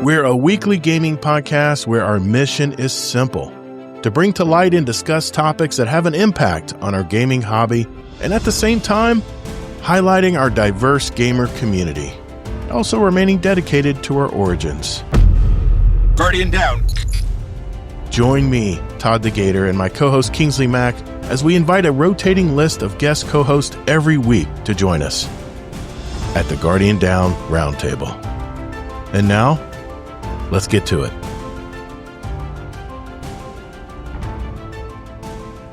We're a weekly gaming podcast where our mission is simple: to bring to light and discuss topics that have an impact on our gaming hobby, and at the same time, highlighting our diverse gamer community, also remaining dedicated to our origins. Guardian down. Join me, Todd the Gator, and my co-host Kingsley Mack as we invite a rotating list of guest co-hosts every week to join us at the Guardian Down Roundtable. And now, let's get to it.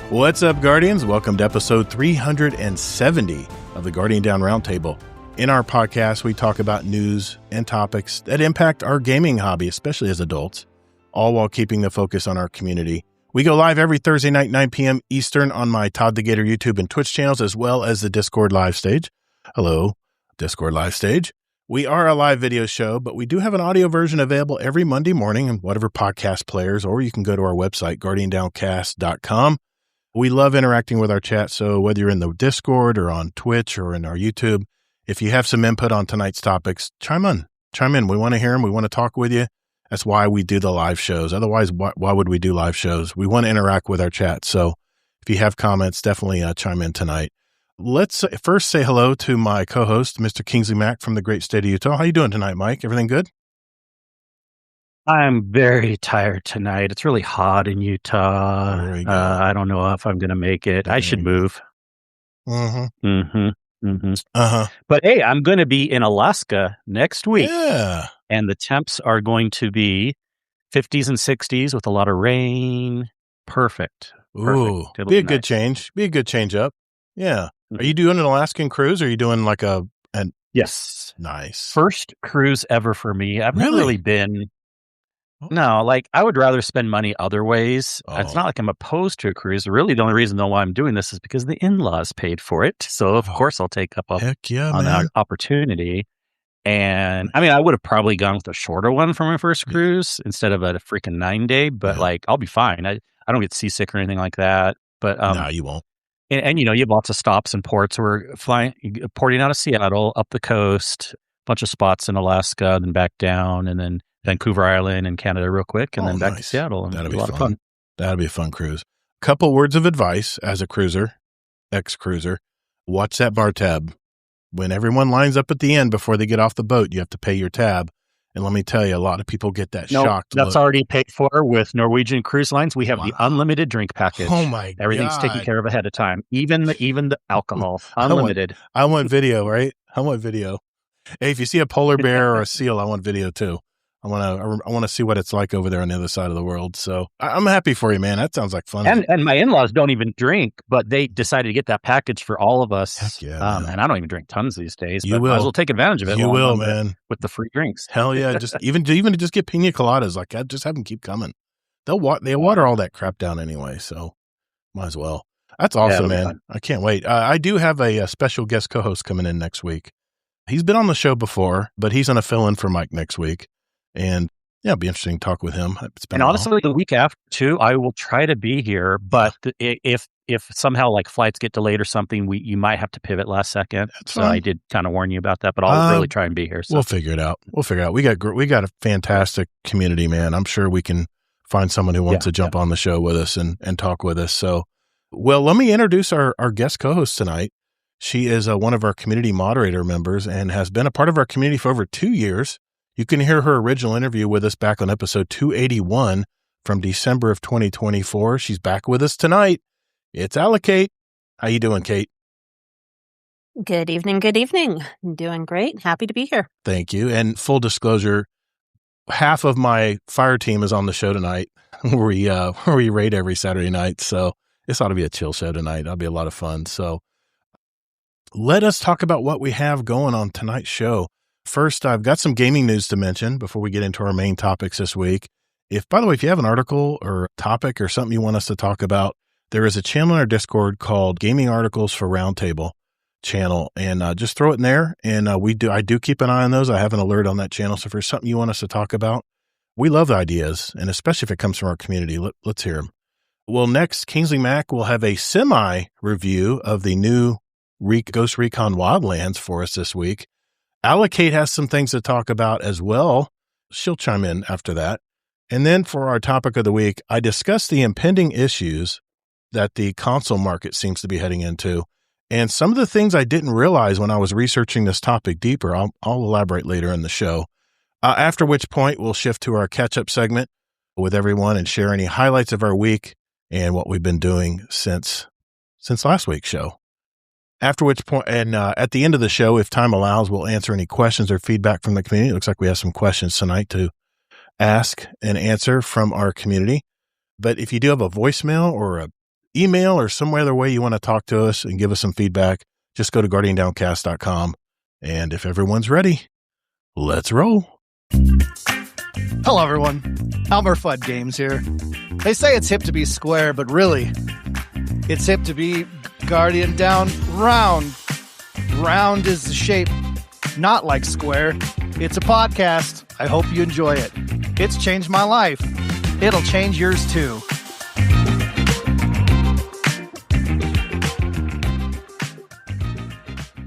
What's up, Guardians? Welcome to episode 370 of the Guardian Down Roundtable. In our podcast, we talk about news and topics that impact our gaming hobby, especially as adults, all while keeping the focus on our community. We go live every Thursday night, 9 p.m. Eastern on my Todd the Gator YouTube and Twitch channels, as well as the Discord live stage. Hello, Discord live stage. We are a live video show, but we do have an audio version available every Monday morning in whatever podcast players, or you can go to our website, guardiandowncast.com. We love interacting with our chat, so whether you're in the Discord or on Twitch or in our YouTube, if you have some input on tonight's topics, chime in. We want to hear them. We want to talk with you. That's why we do the live shows. Otherwise, why would we do live shows? We want to interact with our chat. So if you have comments, definitely chime in tonight. Let's first say hello to my co-host, Mr. Kingsley Mack from the great state of Utah. How you doing tonight, Mike? Everything good? I'm very tired tonight. It's really hot in Utah. I don't know if I'm going to make it. I should move. But hey, I'm going to be in Alaska next week. Yeah. And the temps are going to be 50s and 60s with a lot of rain. Perfect. Ooh, be a good change. Be a good change up. Yeah. Are you doing an Alaskan cruise, or are you doing like Yes. Nice. First cruise ever for me. I've never really been. No, like I would rather spend money other ways. It's not like I'm opposed to a cruise. Really, the only reason though why I'm doing this is because the in-laws paid for it. So of course I'll take up on that opportunity. And I mean, I would have probably gone with a shorter one for my first cruise instead of a freaking 9-day, but like I'll be fine. I don't get seasick or anything like that. But no, you won't. And you know, you have lots of stops and ports. We're porting out of Seattle, up the coast, a bunch of spots in Alaska, then back down, and then Vancouver Island and Canada real quick, and then back to Seattle. And that'll be a lot of fun. That'll be a fun cruise. Couple words of advice as a cruiser, ex-cruiser. Watch that bar tab. When everyone lines up at the end before they get off the boat, you have to pay your tab. And let me tell you, a lot of people get that shocked look. That's already paid for with Norwegian Cruise Lines. We have the unlimited drink package. Oh my God. Everything's taken care of ahead of time. Even the alcohol. Unlimited. I want video, right? I want video. Hey, if you see a polar bear or a seal, I want video too. I want to see what it's like over there on the other side of the world. So I'm happy for you, man. That sounds like fun. And my in-laws don't even drink, but they decided to get that package for all of us. Heck yeah, and I don't even drink tons these days. You but will. might as well take advantage of it. You will, man. With the free drinks. Hell yeah! Just even just get pina coladas. Like just have them keep coming. They water all that crap down anyway. So might as well. That's awesome, man. I can't wait. I do have a special guest co-host coming in next week. He's been on the show before, but he's going to fill in for Mike next week. And yeah, it'd be interesting to talk with him. And honestly, the week after too, I will try to be here. But if somehow like flights get delayed or something, you might have to pivot last second. That's so fine. I did kind of warn you about that, but I'll really try and be here. So. We'll figure it out. We got a fantastic community, man. I'm sure we can find someone who wants to jump on the show with us and talk with us. So, well, let me introduce our guest co-host tonight. She is one of our community moderator members and has been a part of our community for over 2 years. You can hear her original interview with us back on episode 281 from December of 2024. She's back with us tonight. It's Alekate. How you doing, Kate? Good evening. I'm doing great. Happy to be here. Thank you. And full disclosure, half of my fire team is on the show tonight. We raid every Saturday night. So this ought to be a chill show tonight. That'll be a lot of fun. So let us talk about what we have going on tonight's show. First, I've got some gaming news to mention before we get into our main topics this week. By the way, if you have an article or a topic or something you want us to talk about, there is a channel in our Discord called Gaming Articles for Roundtable channel, and just throw it in there. And I do keep an eye on those. I have an alert on that channel. So if there's something you want us to talk about, we love the ideas, and especially if it comes from our community, let's hear them. Well, next, Kingsley Mack will have a semi-review of the new Ghost Recon Wildlands for us this week. Alekate has some things to talk about as well. she'll chime in after that. And then for our topic of the week, I discussed the impending issues that the console market seems to be heading into, and some of the things I didn't realize when I was researching this topic deeper. I'll elaborate later in the show. After which point, we'll shift to our catch-up segment with everyone and share any highlights of our week and what we've been doing since last week's show. After which point, and at the end of the show, if time allows, we'll answer any questions or feedback from the community. It looks like we have some questions tonight to ask and answer from our community. But if you do have a voicemail or a email or some other way you want to talk to us and give us some feedback, just go to guardiandowncast.com. And if everyone's ready, let's roll. Hello, everyone. Elmer Fudd Games here. They say it's hip to be square, but really, it's hip to be Guardian Down Round. Round is the shape, not like square. It's a podcast. I hope you enjoy it. It's changed my life. It'll change yours too.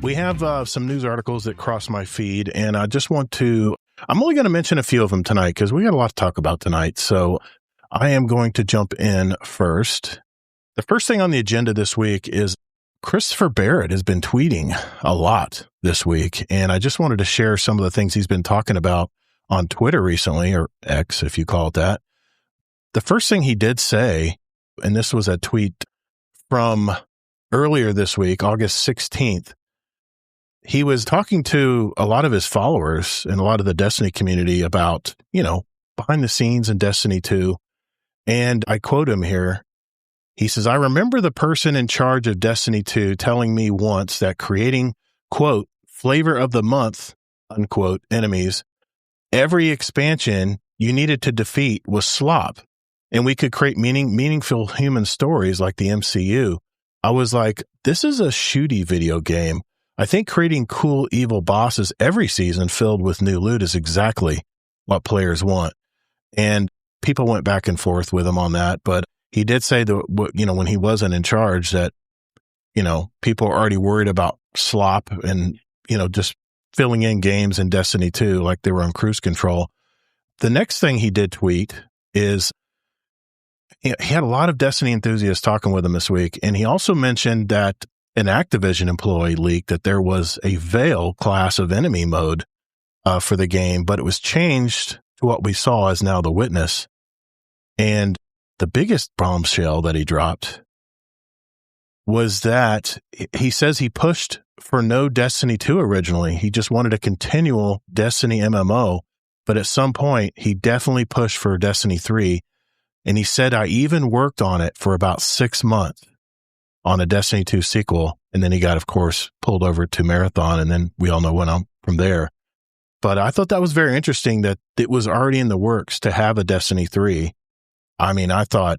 We have some news articles that cross my feed, and I just want to, I'm only going to mention a few of them tonight because we got a lot to talk about tonight. So I am going to jump in first. The first thing on the agenda this week is Christopher Barrett has been tweeting a lot this week, and I just wanted to share some of the things he's been talking about on Twitter recently, or X, if you call it that. The first thing he did say, and this was a tweet from earlier this week, August 16th, he was talking to a lot of his followers and a lot of the Destiny community about, behind the scenes in Destiny 2. And I quote him here. He says, I remember the person in charge of Destiny 2 telling me once that creating, quote, flavor of the month, unquote, enemies, every expansion you needed to defeat was slop. And we could create meaningful human stories like the MCU. I was like, this is a shooty video game. I think creating cool, evil bosses every season filled with new loot is exactly what players want. And people went back and forth with him on that. But he did say that, when he wasn't in charge that, people are already worried about slop and, just filling in games in Destiny 2 like they were on cruise control. The next thing he did tweet is he had a lot of Destiny enthusiasts talking with him this week. And he also mentioned that an Activision employee leaked that there was a Veil class of enemy mode for the game, but it was changed to what we saw as now the Witness. And the biggest bombshell that he dropped was that he says he pushed for no Destiny 2 originally. He just wanted a continual Destiny MMO, but at some point he definitely pushed for Destiny 3. And he said, I even worked on it for about 6 months on a Destiny 2 sequel. And then he got, of course, pulled over to Marathon. And then we all know went on from there. But I thought that was very interesting that it was already in the works to have a Destiny 3. I mean, I thought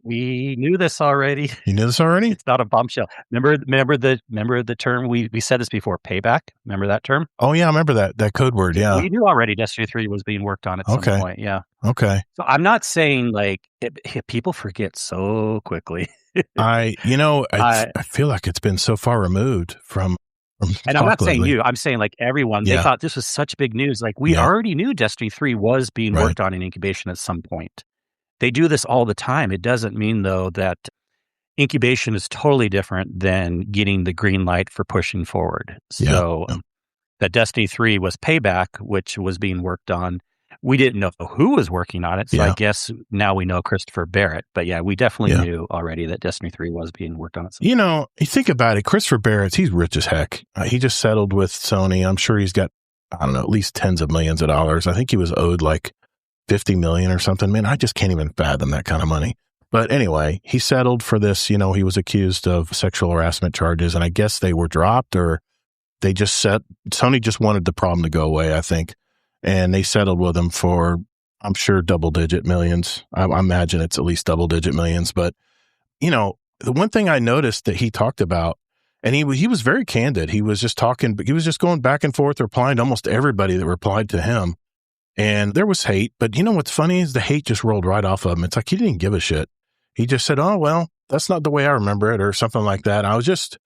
we knew this already. You knew this already? It's not a bombshell. Remember the term we said this before, payback? Remember that term? Oh yeah, I remember that code word. Yeah, we knew already Destiny 3 was being worked on at some point. Yeah. Okay. So I'm not saying people forget so quickly. I feel like it's been so far removed from and I'm not saying you. I'm saying everyone. They thought this was such big news. We already knew Destiny 3 was being worked on in incubation at some point. They do this all the time. It doesn't mean, though, that incubation is totally different than getting the green light for pushing forward. So that Destiny 3 was Payback, which was being worked on. We didn't know who was working on it. So I guess now we know Christopher Barrett. But yeah, we definitely knew already that Destiny 3 was being worked on. You think about it, Christopher Barrett, he's rich as heck. He just settled with Sony. I'm sure he's got, at least tens of millions of dollars. I think he was owed $50 million or something. Man, I just can't even fathom that kind of money. But anyway, he settled for this. He was accused of sexual harassment charges, and I guess they were dropped, or they just Sony just wanted the problem to go away, I think. And they settled with him for, I'm sure, double-digit millions. I imagine it's at least double-digit millions. But, the one thing I noticed that he talked about, and he was very candid. He was just talking, he was just going back and forth, replying to almost everybody that replied to him. And there was hate, but what's funny is the hate just rolled right off of him. It's like he didn't give a shit. He just said, oh, well, that's not the way I remember it, or something like that. I was just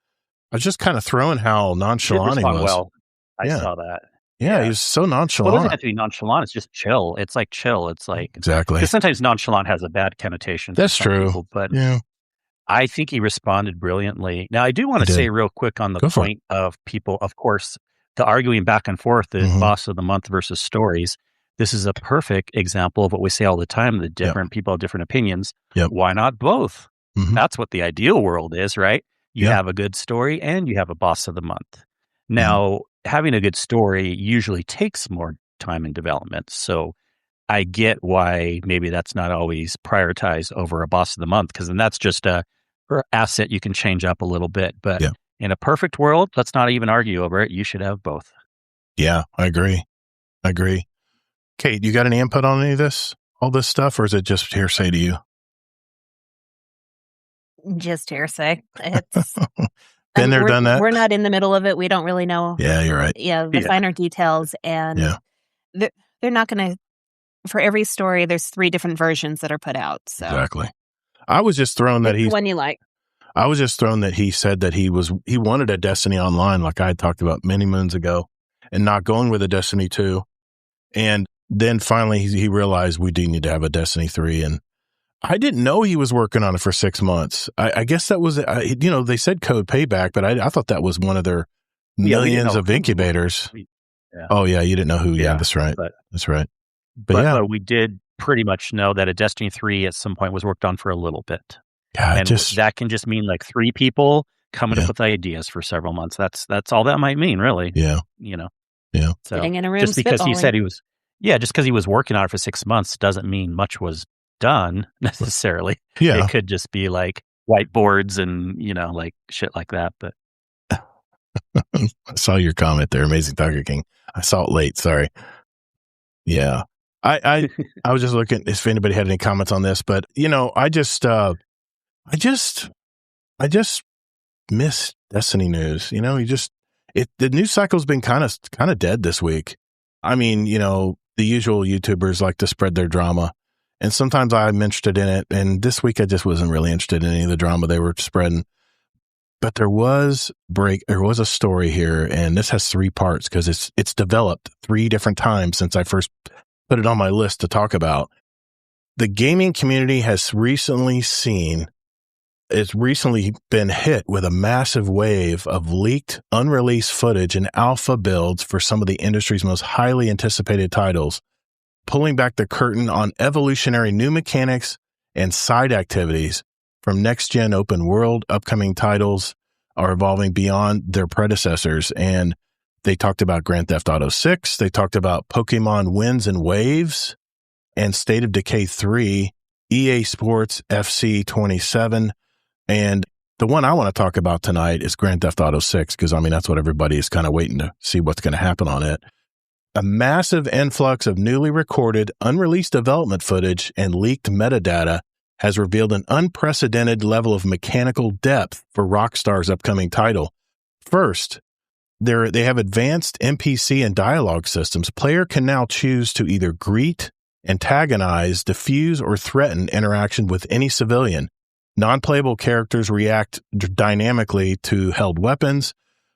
kind of throwing how nonchalant he was. Well, I saw that. Yeah, he's so Well, it nonchalant. doesn't have to be nonchalant. It's just chill. It's like chill. It's like, Exactly. because sometimes nonchalant has a bad connotation for That's some true. people, but Yeah. I think he responded brilliantly. Now, I do want He to did. say real quick on the Go for it. point of people, of course, the arguing back and forth, the Mhm. boss of the month versus stories. This is a perfect example of what we say all the time, that different people have different opinions. Yep. Why not both? Mhm. That's what the ideal world is, right? You Yeah. have a good story and you have a boss of the month. Now, having a good story usually takes more time and development. So I get why maybe that's not always prioritized over a boss of the month, because then that's just a asset you can change up a little bit. But Yeah. in a perfect world, let's not even argue over it. You should have both. Yeah, I agree. Kate, you got any input on any of this, all this stuff, or is it just hearsay to you? Just hearsay. It's Been there, we're, done that. We're not in the middle of it. We don't really know. Yeah, you're right. Yeah, the finer details, and Yeah. they're not going to. For every story, there's 3 different versions that are put out. So Exactly. I was just thrown that pick the one you like. I was just thrown that he said that he wanted a Destiny Online, like I had talked about many moons ago, and not going with a Destiny 2. And then finally he realized we do need to have a Destiny 3. And I didn't know he was working on it for 6 months. I guess that was, they said Code Payback, but I thought that was one of their millions of incubators. Yeah. Oh yeah, you didn't know who. Yeah, that's right. That's right. But we did pretty much know that a Destiny 3 at some point was worked on for a little bit. God, and that can just mean like 3 people coming up with ideas for several months. That's all that might mean, really. Yeah. Yeah. So sitting in a room, just because he spitballing. said just because he was working on it for 6 months doesn't mean much was done necessarily. Yeah. It could just be like whiteboards and, like shit like that. But I saw your comment there, Amazing Tiger King. I saw it late. Sorry. Yeah. I was just looking if anybody had any comments on this, but I just miss Destiny news. The news cycle's been kind of dead this week. I mean, the usual YouTubers like to spread their drama, and sometimes I'm interested in it. And this week I just wasn't really interested in any of the drama they were spreading. But there was a story here, and this has 3 parts because it's developed 3 different times since I first put it on my list to talk about. The gaming community has recently been hit with a massive wave of leaked, unreleased footage and alpha builds for some of the industry's most highly anticipated titles, pulling back the curtain on evolutionary new mechanics and side activities from next-gen open world. Upcoming titles are evolving beyond their predecessors, and they talked about Grand Theft Auto 6. They talked about Pokemon Winds and Waves and State of Decay 3, EA Sports FC 27. And the one I want to talk about tonight is Grand Theft Auto 6, because, that's what everybody is kind of waiting to see what's going to happen on it. A massive influx of newly recorded, unreleased development footage and leaked metadata has revealed an unprecedented level of mechanical depth for Rockstar's upcoming title. First, they have advanced NPC and dialogue systems. Player can now choose to either greet, antagonize, diffuse, or threaten interaction with any civilian. Non-playable characters react dynamically to held weapons,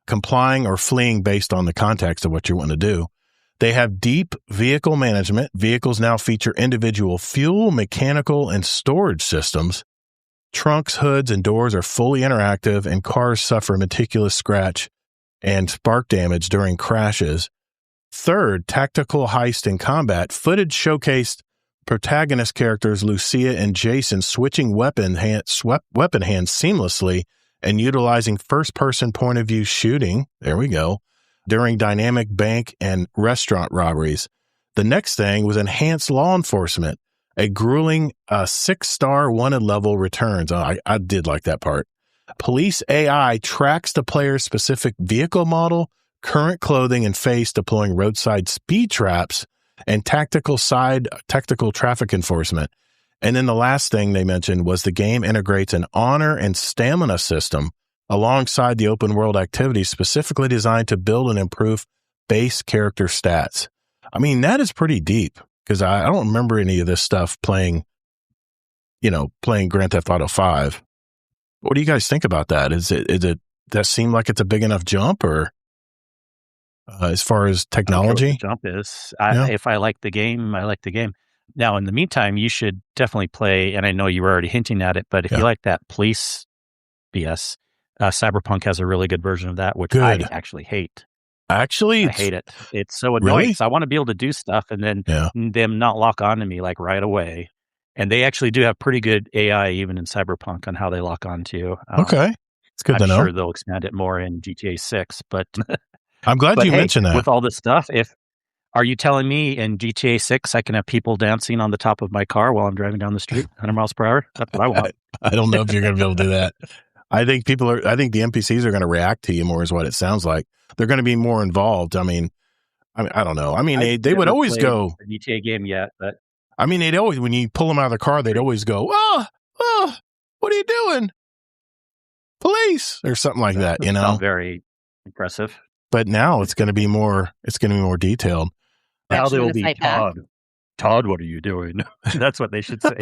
complying or fleeing based on the context of what you want to do. They have deep vehicle management. Vehicles now feature individual fuel, mechanical, and storage systems. Trunks, hoods, and doors are fully interactive, and cars suffer meticulous scratch and spark damage during crashes. Third, tactical heist and combat. Footage showcased protagonist characters Lucia and Jason switching weapon hands seamlessly and utilizing first-person point-of-view shooting. There we go. During dynamic bank and restaurant robberies. The next thing was enhanced law enforcement. A grueling 6-star wanted level returns. I did like that part. Police AI tracks the player's specific vehicle model, current clothing and face, deploying roadside speed traps and tactical traffic enforcement. And then the last thing they mentioned was the game integrates an honor and stamina system alongside the open world activities specifically designed to build and improve base character stats. That is pretty deep, because I don't remember any of this stuff playing Grand Theft Auto 5. What do you guys think about that? Does that seem like it's a big enough jump, or? as far as I don't care what technology. the jump is. Yeah. If I like the game, I like the game. Now, in the meantime, you should definitely play, and I know you were already hinting at it, but if you like that police BS, Cyberpunk has a really good version of that, which I actually hate. Actually, I hate it. It's so annoying. Really? So I want to be able to do stuff and then them not lock on to me like right away. And they actually do have pretty good AI even in Cyberpunk on how they lock on to you. Okay. It's good to know. I'm sure they'll expand it more in GTA 6, but I'm glad you mentioned that. With all this stuff, are you telling me in GTA 6 I can have people dancing on the top of my car while I'm driving down the street 100 miles per hour? That's what I want. I don't know if you're going to be able to do that. I think the NPCs are going to react to you more is what it sounds like. They're going to be more involved. I mean, I don't know. I mean, they would always go a GTA game yet, but I mean, they'd always, when you pull them out of the car, they'd always go, oh, what are you doing? Police or something like that, you know? Sounds very impressive. But now it's going to be more detailed. Now they will be Todd, what are you doing? That's what they should say.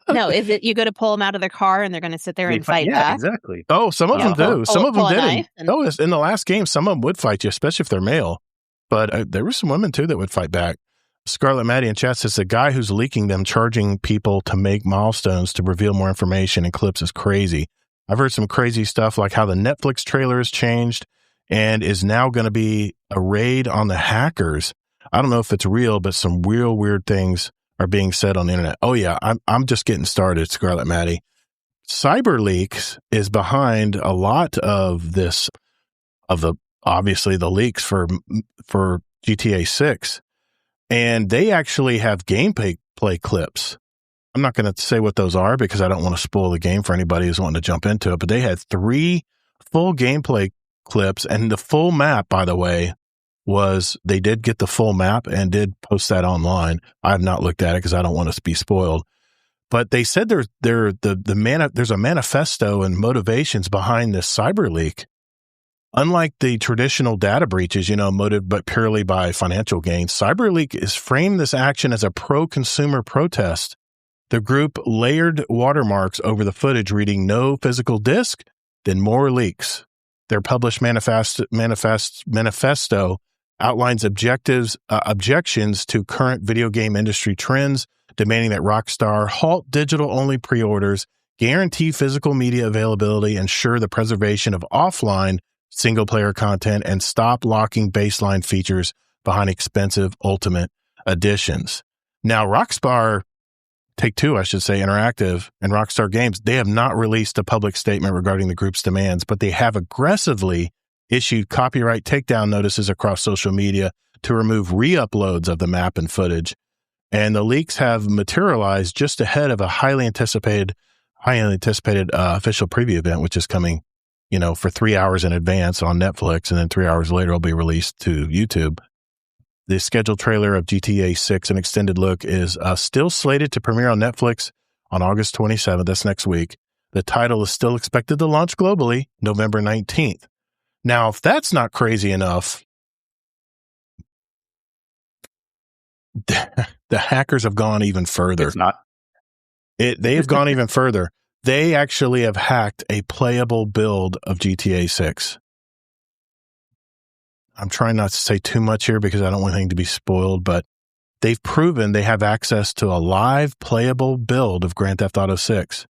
No, is it you go to pull them out of their car and they're going to sit there and fight back? Exactly. Oh, some of them do. Some of them didn't. Oh, in the last game, some of them would fight you, especially if they're male. But there were some women, too, that would fight back. Scarlet Maddie in chat says the guy who's leaking them, charging people to make milestones to reveal more information and clips is crazy. I've heard some crazy stuff like how the Netflix trailer has changed and is now going to be a raid on the hackers. I don't know if it's real, but some real weird things are being said on the internet. Oh, yeah, I'm just getting started, Scarlet Maddie. CyberLeaks is behind a lot of this, obviously the leaks for GTA 6. And they actually have gameplay clips. I'm not going to say what those are because I don't want to spoil the game for anybody who's wanting to jump into it. But they had 3 full gameplay clips. And the full map, by the way, they did get the full map and did post that online. I have not looked at it because I don't want to be spoiled. But they said there's a manifesto and motivations behind this cyber leak. Unlike the traditional data breaches, motivated but purely by financial gain, CyberLeak is framed this action as a pro-consumer protest. The group layered watermarks over the footage reading "No physical disk, then more leaks." Their published manifesto outlines objections to current video game industry trends, demanding that Rockstar halt digital-only pre-orders, guarantee physical media availability, ensure the preservation of offline single-player content, and stop locking baseline features behind expensive Ultimate Editions. Now, Take-Two, I should say, Interactive, and Rockstar Games, they have not released a public statement regarding the group's demands, but they have aggressively issued copyright takedown notices across social media to remove re-uploads of the map and footage. And the leaks have materialized just ahead of a highly anticipated official preview event, which is coming for 3 hours in advance on Netflix, and then 3 hours later it'll be released to YouTube. The scheduled trailer of GTA 6, an extended look, is still slated to premiere on Netflix on August 27th. That's next week. The title is still expected to launch globally November 19th. Now, if that's not crazy enough, the hackers have gone even further. It's not. They have gone even further. They actually have hacked a playable build of GTA 6. I'm trying not to say too much here because I don't want anything to be spoiled, but they've proven they have access to a live playable build of Grand Theft Auto 6.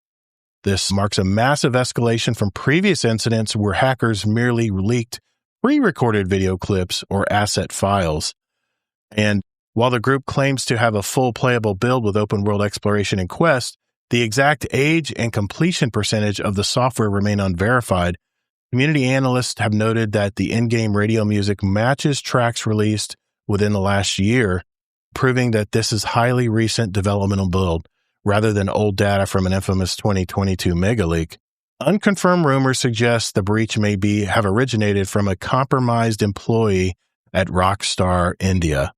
This marks a massive escalation from previous incidents where hackers merely leaked pre-recorded video clips or asset files. And while the group claims to have a full playable build with open world exploration and quests, the exact age and completion percentage of the software remain unverified. Community analysts have noted that the in-game radio music matches tracks released within the last year, proving that this is highly recent developmental build rather than old data from an infamous 2022 mega leak. Unconfirmed rumors suggest the breach may have originated from a compromised employee at Rockstar India.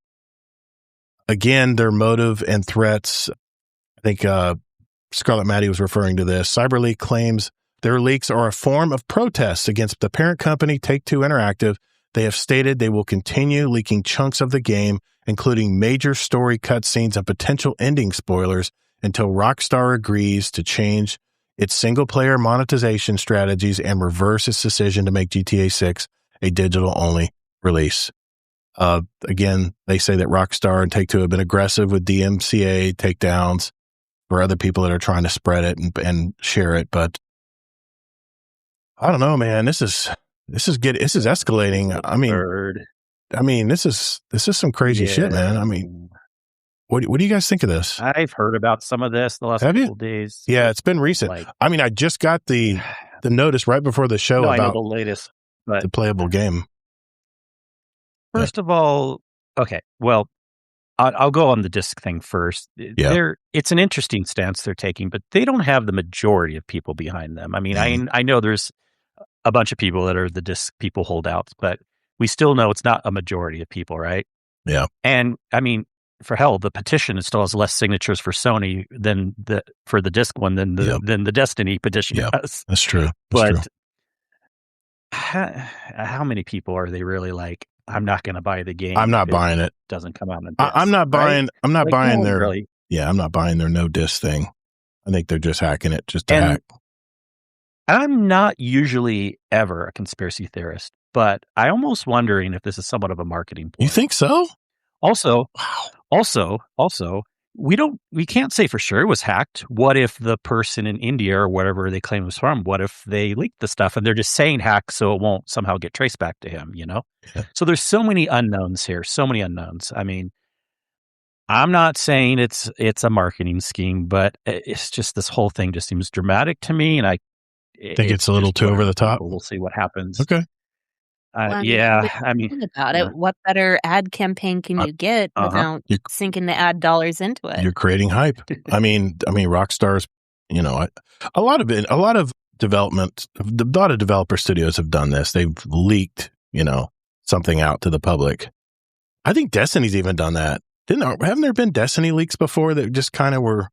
Again, their motive and threats, I think Scarlet Maddie was referring to this. CyberLeak claims their leaks are a form of protest against the parent company, Take-Two Interactive. They have stated they will continue leaking chunks of the game, including major story cutscenes and potential ending spoilers, until Rockstar agrees to change its single-player monetization strategies and reverse its decision to make GTA 6 a digital-only release. Again, they say that Rockstar and Take-Two have been aggressive with DMCA takedowns for other people that are trying to spread it and share it. But I don't know, man. This is escalating. I mean, this is some crazy shit, man. I mean, what do you guys think of this? I've heard about some of this the last couple of days. Yeah, it's been recent. I mean, I just got the notice right before the show about I know the latest, but the playable game. First of all, okay, well, I'll go on the disc thing first. Yeah. It's an interesting stance they're taking, but they don't have the majority of people behind them. I mean, I know there's a bunch of people that are the disc people holdouts, but we still know it's not a majority of people, right? Yeah. And I mean, for hell, the petition still has less signatures for Sony than for the disc one than the Destiny petition has. That's true. But how many people are they really like? I'm not going to buy the game. I'm not buying it. Doesn't come out on disc, I'm not buying. Right? I'm not buying their. Really. Yeah, I'm not buying their no disc thing. I think they're just hacking it just to hack. I'm not usually ever a conspiracy theorist, but I almost wondering if this is somewhat of a marketing point. You think so? Also, we can't say for sure it was hacked. What if the person in India or whatever they claim it was from, what if they leaked the stuff and they're just saying hack so it won't somehow get traced back to him, you know? Yeah. So there's so many unknowns here, so many unknowns. I mean, I'm not saying it's a marketing scheme, but it's just this whole thing just seems dramatic to me, and I think it's a little too over the top. We'll see what happens. Okay. I mean, about it. What better ad campaign can you get without sinking the ad dollars into it? You're creating hype. I mean, Rockstar's, you know, a lot of developer studios have done this. They've leaked, you know, something out to the public. I think Destiny's even done that. Haven't there been Destiny leaks before that just kind of were,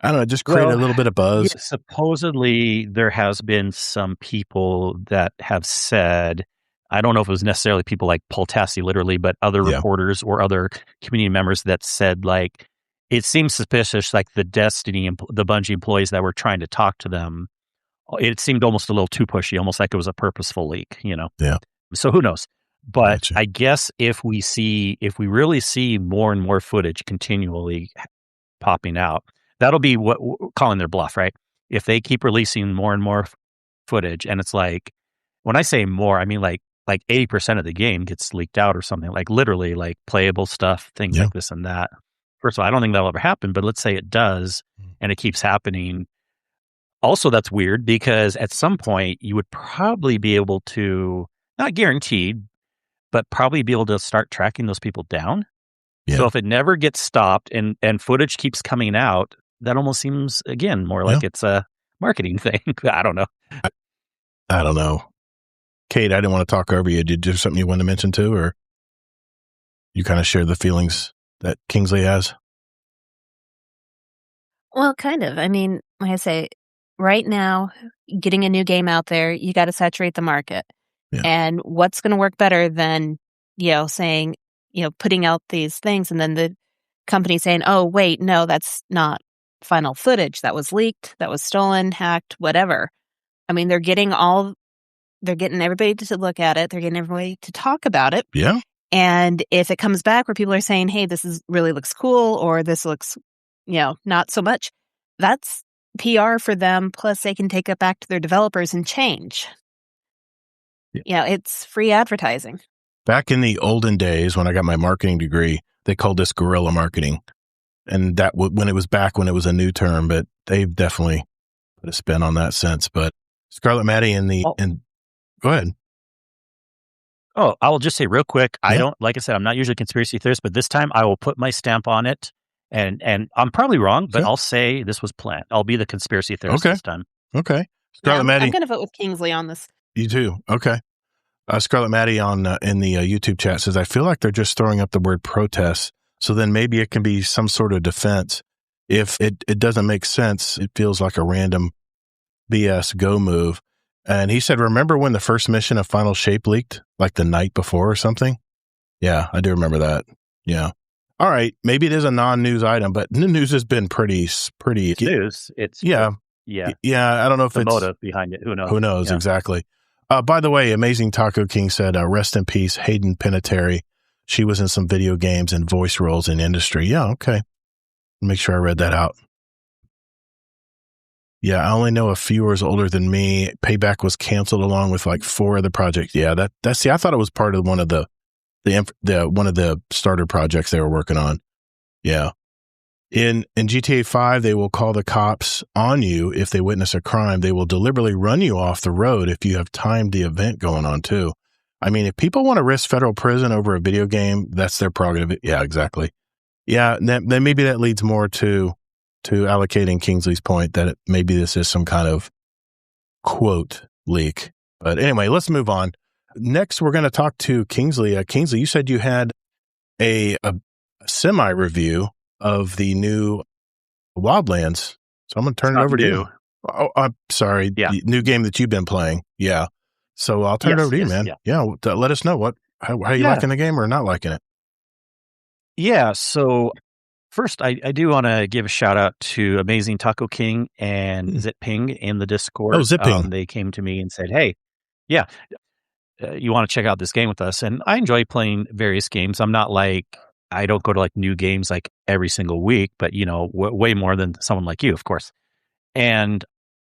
I don't know, just create a little bit of buzz? Yeah, supposedly there has been some people that have said, I don't know if it was necessarily people like Paul Tassi literally, but other reporters or other community members that said, like, it seems suspicious, like the Bungie employees that were trying to talk to them, it seemed almost a little too pushy, almost like it was a purposeful leak, you know? Yeah. So who knows? But Gotcha. I guess if we really see more and more footage continually popping out, that'll be what calling their bluff, right? If they keep releasing more and more footage, and it's like, when I say more, I mean like 80% of the game gets leaked out or something, like literally like playable stuff, things like this and that. First of all, I don't think that'll ever happen, but let's say it does and it keeps happening. Also, that's weird because at some point you would probably be able to, not guaranteed, but probably be able to start tracking those people down. Yeah. So if it never gets stopped and footage keeps coming out, that almost seems, again, more like it's a marketing thing. I don't know. I don't know. Kate, I didn't want to talk over you. Did you have something you wanted to mention too, or you kind of share the feelings that Kingsley has? Well, kind of. I mean, like I say, right now, getting a new game out there, you got to saturate the market. Yeah. And what's going to work better than, saying, putting out these things and then the company saying, oh, wait, no, that's not final footage. That was leaked. That was stolen, hacked, whatever. I mean, they're getting everybody to look at it. They're getting everybody to talk about it. Yeah. And if it comes back where people are saying, hey, this really looks cool, or this looks, not so much, that's PR for them. Plus they can take it back to their developers and change. Yeah. It's free advertising. Back in the olden days, when I got my marketing degree, they called this guerrilla marketing. And that when it was a new term, but they've definitely put a spin on that since. But Scarlet Maddie go ahead. Oh, I will just say real quick. Like I said, I'm not usually a conspiracy theorist, but this time I will put my stamp on it. And I'm probably wrong, but I'll say this was planned. I'll be the conspiracy theorist this time. Okay. Scarlet Maddie. I'm going to vote with Kingsley on this. You too. Okay. Scarlet Maddie in the YouTube chat says, I feel like they're just throwing up the word protest. So then maybe it can be some sort of defense. If it doesn't make sense, it feels like a random BS go move. And he said, remember when the first mission of Final Shape leaked, like the night before or something? Yeah, I do remember that. Yeah. All right. Maybe it is a non-news item, but the news has been pretty. It's news. It's Yeah. I don't know if the it's motive behind it. Who knows? Yeah. Exactly. By the way, Amazing Taco King said, rest in peace, Hayden Panettiere. She was in some video games and voice roles in industry. Yeah, okay. Make sure I read that out. Yeah, I only know a few years older than me. Payback was canceled along with like 4 other projects. Yeah, that's I thought it was part of one of the one of the starter projects they were working on. Yeah. In GTA 5, they will call the cops on you if they witness a crime. They will deliberately run you off the road if you have timed the event going on too. I mean, if people want to risk federal prison over a video game, that's their prerogative. Yeah, exactly. Yeah, then maybe that leads more to allocating Kingsley's point that maybe this is some kind of quote leak. But anyway, let's move on. Next, we're going to talk to Kingsley. Kingsley, you said you had a semi-review of the new Wildlands. So I'm going to turn it over to you. Oh, I'm sorry. Yeah. The new game that you've been playing. Yeah. So I'll turn it over to you, man. Yeah. Let us know how you liking the game or not liking it. Yeah. So first, I do want to give a shout out to Amazing Taco King and Zitping in the Discord. Oh, Zitping. They came to me and said, hey, yeah, you want to check out this game with us? And I enjoy playing various games. I'm not like, I don't go to like new games like every single week, but way more than someone like you, of course. And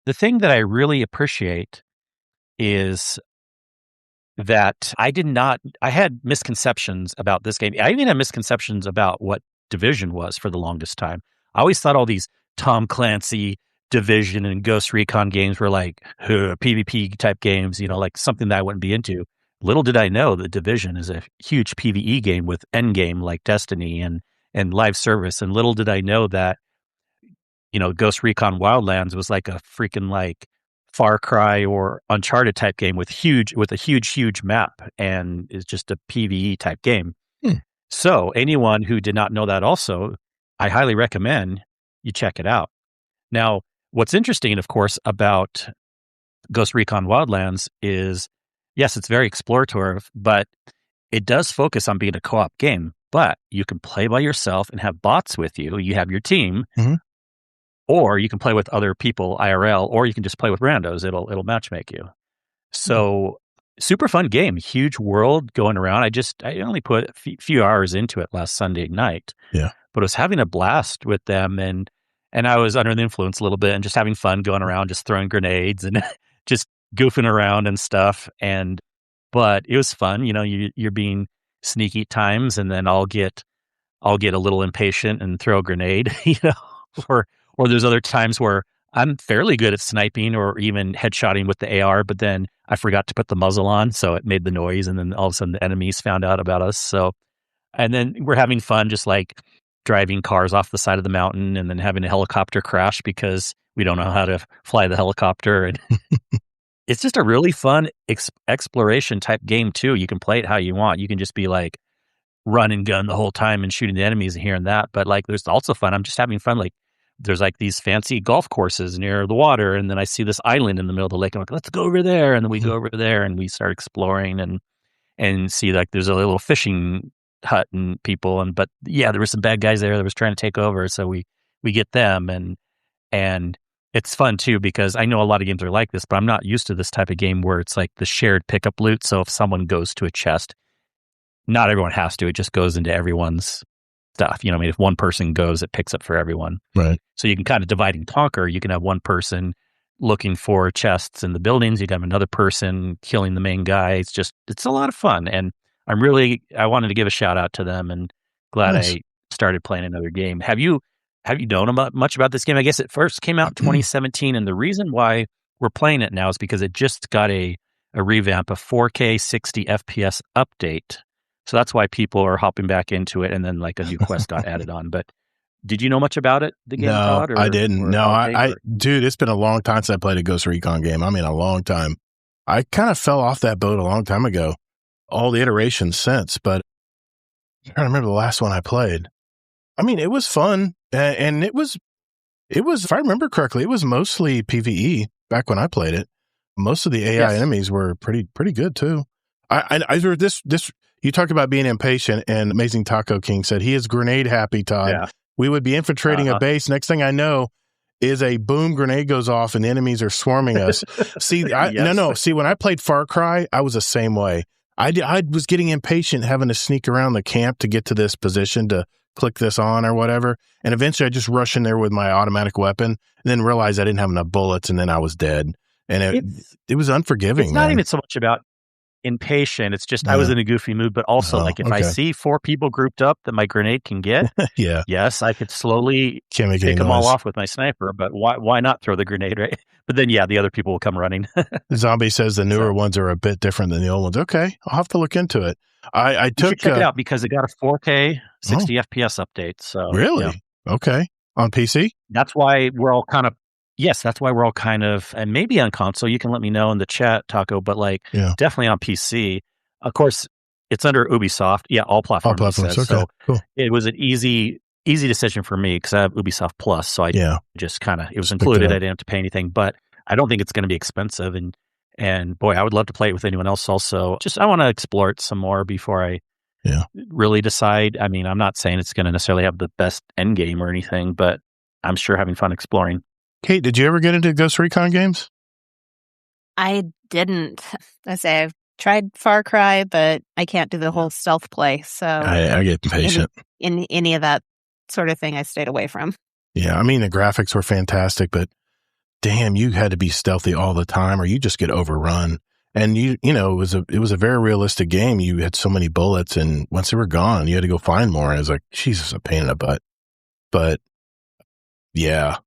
the thing that I really appreciate is that I had misconceptions about this game. I even had misconceptions about what Division was for the longest time. I always thought all these Tom Clancy, Division, and Ghost Recon games were like PvP type games, like something that I wouldn't be into. Little did I know that Division is a huge PvE game with endgame like Destiny and live service. And little did I know that, Ghost Recon Wildlands was like a freaking like Far Cry or Uncharted type game with a huge map and is just a PvE type game. So anyone who did not know that also, I highly recommend you check it out. Now, what's interesting, of course, about Ghost Recon Wildlands is, yes, it's very explorative, but it does focus on being a co-op game. But you can play by yourself and have bots with you. You have your team, or you can play with other people IRL, or you can just play with randos. It'll matchmake you. So super fun game, huge world going around. I only put a few hours into it last Sunday night. Yeah, but I was having a blast with them, and I was under the influence a little bit and just having fun going around, just throwing grenades and just goofing around and stuff. But it was fun. You're being sneaky at times, and then I'll get a little impatient and throw a grenade, or there's other times where I'm fairly good at sniping or even headshotting with the AR, but then I forgot to put the muzzle on, so it made the noise, and then all of a sudden the enemies found out about us. So, and then we're having fun just like driving cars off the side of the mountain and then having a helicopter crash because we don't know how to fly the helicopter. And it's just a really fun exploration type game too. You can play it how you want. You can just be like run and gun the whole time and shooting the enemies and here and that. But like, there's also fun. I'm just having fun. Like, there's like these fancy golf courses near the water, and then I see this island in the middle of the lake. I'm like, let's go over there, and then we go over there and we start exploring and see like there's a little fishing hut and people, but yeah, there were some bad guys there that was trying to take over, so we get them, and it's fun too because I know a lot of games are like this, but I'm not used to this type of game where it's like the shared pickup loot. So if someone goes to a chest, not everyone has to. It just goes into everyone's stuff. If one person goes, it picks up for everyone. Right. So you can kind of divide and conquer. You can have one person looking for chests in the buildings. You can have another person killing the main guy. It's a lot of fun. And I wanted to give a shout out to them, and glad I started playing another game. Have you known much about this game? I guess it first came out in 2017. And the reason why we're playing it now is because it just got a revamp, a 4K 60 FPS update. So that's why people are hopping back into it, and then like a new quest got added on. But did you know much about it? The game? No, I didn't. Dude, it's been a long time since I played a Ghost Recon game. I mean, a long time. I kind of fell off that boat a long time ago. All the iterations since, but I'm trying to remember the last one I played. I mean, it was fun, and it was, if I remember correctly, it was mostly PvE back when I played it. Most of the AI enemies were pretty good too. I heard this. You talk about being impatient, and Amazing Taco King said he is grenade happy, Todd. Yeah. We would be infiltrating a base. Next thing I know is a boom grenade goes off and the enemies are swarming us. See, See, when I played Far Cry, I was the same way. I was getting impatient having to sneak around the camp to get to this position to click this on or whatever. And eventually I just rush in there with my automatic weapon and then realized I didn't have enough bullets and then I was dead. And it was unforgiving. It's not even so much about impatient. It's just I was in a goofy mood, but also if I see 4 people grouped up that my grenade can get, yes, I could slowly pick them all off with my sniper, but why not throw the grenade, right? But then, the other people will come running. Zombie says the newer ones are a bit different than the old ones. Okay, I'll have to look into it. I took you should check it out because it got a 4K 60 FPS update. So really? Okay. On PC? That's why we're all kind of and maybe on console, you can let me know in the chat, Taco, but definitely on PC. Of course, it's under Ubisoft. Yeah, all platforms. All platforms. Okay, so cool. It was an easy decision for me because I have Ubisoft Plus. So I just it was included. I didn't have to pay anything, but I don't think it's going to be expensive. And boy, I would love to play it with anyone else also. Just I want to explore it some more before I really decide. I mean, I'm not saying it's going to necessarily have the best end game or anything, but I'm sure having fun exploring. Kate, did you ever get into Ghost Recon games? I didn't. I say I've tried Far Cry, but I can't do the whole stealth play. So I get impatient. In any of that sort of thing, I stayed away from. Yeah, I mean, the graphics were fantastic, but damn, you had to be stealthy all the time or you just get overrun. And you know, it was a very realistic game. You had so many bullets and once they were gone, you had to go find more. And I was like, Jesus, a pain in the butt. But yeah,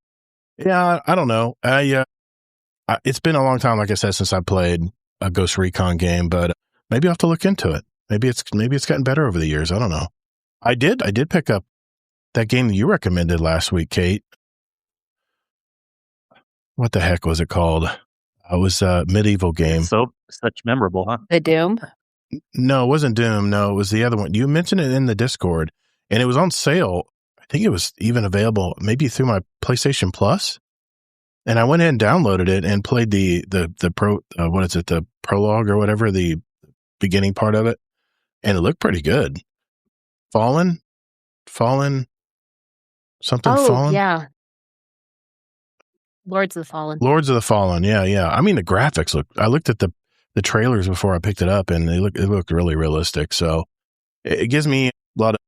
I don't know. It's been a long time, like I said, since I played a Ghost Recon game, but maybe I'll have to look into it. Maybe it's gotten better over the years. I don't know. I did pick up that game that you recommended last week, Kate. What the heck was it called? It was a medieval game. So such memorable, huh? The Doom? No, it wasn't Doom. No, it was the other one. You mentioned it in the Discord, and it was on sale. I think it was even available maybe through my PlayStation Plus. And I went ahead and downloaded it and played the the prologue or whatever, the beginning part of it, and it looked pretty good. Fallen, something. Fallen. Yeah. Lords of the Fallen. Yeah. I mean, the graphics I looked at the trailers before I picked it up, and it looked really realistic. So it gives me a lot of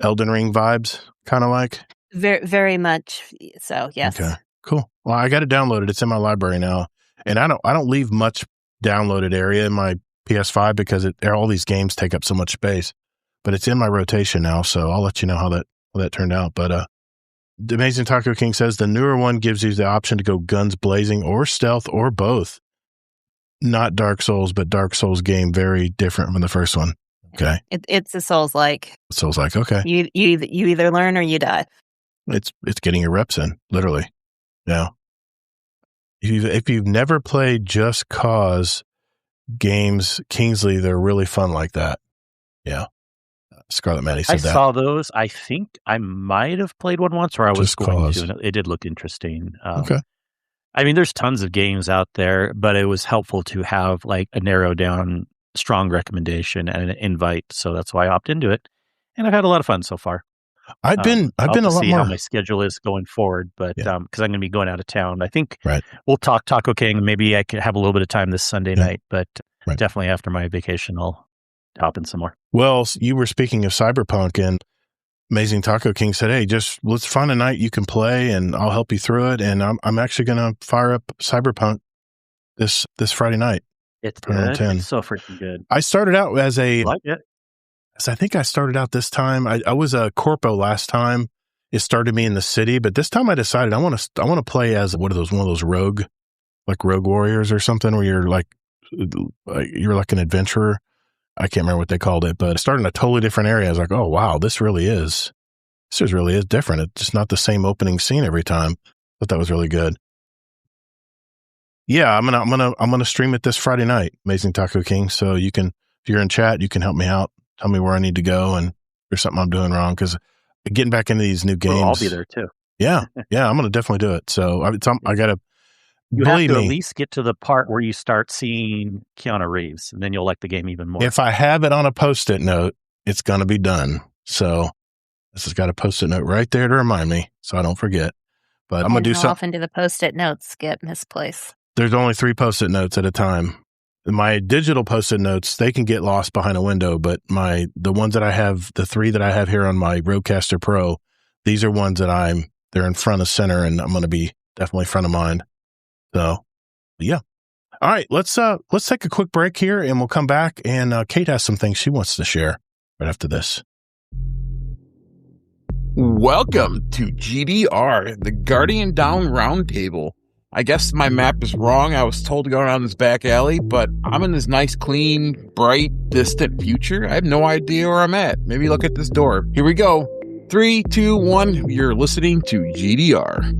Elden Ring vibes, kind of like. Very, very much so. Yes. Okay. Cool. Well, I got it downloaded. It's in my library now, and I don't leave much downloaded area in my PS5 because all these games take up so much space. But it's in my rotation now, so I'll let you know how that turned out. But the Amazing Taco King says the newer one gives you the option to go guns blazing or stealth or both. Not Dark Souls, but Dark Souls game, very different from the first one. Okay, it's a Souls-like. Souls-like. Okay, you either learn or you die. It's getting your reps in, literally. Yeah. If you've never played Just Cause games, Kingsley, they're really fun like that. Yeah. Scarlet Maddie said that. I saw those. I think I might have played one once, or I was going to. And it did look interesting. Okay. I mean, there's tons of games out there, but it was helpful to have like a narrowed down, strong recommendation and an invite. So that's why I opted into it, and I've had a lot of fun so far. I've been a lot see more. How my schedule is going forward, but because I'm going to be going out of town, I think right. We'll talk Taco King. Maybe I could have a little bit of time this Sunday night, but definitely after my vacation, I'll hop in some more. Well, you were speaking of Cyberpunk, and Amazing Taco King said, "Hey, just let's find a night you can play, and I'll help you through it." And I'm actually going to fire up Cyberpunk this Friday night. It's good. It's so freaking good. I started out as a. Like it. I think I started out this time. I was a corpo last time. It started me in the city, but this time I decided I want to play as one of those rogue warriors or something, where you're like an adventurer. I can't remember what they called it, but it started in a totally different area. I was like, oh wow, this really is different. It's just not the same opening scene every time. But that was really good. Yeah, I'm gonna stream it this Friday night, Amazing Taco King. So you can, if you're in chat, you can help me out. Tell me where I need to go and if there's something I'm doing wrong, because getting back into these new games. Well, I'll be there too. Yeah, I'm going to definitely do it. So I got to. You have to at least get to the part where you start seeing Keanu Reeves, and then you'll like the game even more. If I have it on a Post-it note, it's going to be done. So this has got a Post-it note right there to remind me, so I don't forget. But I'm going to do something. How often do the Post-it notes get misplaced? There's only 3 Post-it notes at a time. My digital Post-it notes, they can get lost behind a window, but the ones that I have, the 3 that I have here on my Rodecaster Pro, these are ones that they're in front of center, and I'm going to be definitely front of mind. So, yeah. All right, let's take a quick break here, and we'll come back, and Kate has some things she wants to share right after this. Welcome to GDR, the Guardian Down Roundtable. I guess my map is wrong. I was told to go around this back alley, but I'm in this nice, clean, bright, distant future. I have no idea where I'm at. Maybe look at this door. Here we go. 3, 2, 1. You're listening to GDR.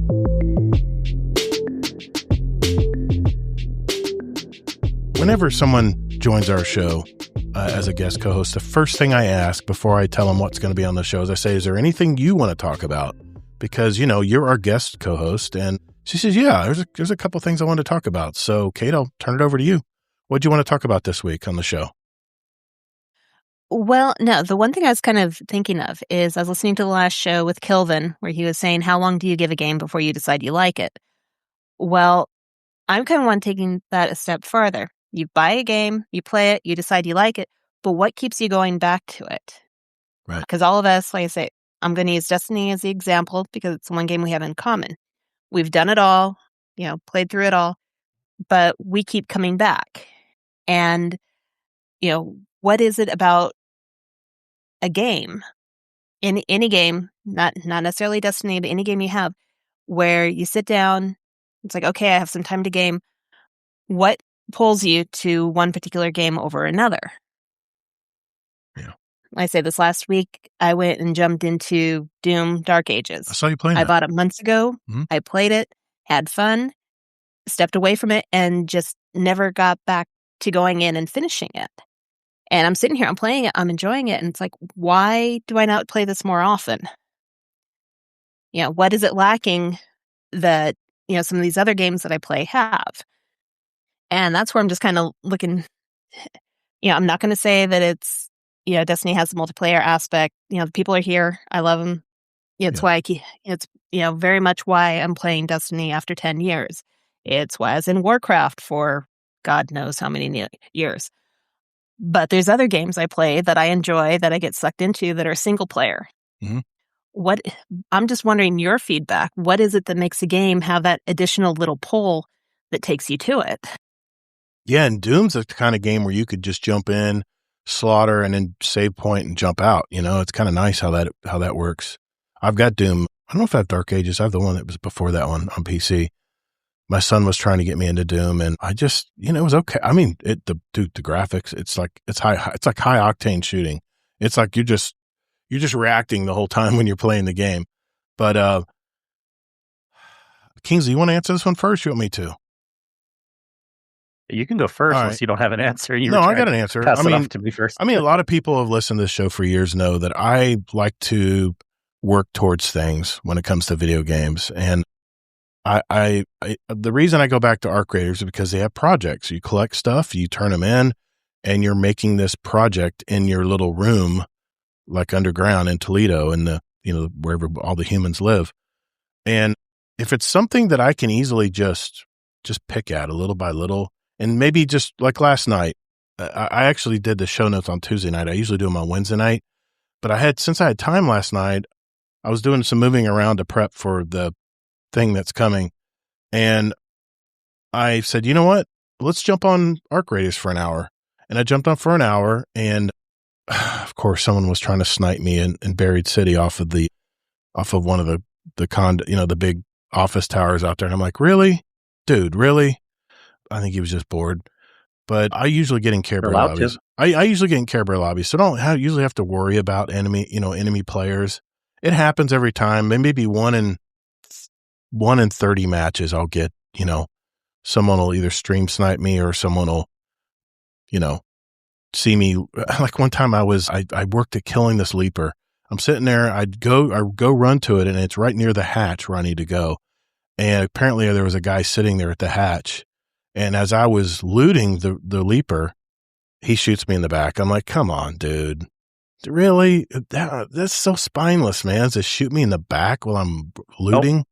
Whenever someone joins our show as a guest co-host, the first thing I ask before I tell them what's going to be on the show is I say, is there anything you want to talk about? Because, you're our guest co-host, and she says, yeah, there's a couple things I want to talk about. So, Kate, I'll turn it over to you. What do you want to talk about this week on the show? Well, no, the one thing I was kind of thinking of is I was listening to the last show with Kilvin where he was saying, how long do you give a game before you decide you like it? Well, I'm kind of one taking that a step farther. You buy a game, you play it, you decide you like it, but what keeps you going back to it? Right. Because all of us, like I say, I'm going to use Destiny as the example because it's the one game we have in common. We've done it all, played through it all, but we keep coming back. And, what is it about a game, in any game, not necessarily Destiny, but any game you have, where you sit down, it's like, okay, I have some time to game. What pulls you to one particular game over another? Yeah. Like I say, this last week, I went and jumped into Doom Dark Ages. I saw you playing that. I bought it months ago. Mm-hmm. I played it, had fun, stepped away from it, and just never got back to going in and finishing it. And I'm sitting here, I'm playing it, I'm enjoying it, and it's like, why do I not play this more often? What is it lacking that, some of these other games that I play have? And that's where I'm just kind of looking, I'm not going to say that it's, Destiny has the multiplayer aspect. The people are here. I love them. It's why it's, very much why I'm playing Destiny after 10 years. It's why I was in Warcraft for God knows how many years. But there's other games I play that I enjoy, that I get sucked into, that are single player. Mm-hmm. I'm just wondering your feedback. What is it that makes a game have that additional little pull that takes you to it? Yeah, and Doom's the kind of game where you could just jump in, slaughter, and then save point and jump out. It's kind of nice how that works. I've got Doom. I don't know if I have Dark Ages. I have the one that was before that one on PC. My son was trying to get me into Doom, and I just, it was okay. I mean, the graphics, it's like high octane shooting. It's like you're just reacting the whole time when you're playing the game. But Kingsley, you want to answer this one first? You want me to? You can go first right. Unless you don't have an answer. I got an answer. Pass it off to me first. I mean, a lot of people have listened to this show for years know that I like to work towards things when it comes to video games. And I the reason I go back to Arc Raiders is because they have projects. You collect stuff, you turn them in, and you're making this project in your little room, like underground in Toledo, in the wherever all the humans live. And if it's something that I can easily just pick at a little by little, and maybe just like last night, I actually did the show notes on Tuesday night. I usually do them on Wednesday night, but since I had time last night, I was doing some moving around to prep for the thing that's coming. And I said, you know what? Let's jump on Arc Raiders for an hour. And I jumped on for an hour, and of course someone was trying to snipe me in Buried City off of one of the the big office towers out there. And I'm like, really? Dude, really? I think he was just bored. But I usually get in Care Bear lobbies. I usually get in Care Bear lobbies, so I don't usually have to worry about enemy players. It happens every time. Maybe one in 30 matches, I'll get, someone will either stream snipe me or someone will, see me. Like one time I worked at killing this leaper. I'm sitting there. I go run to it, and it's right near the hatch where I need to go. And apparently there was a guy sitting there at the hatch. And as I was looting the leaper, he shoots me in the back. I'm like, come on, dude. Really? That's so spineless, man. To shoot me in the back while I'm looting? Nope.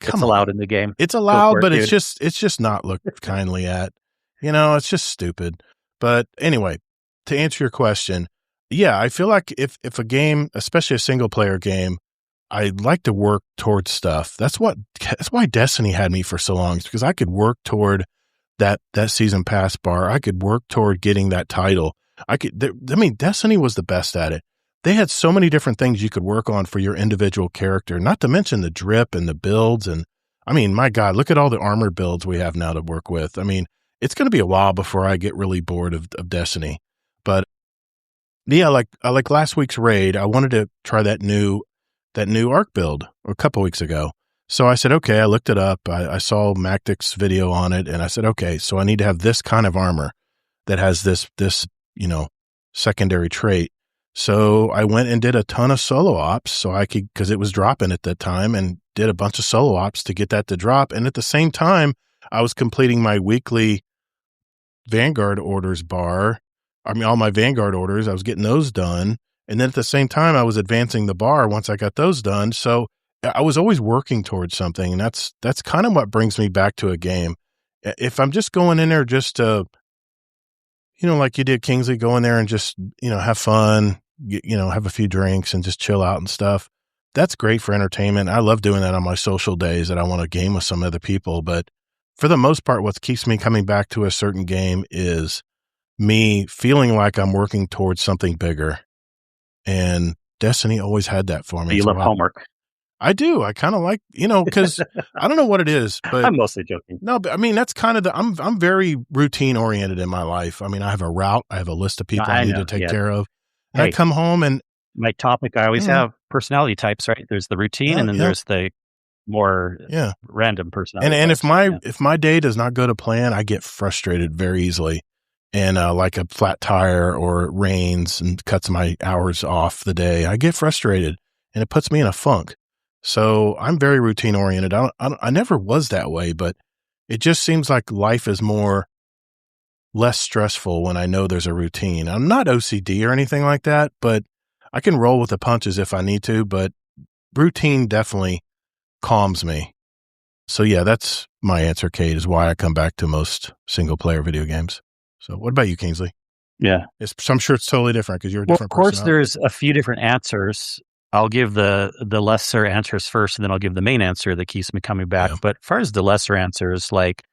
It's allowed in the game. It's allowed, but it's just not looked kindly at. It's just stupid. But anyway, to answer your question, yeah, I feel like if a game, especially a single player game, I'd like to work towards stuff. That's why Destiny had me for so long, because I could work toward that season pass bar. I could work toward getting that title. Destiny was the best at it. They had so many different things you could work on for your individual character, not to mention the drip and the builds. And my God, look at all the armor builds we have now to work with. It's going to be a while before I get really bored of Destiny. But yeah, like last week's raid, I wanted to try that new arc build a couple weeks ago. So I said, okay, I looked it up. I saw Mactic's video on it, and I said, okay, so I need to have this kind of armor that has this secondary trait. So I went and did a ton of solo ops so I could, because it was dropping at that time, and did a bunch of solo ops to get that to drop. And at the same time, I was completing my weekly Vanguard orders bar. All my Vanguard orders, I was getting those done. And then at the same time, I was advancing the bar once I got those done. So I was always working towards something. And that's kind of what brings me back to a game. If I'm just going in there just to, like you did, Kingsley, go in there and just, have fun, have a few drinks and just chill out and stuff. That's great for entertainment. I love doing that on my social days that I want to game with some other people. But for the most part, what keeps me coming back to a certain game is me feeling like I'm working towards something bigger. And Destiny always had that for me. You love homework. I do. I kind of like, because I don't know what it is, but I'm mostly joking. No, but that's kind of I'm very routine oriented in my life. I have a route. I have a list of people I need to take care of. And I come home and my topic, I always have personality types, right? There's the routine and then there's the more random personality. And if my day does not go to plan, I get frustrated very easily. And like a flat tire or it rains and cuts my hours off the day, I get frustrated and it puts me in a funk. So I'm very routine oriented. I never was that way, but it just seems like life is less stressful when I know there's a routine. I'm not OCD or anything like that, but I can roll with the punches if I need to, but routine definitely calms me. So yeah, that's my answer, Kate, is why I come back to most single player video games. So what about you, Kingsley? Yeah. I'm sure it's totally different because you're a different person. Of course, there's a few different answers. I'll give the lesser answers first, and then I'll give the main answer that keeps me coming back. Yeah. But as far as the lesser answers, like,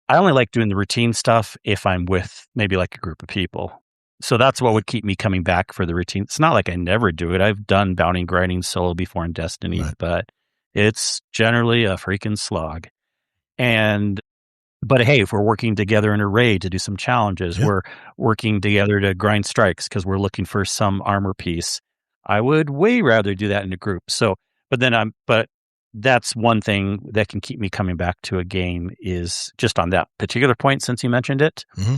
I only like doing the routine stuff if I'm with maybe like a group of people. So that's what would keep me coming back for the routine. It's not like I never do it. I've done bounty grinding solo before in Destiny, but it's generally a freaking slog. But hey, if we're working together in a raid to do some challenges, we're working together to grind strikes because we're looking for some armor piece, I would way rather do that in a group. So, but that's one thing that can keep me coming back to a game, is just on that particular point, since you mentioned it. Mm-hmm.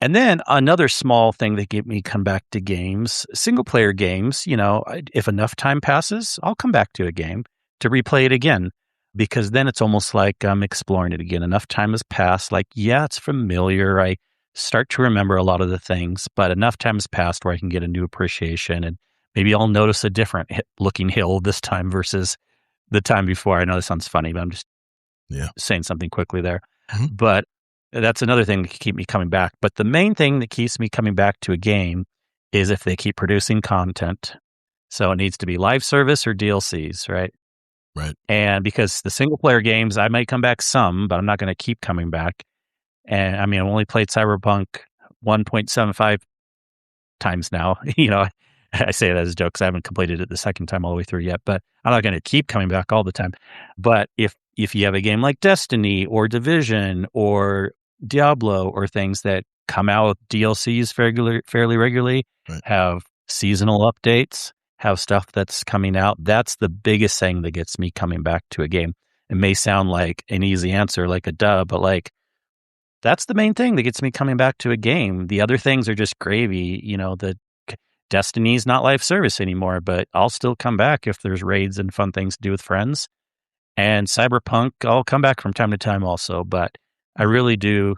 And then another small thing that get me come back to games, single player games, if enough time passes, I'll come back to a game to replay it again, because then it's almost like I'm exploring it again. Enough time has passed. Like, yeah, it's familiar. I start to remember a lot of the things, but enough time has passed where I can get a new appreciation, and maybe I'll notice a different looking hill this time versus the time before. I know this sounds funny, but I'm just saying something quickly there. Mm-hmm. But that's another thing that can keep me coming back. But the main thing that keeps me coming back to a game is if they keep producing content. So it needs to be live service or DLCs, right? Right. And because the single player games, I might come back some, but I'm not going to keep coming back. And I've only played Cyberpunk 1.75 times now. I say that as a joke because I haven't completed it the second time all the way through yet, but I'm not going to keep coming back all the time. But if you have a game like Destiny or Division or Diablo or things that come out with DLCs fairly regularly, have seasonal updates, have stuff that's coming out, that's the biggest thing that gets me coming back to a game. It may sound like an easy answer, like a duh, but like, that's the main thing that gets me coming back to a game. The other things are just gravy. The Destiny's not live service anymore, but I'll still come back if there's raids and fun things to do with friends. And Cyberpunk, I'll come back from time to time also, but I really do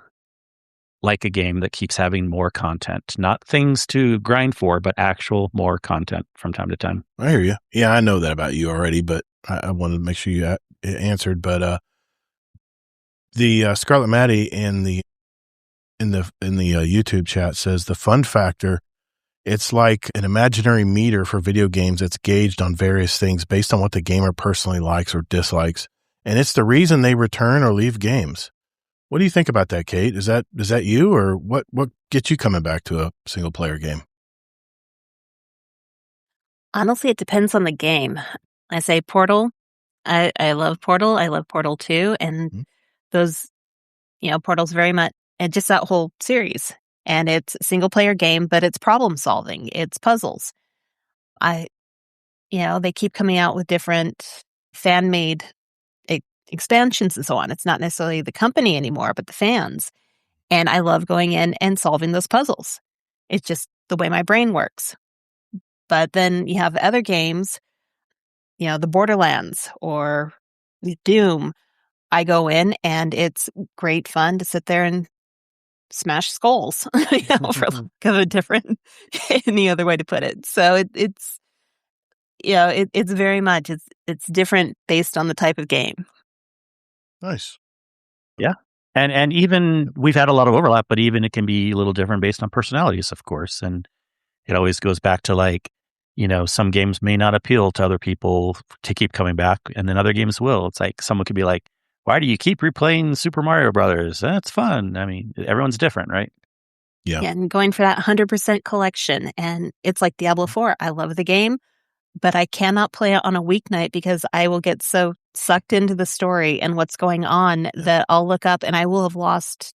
like a game that keeps having more content, not things to grind for, but actual more content from time to time. I hear you. Yeah, I know that about you already, but I wanted to make sure you answered. But The Scarlet Maddie in the YouTube chat says the fun factor, it's like an imaginary meter for video games that's gauged on various things based on what the gamer personally likes or dislikes. And it's the reason they return or leave games. What do you think about that, Kate? Is that you, or what gets you coming back to a single player game? Honestly, it depends on the game. I say Portal. I love Portal. I love Portal 2, and those, Portal's very much, and just that whole series. And it's a single player game, but it's problem solving. It's puzzles. They keep coming out with different fan made expansions and so on. It's not necessarily the company anymore, but the fans. And I love going in and solving those puzzles. It's just the way my brain works. But then you have other games, the Borderlands or Doom. I go in and it's great fun to sit there and smash skulls, for lack of a different, any other way to put it. So it's very much, it's different based on the type of game. Nice. Yeah. And even we've had a lot of overlap, but even it can be a little different based on personalities, of course. And it always goes back to some games may not appeal to other people to keep coming back, and then other games will. It's like someone could be like, why do you keep replaying Super Mario Brothers? That's fun. I mean, everyone's different, right? Yeah. And going for that 100% collection. And it's like Diablo 4. I love the game, but I cannot play it on a weeknight because I will get so sucked into the story and what's going on that I'll look up and I will have lost,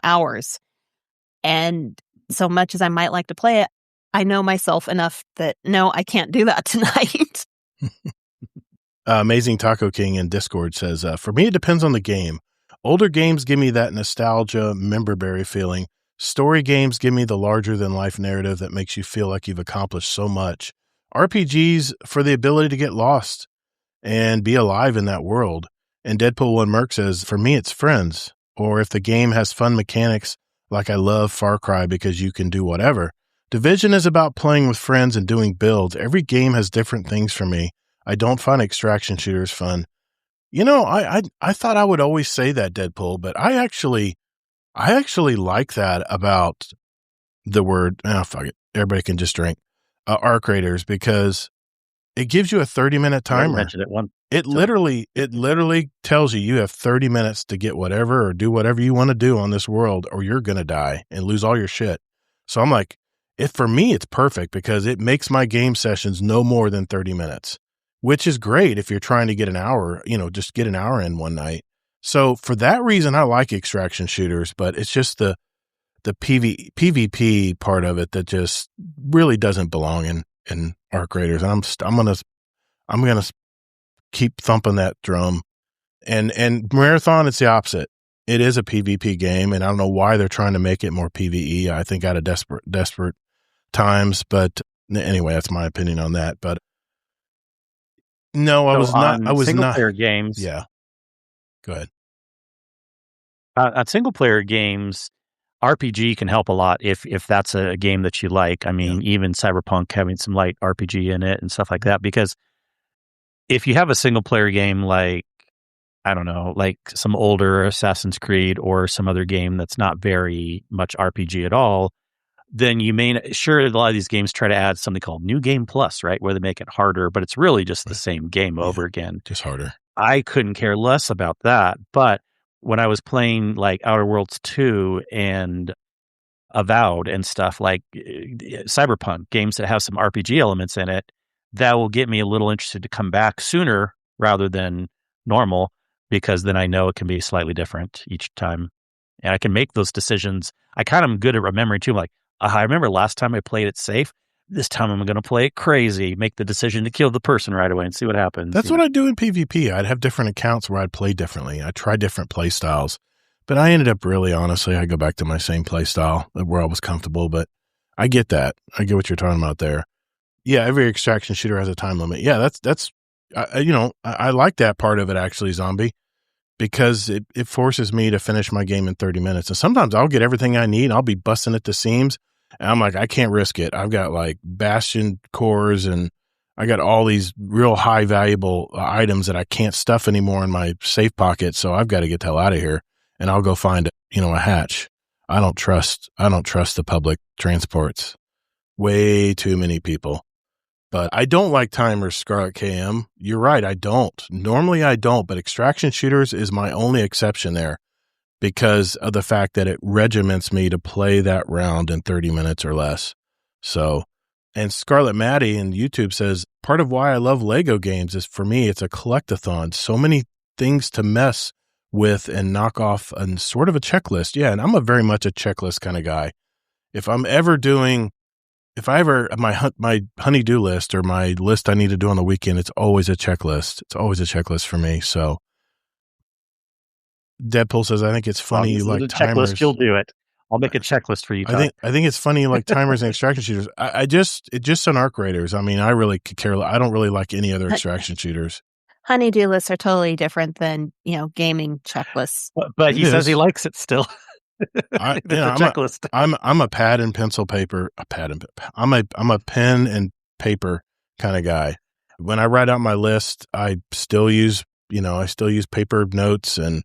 hours. And so much as I might like to play it, I know myself enough that no, I can't do that tonight. Amazing Taco King in Discord says, for me, it depends on the game. Older games give me that nostalgia, memberberry feeling. Story games give me the larger-than-life narrative that makes you feel like you've accomplished so much. RPGs for the ability to get lost and be alive in that world. And Deadpool 1 Merc says, for me, it's friends. Or if the game has fun mechanics, like I love Far Cry because you can do whatever. Division is about playing with friends and doing builds. Every game has different things for me. I don't find extraction shooters fun. I thought I would always say that, Deadpool, but I actually like that about the word, fuck it, everybody can just drink, Arc Raiders, because it gives you a 30-minute timer. It literally tells you have 30 minutes to get whatever or do whatever you want to do on this world, or you're going to die and lose all your shit. So I'm like, for me, it's perfect because it makes my game sessions no more than 30 minutes, which is great if you're trying to get an hour, just get an hour in one night. So for that reason, I like extraction shooters, but it's just the PvP part of it that just really doesn't belong in Arc Raiders. And I'm gonna keep thumping that drum. And Marathon, it's the opposite. It is a PvP game, and I don't know why they're trying to make it more PvE. I think out of desperate times, but anyway, that's my opinion on that. But no, I was not single player games. Yeah. Go ahead. On single player games, RPG can help a lot if that's a game that you like. I mean, even Cyberpunk having some light RPG in it and stuff like that, because if you have a single player game like, I don't know, like some older Assassin's Creed or some other game that's not very much RPG at all, then you may, sure, a lot of these games try to add something called New Game Plus, right? Where they make it harder, but it's really just the same game over again. Just harder. I couldn't care less about that. But when I was playing like Outer Worlds 2 and Avowed and stuff like Cyberpunk, games that have some RPG elements in it, that will get me a little interested to come back sooner rather than normal, because then I know it can be slightly different each time. And I can make those decisions. I kind of am good at remembering too. Like, I remember last time I played it safe. This time I'm going to play it crazy, make the decision to kill the person right away and see what happens. That's what I do in PvP. I'd have different accounts where I'd play differently. I try different play styles, but I ended up really, honestly, I go back to my same play style where I was comfortable, but I get that. I get what you're talking about there. Yeah. Every extraction shooter has a time limit. Yeah. I like that part of it actually, Zombie, because it forces me to finish my game in 30 minutes. And sometimes I'll get everything I need. I'll be busting at the seams. And I'm like, I can't risk it. I've got like Bastion cores and I got all these real high valuable items that I can't stuff anymore in my safe pocket. So I've got to get the hell out of here. and I'll go find, a hatch. I don't trust the public transports. Way too many people. But I don't like timers, Scarlet KM. You're right, I don't. Normally I don't, but extraction shooters is my only exception there because of the fact that it regiments me to play that round in 30 minutes or less. So, and Scarlet Maddie in YouTube says, part of why I love Lego games is for me, it's a collectathon. So many things to mess with and knock off and sort of a checklist. Yeah, and I'm very much a checklist kind of guy. If I ever my honey-do list or my list I need to do on the weekend, it's always a checklist. It's always a checklist for me. So Deadpool says, I think it's funny you like timers. Checklist, you'll do it. I'll make a checklist for you. I think it's funny you like timers and extraction shooters. It's just on arc raiders. I mean, I really could care. I don't really like any other extraction shooters. Honey-do lists are totally different than, gaming checklists. But he says he likes it still. I'm a pad and pencil paper. I'm a pen and paper kind of guy. When I write out my list, I still use paper notes and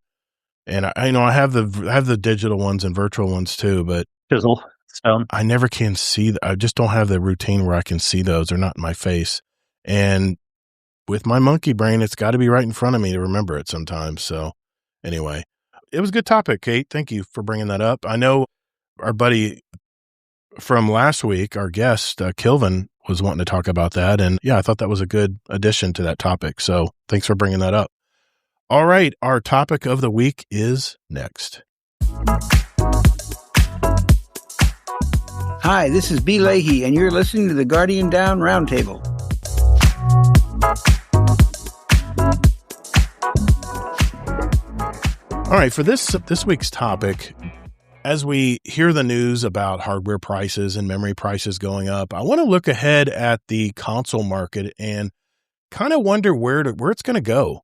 I have the digital ones and virtual ones too. But chisel, stone. I never can see. I just don't have the routine where I can see those. They're not in my face. And with my monkey brain, it's got to be right in front of me to remember it sometimes. So anyway, it was a good topic, Kate. Thank you for bringing that up. I know our buddy from last week, our guest, Kilvin, was wanting to talk about that. And yeah, I thought that was a good addition to that topic. So thanks for bringing that up. All right. Our topic of the week is next. Hi, this is B. Leahy, and you're listening to the Guardian Down Roundtable. All right, for this week's topic, as we hear the news about hardware prices and memory prices going up, I want to look ahead at the console market and kind of wonder where it's going to go.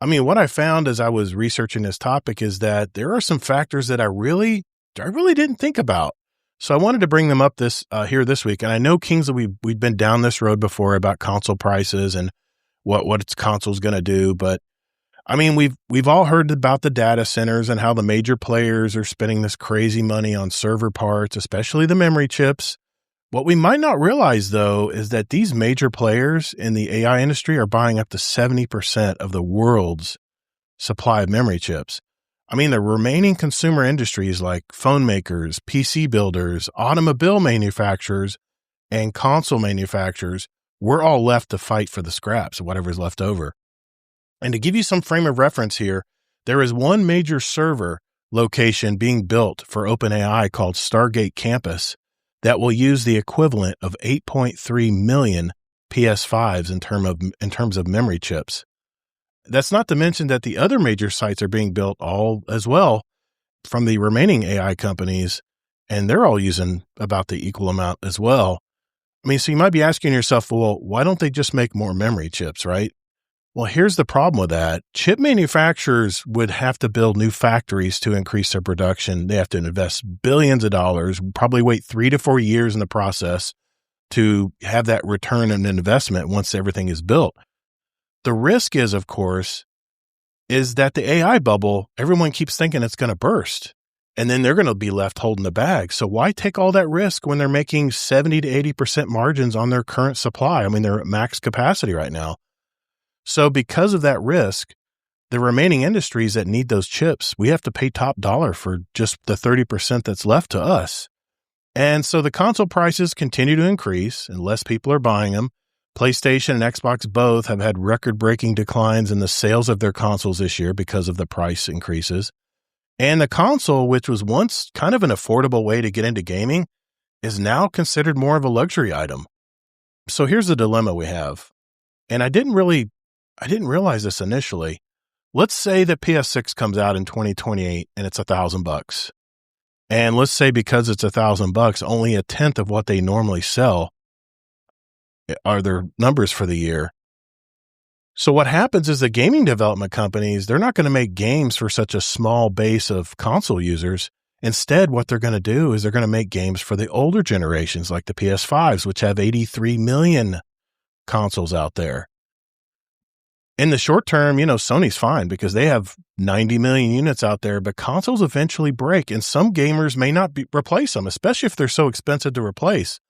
I mean, what I found as I was researching this topic is that there are some factors that I really didn't think about. So I wanted to bring them up this week. And I know, Kingsley, we've been down this road before about console prices and what its console's going to do, but I mean, we've all heard about the data centers and how the major players are spending this crazy money on server parts, especially the memory chips. What we might not realize, though, is that these major players in the AI industry are buying up to 70% of the world's supply of memory chips. I mean, the remaining consumer industries like phone makers, PC builders, automobile manufacturers, and console manufacturers, we're all left to fight for the scraps, whatever's left over. And to give you some frame of reference here, there is one major server location being built for OpenAI called Stargate Campus that will use the equivalent of 8.3 million PS5s in terms of memory chips. That's not to mention that the other major sites are being built all as well from the remaining AI companies, and they're all using about the equal amount as well. I mean, so you might be asking yourself, well, why don't they just make more memory chips, right? Well, here's the problem with that. Chip manufacturers would have to build new factories to increase their production. They have to invest billions of dollars, probably wait 3 to 4 years in the process to have that return on investment once everything is built. The risk is, of course, is that the AI bubble, everyone keeps thinking it's going to burst, and then they're going to be left holding the bag. So why take all that risk when they're making 70 to 80% margins on their current supply? I mean, they're at max capacity right now. So because of that risk, the remaining industries that need those chips, we have to pay top dollar for just the 30% that's left to us. And so the console prices continue to increase and less people are buying them. PlayStation and Xbox both have had record-breaking declines in the sales of their consoles this year because of the price increases. And the console, which was once kind of an affordable way to get into gaming, is now considered more of a luxury item. So here's the dilemma we have. And I didn't realize this initially. Let's say that PS6 comes out in 2028 and it's $1,000. And let's say because it's $1,000, only a tenth of what they normally sell are their numbers for the year. So what happens is the gaming development companies, they're not going to make games for such a small base of console users. Instead, what they're going to do is they're going to make games for the older generations like the PS5s, which have 83 million consoles out there. in the short term, Sony's fine because they have 90 million units out there, but consoles eventually break and some gamers may not replace them, especially if they're so expensive to replace.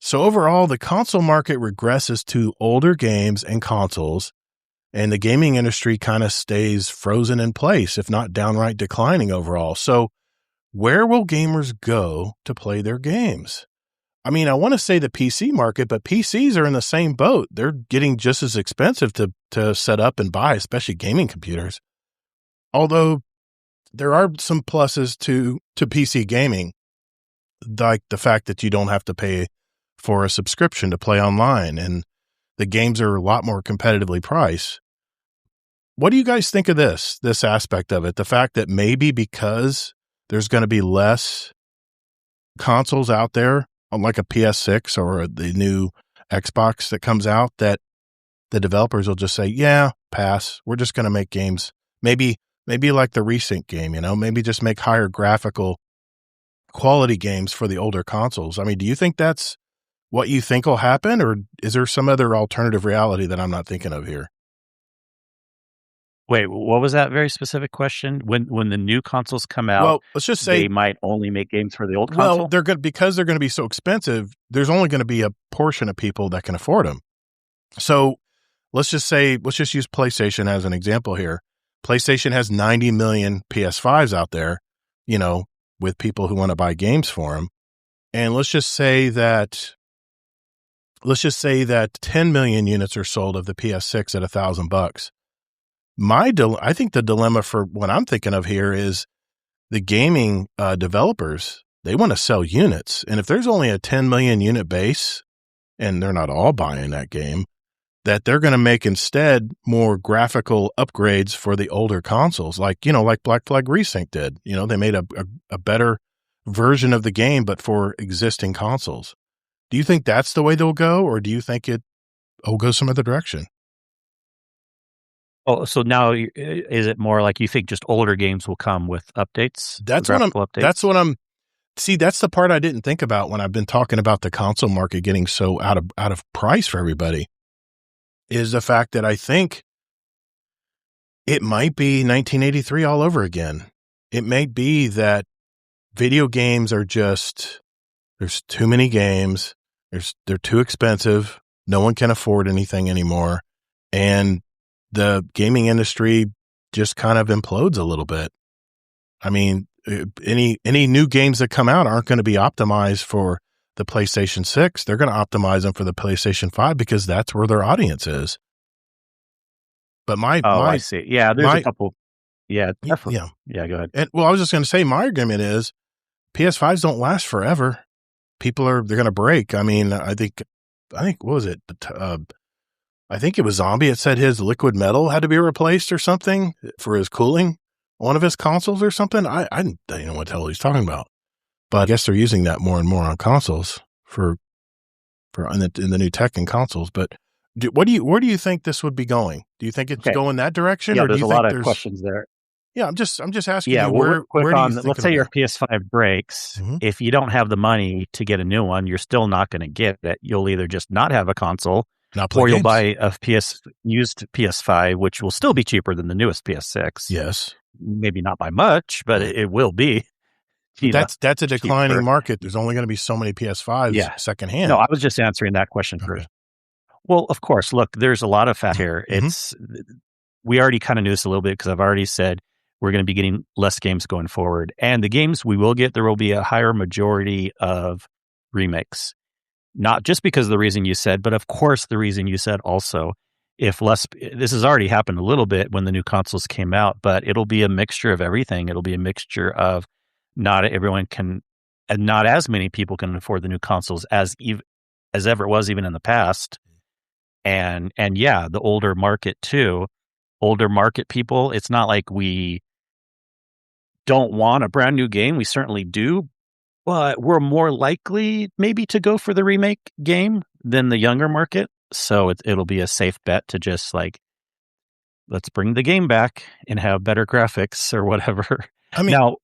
So overall, the console market regresses to older games and consoles, and the gaming industry kind of stays frozen in place, if not downright declining overall. So where will gamers go to play their games? I mean, I want to say the PC market, but PCs are in the same boat. They're getting just as expensive to set up and buy, especially gaming computers. Although there are some pluses to PC gaming, like the fact that you don't have to pay for a subscription to play online, and the games are a lot more competitively priced. What do you guys think of this aspect of it? The fact that maybe because there's going to be less consoles out there, like a PS6 or the new Xbox that comes out, that the developers will just say, yeah, pass. We're just going to make games. Maybe like the recent game, maybe just make higher graphical quality games for the older consoles. I mean, do you think that's what you think will happen, or is there some other alternative reality that I'm not thinking of here? Wait, what was that very specific question? When the new consoles come out, well, let's just say they might only make games for the old console? Well, because they're going to be so expensive, there's only going to be a portion of people that can afford them. So let's just use PlayStation as an example here. PlayStation has 90 million PS5s out there, with people who want to buy games for them. And let's just say that 10 million units are sold of the PS6 at $1,000. I think the dilemma for what I'm thinking of here is the gaming developers, they want to sell units. And if there's only a 10 million unit base and they're not all buying that game, that they're going to make instead more graphical upgrades for the older consoles, like Black Flag Resync did. They made a better version of the game, but for existing consoles. Do you think that's the way they'll go, or do you think it'll go some other direction? Oh, so now is it more like you think just older games will come with updates? That's the part I didn't think about when I've been talking about the console market getting so out of price for everybody, is the fact that I think it might be 1983 all over again. It may be that video games are just, there's too many games. They're too expensive. No one can afford anything anymore. And the gaming industry just kind of implodes a little bit. I mean, any new games that come out aren't going to be optimized for the PlayStation 6. They're going to optimize them for the PlayStation 5 because that's where their audience is. But I see. Yeah, there's a couple. Yeah, definitely. Yeah, go ahead. And I was just going to say, my argument is PS5s don't last forever. They're going to break. I mean, I think what was it? I think it was Zombie. It said his liquid metal had to be replaced or something for his cooling, one of his consoles or something. I don't know what the hell he's talking about, but I guess they're using that more and more on consoles for in the new tech and consoles. But where do you think this would be going? Do you think it's going that direction? Yeah, or do there's you a think lot of questions there. Yeah, I'm just asking you. Where do you think let's say your going? PS5 breaks. Mm-hmm. If you don't have the money to get a new one, you're still not going to get it. You'll either just not have a console, or you'll buy a used PS5, which will still be cheaper than the newest PS6. Yes, maybe not by much, but it will be. That's a declining market. There's only going to be so many PS5s secondhand. No, I was just answering that question first. Well, of course. Look, there's a lot of factors here. We already kind of knew this a little bit because I've already said we're going to be getting less games going forward. And the games we will get, there will be a higher majority of remakes. Not just because of the reason you said, but of course the reason you said also. This has already happened a little bit when the new consoles came out, but it'll be a mixture of everything. It'll be a mixture of not everyone can, and not as many people can afford the new consoles as ever it was even in the past. And yeah, the older market too. Older market people, it's not like we don't want a brand new game. We certainly do, but we're more likely maybe to go for the remake game than the younger market. So it'll be a safe bet to just let's bring the game back and have better graphics or whatever. I mean, now,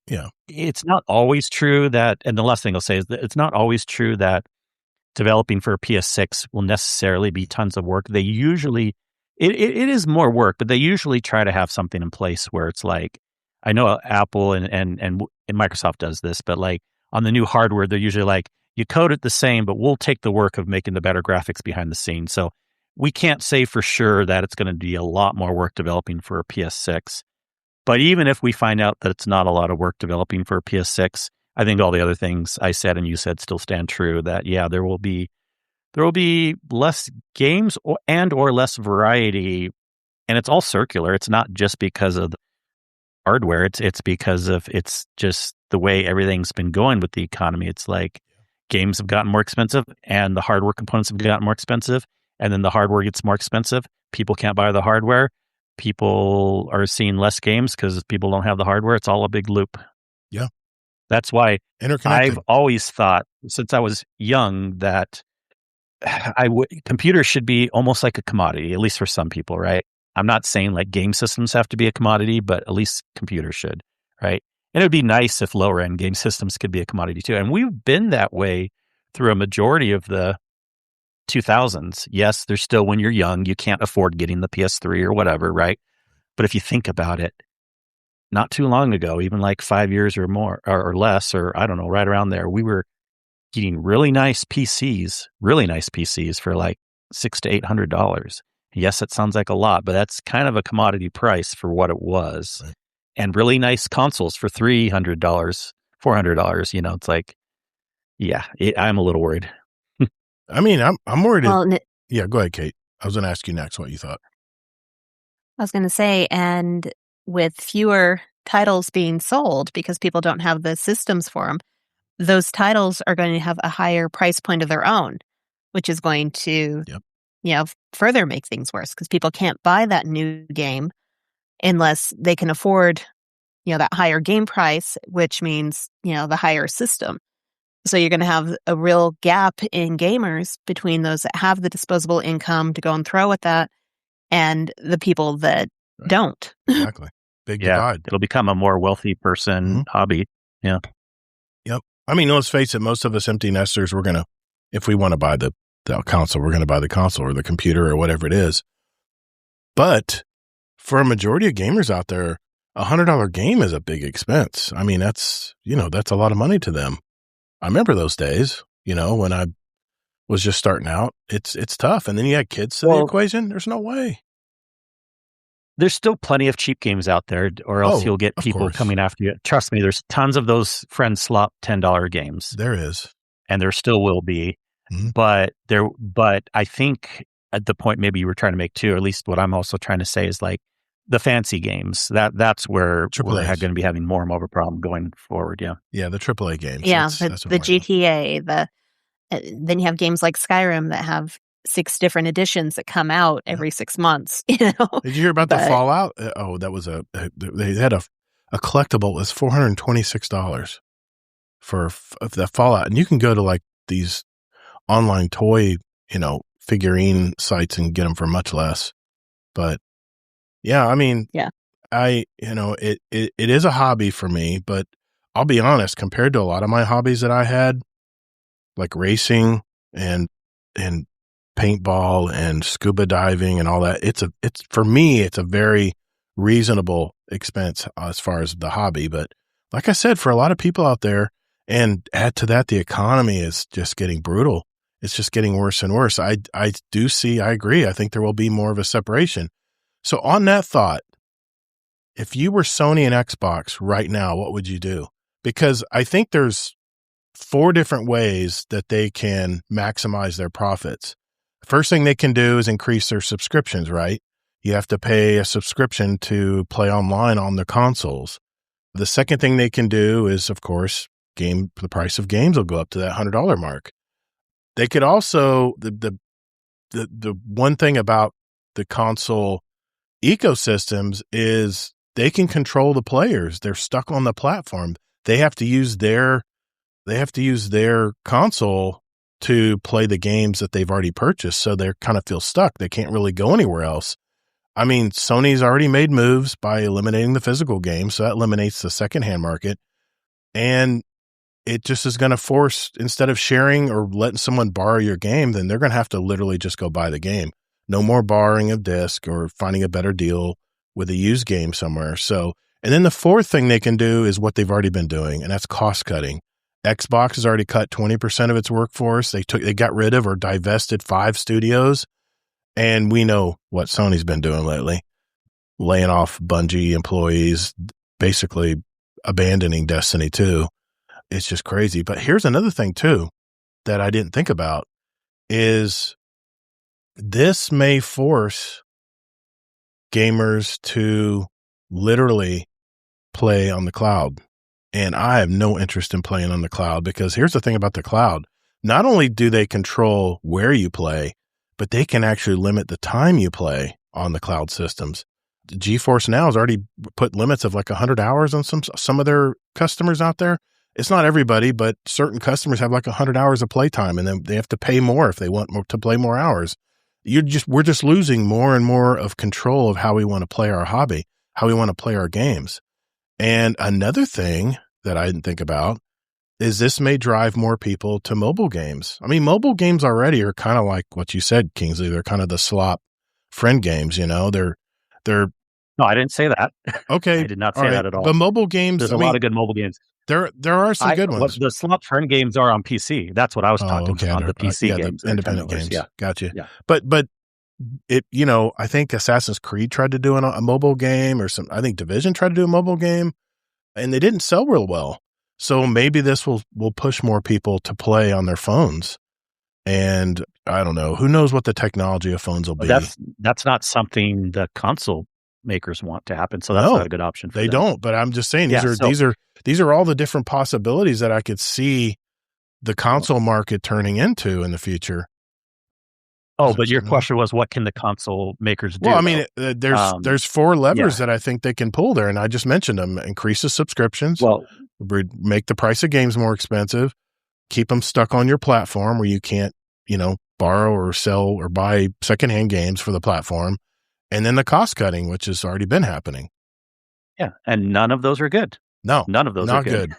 it's not always true that, and the last thing I'll say is that it's not always true that developing for a PS6 will necessarily be tons of work. They usually, it is more work, but they usually try to have something in place where it's like, I know Apple and Microsoft does this, but like on the new hardware, they're usually like, you code it the same, but we'll take the work of making the better graphics behind the scenes. So we can't say for sure that it's going to be a lot more work developing for a PS6. But even if we find out that it's not a lot of work developing for a PS6, I think all the other things I said and you said still stand true. That there will be less games or less variety, and it's all circular. It's not just because of the hardware. It's because of it's just the way everything's been going with the economy. It's like games have gotten more expensive, and the hardware components have gotten more expensive, and then the hardware gets more expensive. People can't buy the hardware. People are seeing less games because people don't have the hardware. It's all a big loop. Yeah. That's why Interconnected. I've always thought since I was young that computers should be almost like a commodity, at least for some people, right? I'm not saying like game systems have to be a commodity, but at least computers should, right? And it would be nice if lower end game systems could be a commodity too. And we've been that way through a majority of the 2000s. Yes, there's still, when you're young, you can't afford getting the PS3 or whatever, right? But if you think about it, not too long ago, even like 5 years or more or less, or I don't know, right around there, we were getting really nice PCs for like $600 to $800. Yes, it sounds like a lot, but that's kind of a commodity price for what it was. Right. And really nice consoles for $300, $400. It's like, I'm a little worried. I mean, I'm worried. Well, yeah, go ahead, Kate. I was going to ask you next what you thought. I was going to say, and with fewer titles being sold because people don't have the systems for them, those titles are going to have a higher price point of their own, which is going to, further make things worse because people can't buy that new game unless they can afford, that higher game price, which means, the higher system. So you're going to have a real gap in gamers between those that have the disposable income to go and throw at that and the people that don't. Exactly. Big divide. It'll become a more wealthy person hobby. Yeah. Yep. I mean, let's face it, most of us empty nesters, if we want to buy the console, we're going to buy the console or the computer or whatever it is. But for a majority of gamers out there, $100 game is a big expense. I mean, that's a lot of money to them. I remember those days, when I was just starting out. It's tough. And then you add kids to the equation. There's no way. There's still plenty of cheap games out there, or else you'll get people coming after you. Trust me, there's tons of those friend slop $10 games. There is. And there still will be. Mm-hmm. But I think at the point maybe you were trying to make too, or at least what I'm also trying to say is like the fancy games, that's where we're going to be having more and more of a problem going forward. Yeah. Yeah. The AAA games. Yeah. The GTA, then you have games like Skyrim that have 6 different editions that come out every 6 months. Did you hear about the Fallout? That was they had a collectible. It was $426 for the Fallout. And you can go to like these online toy, figurine sites and get them for much less. But yeah, I mean, it is a hobby for me, but I'll be honest, compared to a lot of my hobbies that I had, like racing and paintball and scuba diving and all that, it's for me, it's a very reasonable expense as far as the hobby. But like I said, for a lot of people out there, and add to that, the economy is just getting brutal. It's just getting worse and worse. I agree. I think there will be more of a separation. So on that thought, if you were Sony and Xbox right now, what would you do? Because I think there's 4 different ways that they can maximize their profits. The first thing they can do is increase their subscriptions, right? You have to pay a subscription to play online on the consoles. The second thing they can do is, of course, the price of games will go up to that $100 mark. They could also, the one thing about the console ecosystems is they can control the players. They're stuck on the platform. They have to use their console to play the games that they've already purchased. So they kind of feel stuck. They can't really go anywhere else. I mean, Sony's already made moves by eliminating the physical game. So that eliminates the secondhand market. And it just is going to force, instead of sharing or letting someone borrow your game, then they're going to have to literally just go buy the game. No more borrowing of disc or finding a better deal with a used game somewhere. So, and then the fourth thing they can do is what they've already been doing, and that's cost cutting. Xbox has already cut 20% of its workforce. They got rid of or divested 5 studios. And we know what Sony's been doing lately, laying off Bungie employees, basically abandoning Destiny 2. It's just crazy. But here's another thing too that I didn't think about is this may force gamers to literally play on the cloud. And I have no interest in playing on the cloud, because here's the thing about the cloud. Not only do they control where you play, but they can actually limit the time you play on the cloud systems. GeForce Now has already put limits of like 100 hours on some of their customers out there. It's not everybody, but certain customers have like 100 hours of playtime, and then they have to pay more if they want to play more hours. We're just losing more and more of control of how we want to play our hobby, how we want to play our games. And another thing that I didn't think about is this may drive more people to mobile games. I mean, mobile games already are kind of like what you said, Kingsley. They're kind of the slop friend games, you know. They're No, I didn't say that. okay. I did not say that at all. But mobile games, there's a lot of good mobile games. There are some good ones. The slot friend games are on PC. That's what I was talking about, on the PC games. The independent games. Yeah. Gotcha. Yeah. But it, you know, I think Assassin's Creed tried to do a mobile game, or I think Division tried to do a mobile game, and they didn't sell real well. So maybe this will push more people to play on their phones. And I don't know, who knows what the technology of phones will be. That's not something the console makers want to happen. So that's not a good option for them. They don't, but I'm just saying these are all the different possibilities that I could see the console market turning into in the future. Oh, but your question was, what can the console makers do? Well, I mean, there's 4 levers that I think they can pull there, and I just mentioned them. Increase the subscriptions, make the price of games more expensive, keep them stuck on your platform where you can't, you know, borrow or sell or buy secondhand games for the platform, and then the cost cutting, which has already been happening. Yeah, and none of those are good. No, none of those are good.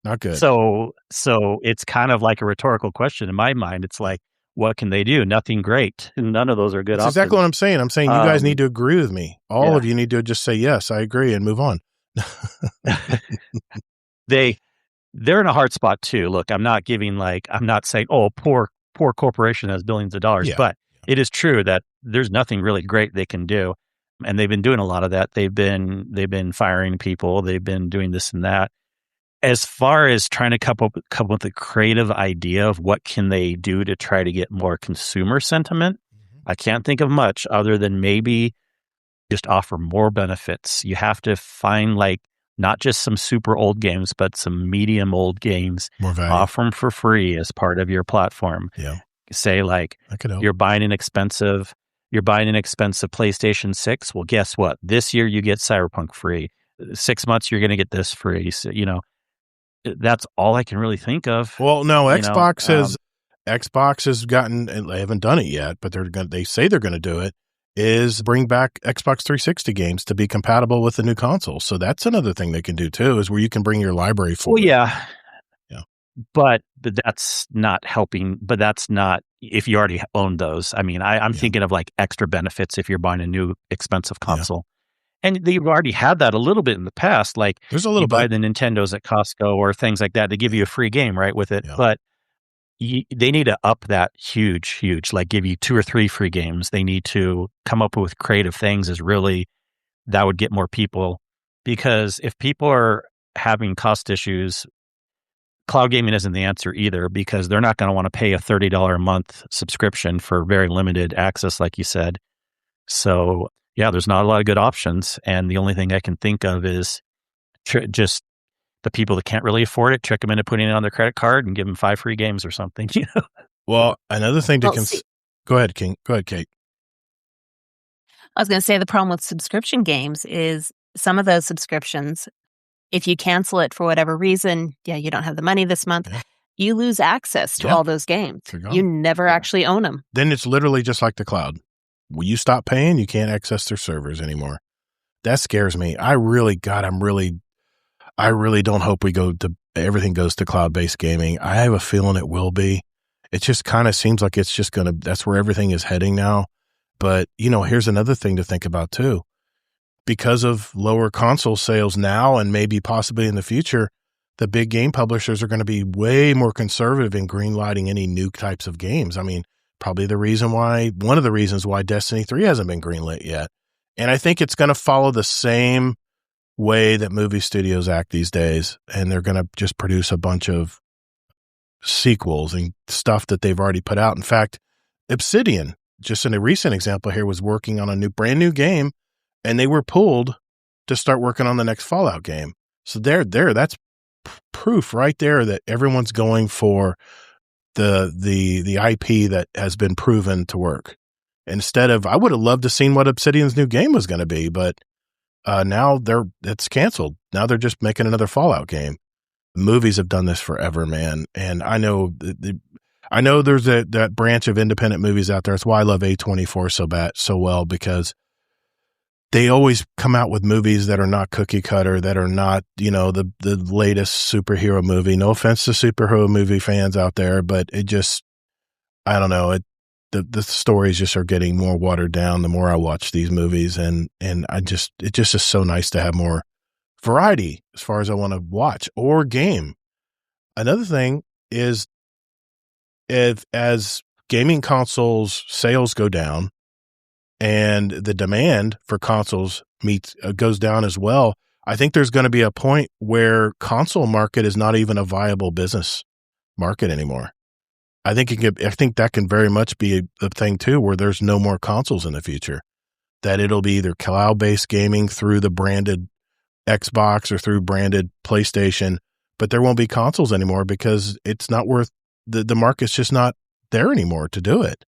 Not good. So it's kind of like a rhetorical question in my mind. It's like, what can they do? Nothing great. None of those are good options. That's exactly what I'm saying. I'm saying you guys need to agree with me. All of you need to just say, yes, I agree, and move on. They're in a hard spot too. Look, I'm not saying, oh, poor corporation has billions of dollars, but it is true that there's nothing really great they can do. And they've been doing a lot of that. They've been firing people. They've been doing this and that. As far as trying to come up with a creative idea of what can they do to try to get more consumer sentiment, I can't think of much other than maybe just offer more benefits. You have to find not just some super old games, but some medium old games. More value. Offer them for free as part of your platform. Yeah. Say you're buying an expensive PlayStation 6. Well, guess what? This year you get Cyberpunk free. 6 months you're going to get this free. So, you know, that's all I can really think of. Well, no, Xbox has gotten, and they haven't done it yet, but they say they're going to do it, is bring back Xbox 360 games to be compatible with the new console. So that's another thing they can do too, is where you can bring your library forward. Well, yeah. But that's not helping. But that's not if you already own those. I mean, I'm thinking of like extra benefits if you're buying a new expensive console. And they've already had that a little bit in the past. Like there's a little buy the Nintendos at Costco or things like that. They give you a free game, right, with it. Yeah. But they need to up that huge, like give you 2 or 3 free games. They need to come up with creative things that would get more people. Because if people are having cost issues, cloud gaming isn't the answer either, because they're not going to want to pay a $30 a month subscription for very limited access, like you said. So yeah, there's not a lot of good options. And the only thing I can think of is just the people that can't really afford it, trick them into putting it on their credit card and give them 5 free games or something. You know? Well, another thing to consider. Go ahead, King. Go ahead, Kate. I was going to say the problem with subscription games is some of those subscriptions, if you cancel it for whatever reason, you don't have the money this month, you lose access to all those games. You never actually own them. Then it's literally just like the cloud. When you stop paying, you can't access their servers anymore. That scares me. I really don't hope everything goes to cloud-based gaming. I have a feeling it will be. It just kind of seems like it's just that's where everything is heading now. But, here's another thing to think about too. Because of lower console sales now and maybe possibly in the future, the big game publishers are going to be way more conservative in greenlighting any new types of games. I mean, probably one of the reasons why Destiny 3 hasn't been greenlit yet. And I think it's going to follow the same way that movie studios act these days. And they're going to just produce a bunch of sequels and stuff that they've already put out. In fact, Obsidian, just in a recent example here, was working on a brand new game, and they were pulled to start working on the next Fallout game. So that's proof right there that everyone's going for the IP that has been proven to work. Instead of, I would have loved to seen what Obsidian's new game was going to be, but now it's canceled. Now they're just making another Fallout game. Movies have done this forever, man. And I know there's that branch of independent movies out there. That's why I love A24 so well, because they always come out with movies that are not cookie cutter, that are not, the latest superhero movie. No offense to superhero movie fans out there, but it just, I don't know. The stories just are getting more watered down the more I watch these movies. And it just is so nice to have more variety as far as I want to watch or game. Another thing is, as gaming consoles sales go down and the demand for consoles goes down as well, I think there's going to be a point where console market is not even a viable business market anymore. I think that can very much be the thing too, where there's no more consoles in the future, that it'll be either cloud-based gaming through the branded Xbox or through branded PlayStation, but there won't be consoles anymore because it's not worth the market's just not there anymore to do it.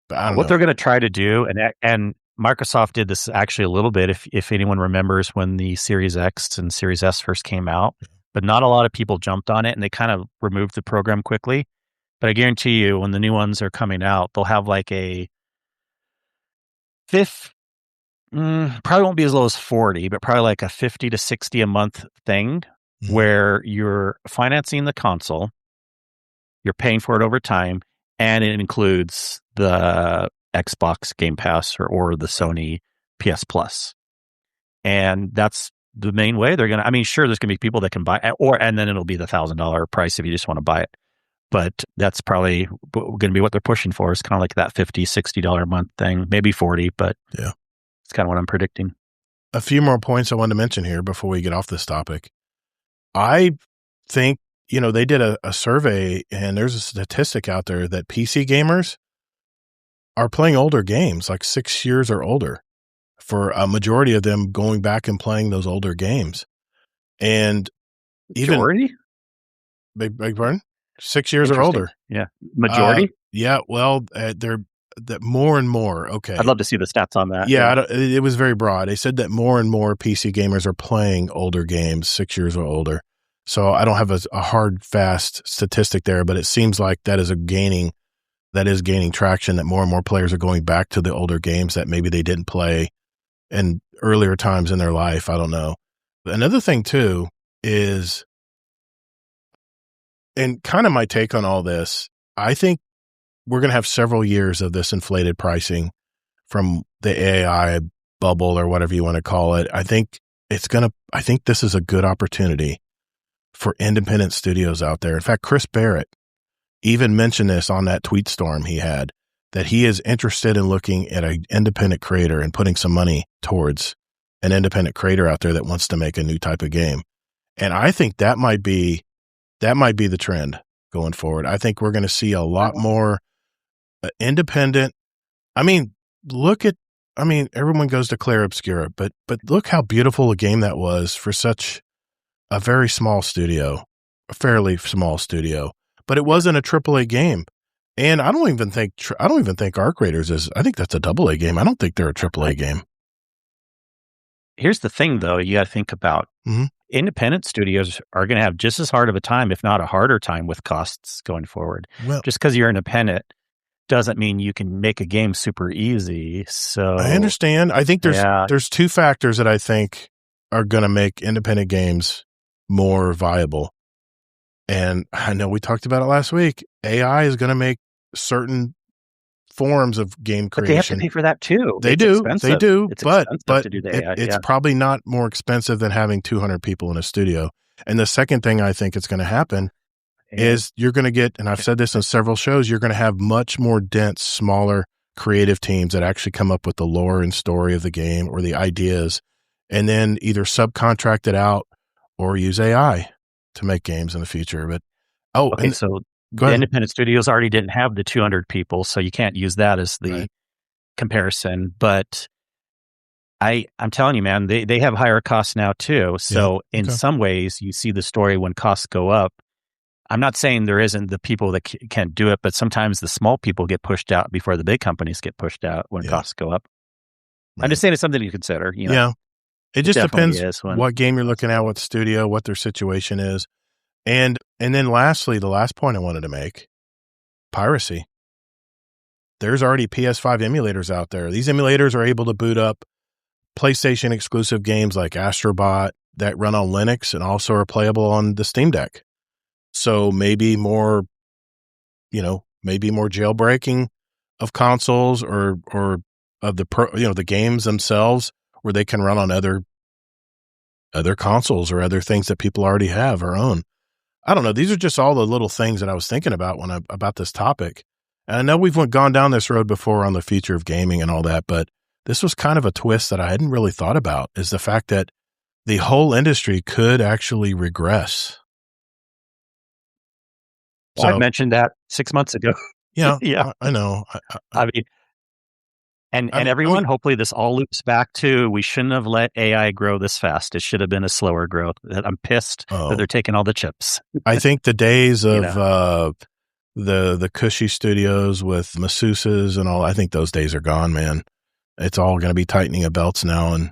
But I don't know. They're going to try to do, and Microsoft did this actually a little bit, if anyone remembers when the Series X and Series S first came out, but not a lot of people jumped on it and they kind of removed the program quickly. But I guarantee you when the new ones are coming out, they'll have like a probably won't be as low as 40, but probably like a 50 to 60 a month thing where you're financing the console, you're paying for it over time, and it includes the Xbox Game Pass or the Sony PS Plus. And that's the main way they're going to, sure, there's going to be people that can buy it, and then it'll be the $1,000 price if you just want to buy it. But that's probably going to be what they're pushing for. It's kind of like that $50, $60 a month thing, maybe 40, but yeah, it's kind of what I'm predicting. A few more points I wanted to mention here before we get off this topic. I think, they did a survey, and there's a statistic out there that PC gamers are playing older games, like 6 years or older, for a majority of them going back and playing those older games. And majority? Beg pardon? 6 years or older. Yeah. Majority? Yeah. Well, they're that more and more. Okay. I'd love to see the stats on that. Yeah. It was very broad. They said that more and more PC gamers are playing older games, 6 years or older. So I don't have a hard, fast statistic there, but it seems like that is gaining traction, that more and more players are going back to the older games that maybe they didn't play in earlier times in their life. I don't know. Another thing too is, and kind of my take on all this, I think we're going to have several years of this inflated pricing from the AI bubble or whatever you want to call it. I think this is a good opportunity for independent studios out there. In fact, Chris Barrett even mentioned this on that tweet storm he had, that he is interested in looking at an independent creator and putting some money towards an independent creator out there that wants to make a new type of game. And I think that might be the trend going forward. I think we're going to see a lot more independent. Everyone goes to Clair Obscura, but look how beautiful a game that was for such a very small studio, a fairly small studio, but it wasn't a AAA game. And I don't even think Arc Raiders is. I think that's a AA game. I don't think they're a AAA game. Here's the thing, though. You got to think about independent studios are going to have just as hard of a time, if not a harder time, with costs going forward. Well, just because you're independent doesn't mean you can make a game super easy. So I understand. I think there's two factors that I think are going to make independent games more viable. And I know we talked about it last week. AI is going to make certain forms of game But they have to creation. pay for that too. They It's do. expensive. They do. It's But expensive to do the AI. it's probably not more expensive than having 200 people in a studio. And the second thing I think is going to happen is you're going to get, and I've said this in several shows, you're going to have much more dense, smaller creative teams that actually come up with the lore and story of the game or the ideas, and then either subcontract it out or use AI to make games in the future. But so the independent studios already didn't have the 200 people, so you can't use that as the comparison. But I'm telling you, man, they have higher costs now too. So in some ways, you see the story when costs go up. I'm not saying there isn't the people that can't do it, but sometimes the small people get pushed out before the big companies get pushed out when costs go up. Right. I'm just saying it's something to consider. You know? Yeah. It just depends what game you're looking at, what studio, what their situation is. And then lastly, the last point I wanted to make, piracy. There's already PS5 emulators out there. These emulators are able to boot up PlayStation exclusive games like Astrobot that run on Linux and also are playable on the Steam Deck. So maybe more jailbreaking of consoles or of the games themselves where they can run on other consoles or other things that people already have or own. I don't know. These are just all the little things that I was thinking about about this topic. And I know we've gone down this road before on the future of gaming and all that, but this was kind of a twist that I hadn't really thought about, is the fact that the whole industry could actually regress. Well, I mentioned that 6 months ago. Yeah, yeah, I know. I mean, and everyone, hopefully this all loops back to, we shouldn't have let AI grow this fast. It should have been a slower growth. I'm pissed that they're taking all the chips. I think the days of the cushy studios with masseuses and all, I think those days are gone, man. It's all going to be tightening of belts now, and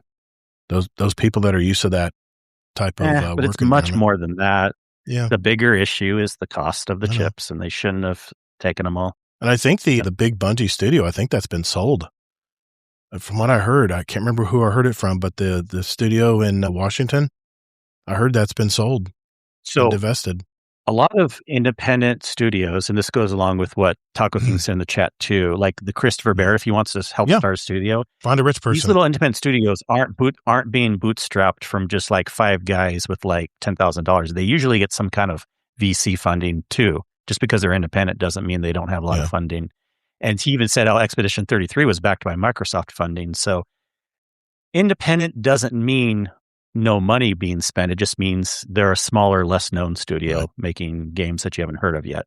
those people that are used to that type of but it's much more than that. Yeah. The bigger issue is the cost of the chips, and they shouldn't have taken them all. And I think the big Bungie studio, I think that's been sold. From what I heard, I can't remember who I heard it from, but the studio in Washington, I heard that's been sold. So divested. A lot of independent studios, and this goes along with what Taco King said in the chat too, like the Christopher Bear, if he wants to help start a studio, find a rich person. These little independent studios aren't being bootstrapped from just like 5 guys with like $10,000. They usually get some kind of VC funding too. Just because they're independent doesn't mean they don't have a lot of funding. And he even said Expedition 33 was backed by Microsoft funding. So independent doesn't mean no money being spent. It just means they're a smaller, less known studio making games that you haven't heard of yet,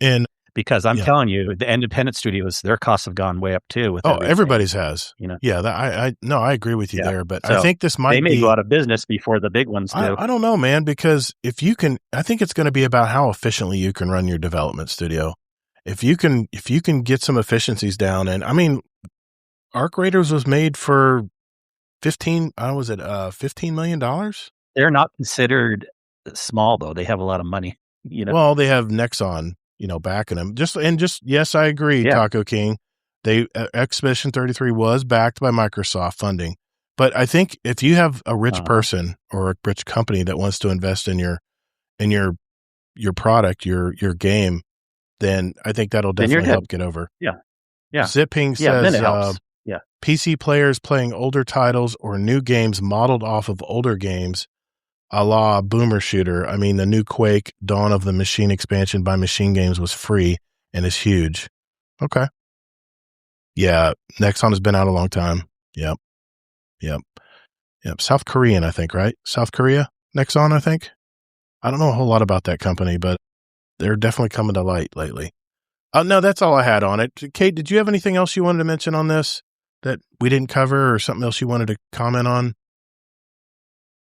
And because I'm telling you, the independent studios, their costs have gone way up too. With everybody's has, Yeah, I agree with you there, but so I think this they may go out of business before the big ones do. I don't know, man, because I think it's going to be about how efficiently you can run your development studio. If you can get some efficiencies down, and I mean, Arc Raiders was made for $15 million? They're not considered small though. They have a lot of money, Well, they have Nexon, backing them. Yes, I agree, Taco King. Expedition 33 was backed by Microsoft funding. But I think if you have a rich person or a rich company that wants to invest in your product, your game, then I think that'll definitely help get over. Yeah. Zipping says, then it helps. PC players playing older titles or new games modeled off of older games, a la Boomer Shooter. I mean, the new Quake Dawn of the Machine expansion by Machine Games was free and is huge. Okay. Yeah, Nexon has been out a long time. Yep. South Korean, I think, right? South Korea, Nexon, I think. I don't know a whole lot about that company, but they're definitely coming to light lately. No, that's all I had on it. Kate, did you have anything else you wanted to mention on this that we didn't cover, or something else you wanted to comment on?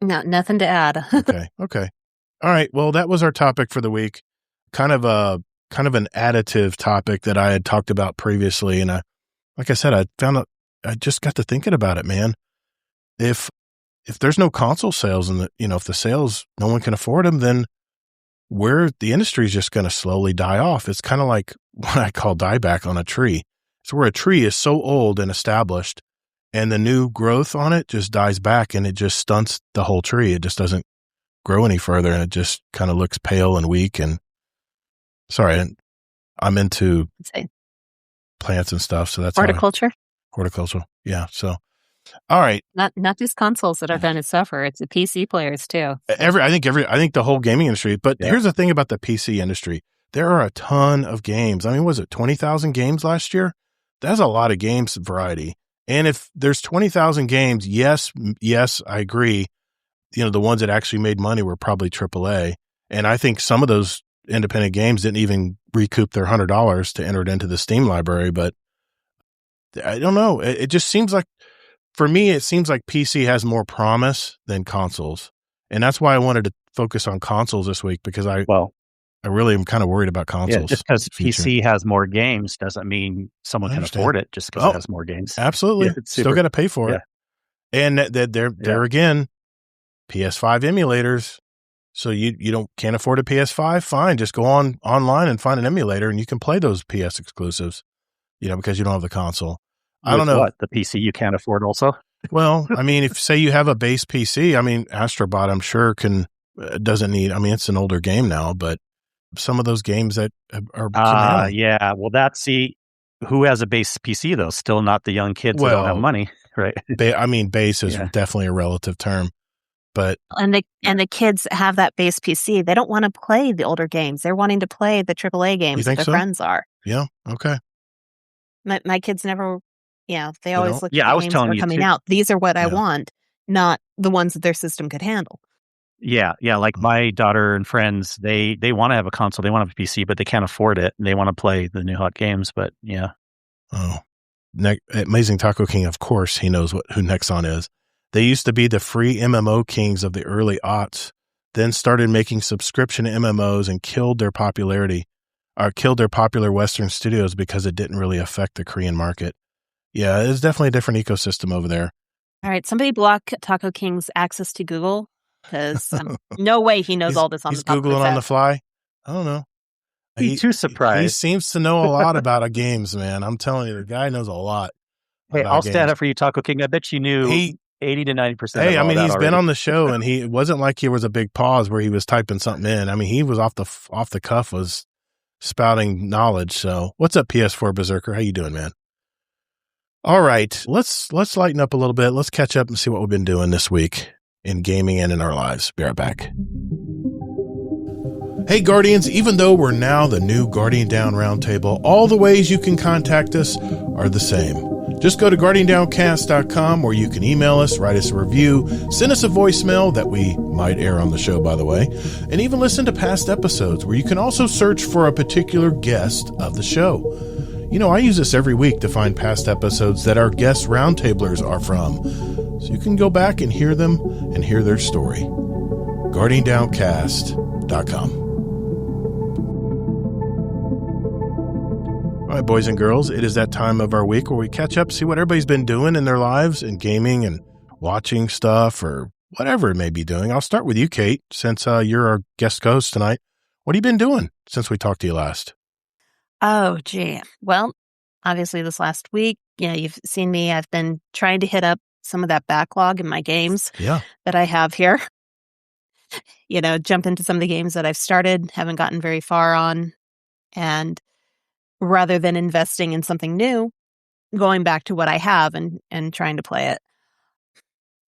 No, nothing to add. Okay. All right. Well, that was our topic for the week. Kind of an additive topic that I had talked about previously. And like I said, I just got to thinking about it, man. If there's no console sales and if the sales, no one can afford them, then the industry is just going to slowly die off. It's kind of like what I call dieback on a tree. It's where a tree is so old and established and the new growth on it just dies back and it just stunts the whole tree. It just doesn't grow any further and it just kind of looks pale and weak. And sorry, I'm into plants and stuff. So that's horticulture. Horticulture. Yeah. So, all right. Not just consoles that are going to suffer. It's the PC players too. I think the whole gaming industry. But here's the thing about the PC industry: there are a ton of games. I mean, was it 20,000 games last year? That's a lot of games variety. And if there's 20,000 games, yes, I agree. The ones that actually made money were probably AAA. And I think some of those independent games didn't even recoup their $100 to enter it into the Steam library. But I don't know. It just seems like, for me, it seems like PC has more promise than consoles. And that's why I wanted to focus on consoles this week, because I really am kind of worried about consoles. Yeah, just because PC has more games doesn't mean someone can afford it just because it has more games. Absolutely. Still got to pay for it. And there again, PS5 emulators. So you can't afford a PS5? Fine. Just go online and find an emulator and you can play those PS exclusives, because you don't have the console. I don't know. What, the PC you can't afford also? Well, I mean, if say you have a base PC, I mean, Astrobot, I'm sure doesn't need, I mean, it's an older game now, but some of those games that are. Yeah. Well, who has a base PC though? Still not the young kids that don't have money, right? Base is definitely a relative term, but. And the kids have that base PC. They don't want to play the older games. They're wanting to play the AAA games that their friends are. Yeah. Okay. My kids never. Yeah, they always look at I the was games telling that are you coming out. These are what I want, not the ones that their system could handle. Yeah. Like my daughter and friends, they want to have a console, they want to have a PC, but they can't afford it. They want to play the new hot games, but yeah. Oh, Amazing Taco King, of course, he knows who Nexon is. They used to be the free MMO kings of the early aughts, then started making subscription MMOs and killed their popular Western studios because it didn't really affect the Korean market. Yeah, it's definitely a different ecosystem over there. All right, somebody block Taco King's access to Google, because no way he knows all this on the top of his head. He's Googling on the fly? I don't know. Be too surprised. He seems to know a lot about games, man. I'm telling you, the guy knows a lot. Hey, I'll stand up for you, Taco King. I bet you knew 80 to 90%. Hey, I mean, he's been on the show, and it wasn't like he was a big pause where he was typing something in. I mean, he was off the cuff, was spouting knowledge. So, what's up, PS4 Berserker? How you doing, man? All right, let's lighten up a little bit. Let's catch up and see what we've been doing this week in gaming and in our lives. Be right back. Hey, Guardians, even though we're now the new Guardian Down Roundtable, all the ways you can contact us are the same. Just go to guardiandowncast.com, where you can email us, write us a review, send us a voicemail that we might air on the show, by the way, and even listen to past episodes, where you can also search for a particular guest of the show. I use this every week to find past episodes that our guest roundtablers are from, so you can go back and hear them and hear their story. guardiandowncast.com. All right, boys and girls, it is that time of our week where we catch up, see what everybody's been doing in their lives in gaming and watching stuff or whatever it may be doing. I'll start with you, Kate, since you're our guest host tonight. What have you been doing since we talked to you last? Oh, gee. Well, obviously this last week, you've seen me. I've been trying to hit up some of that backlog in my games that I have here. Jump into some of the games that I've started, haven't gotten very far on. And rather than investing in something new, going back to what I have and trying to play it.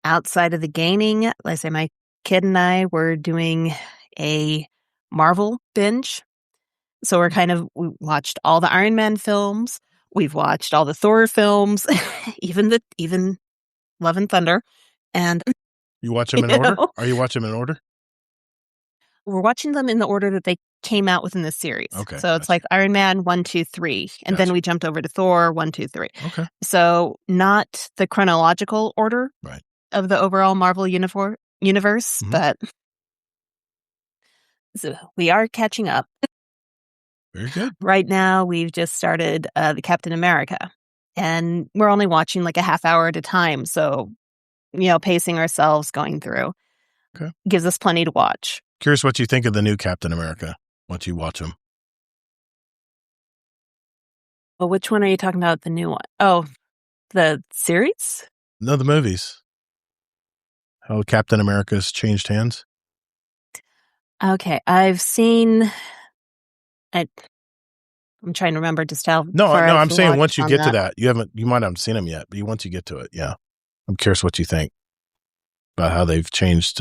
Outside of the gaming, like I say, my kid and I were doing a Marvel binge. So we watched all the Iron Man films. We've watched all the Thor films, even Love and Thunder. And you watch them in order? Are you watching them in order? We're watching them in the order that they came out within the series. Okay. So it's like Iron Man 1, 2, 3. And then we jumped over to Thor 1, 2, 3. Okay. So not the chronological order of the overall Marvel universe, but so we are catching up. Very good. Right now, we've just started the Captain America, and we're only watching like a half hour at a time. So, pacing ourselves going through gives us plenty to watch. Curious what you think of the new Captain America once you watch them. Well, which one are you talking about? The new one? Oh, the series? No, the movies. How Captain America's changed hands. Okay, I've seen. I'm trying to remember just how No, far I'm I've saying watched once you on get to that. that, you might not have seen them yet, but once you get to it, yeah. I'm curious what you think about how they've changed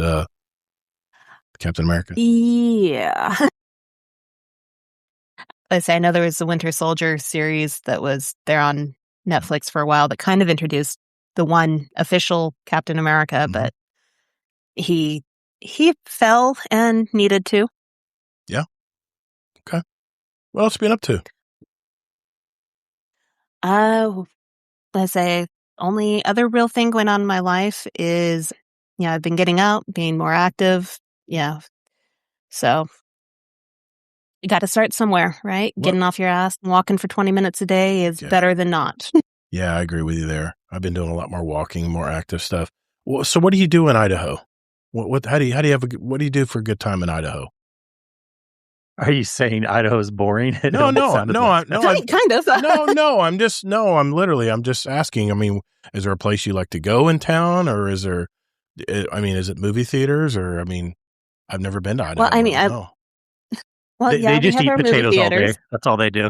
Captain America. Yeah. I know there was the Winter Soldier series that was there on Netflix for a while that kind of introduced the one official Captain America, but he fell and needed to. Yeah. Okay. What else have you been up to? I say only other real thing going on in my life is, I've been getting out, being more active. Yeah. So you got to start somewhere, right? What? Getting off your ass and walking for 20 minutes a day is better than not. Yeah, I agree with you there. I've been doing a lot more walking, more active stuff. Well, so what do you do in Idaho? How do you have what do you do for a good time in Idaho? Are you saying Idaho is boring? It No, almost sounded like that. Kind of. I'm just asking. I mean, is there a place you like to go in town, or is there, is it movie theaters, or, I've never been to Idaho. Well, I mean, They we just have eat our movie potatoes all theaters. day. That's all they do.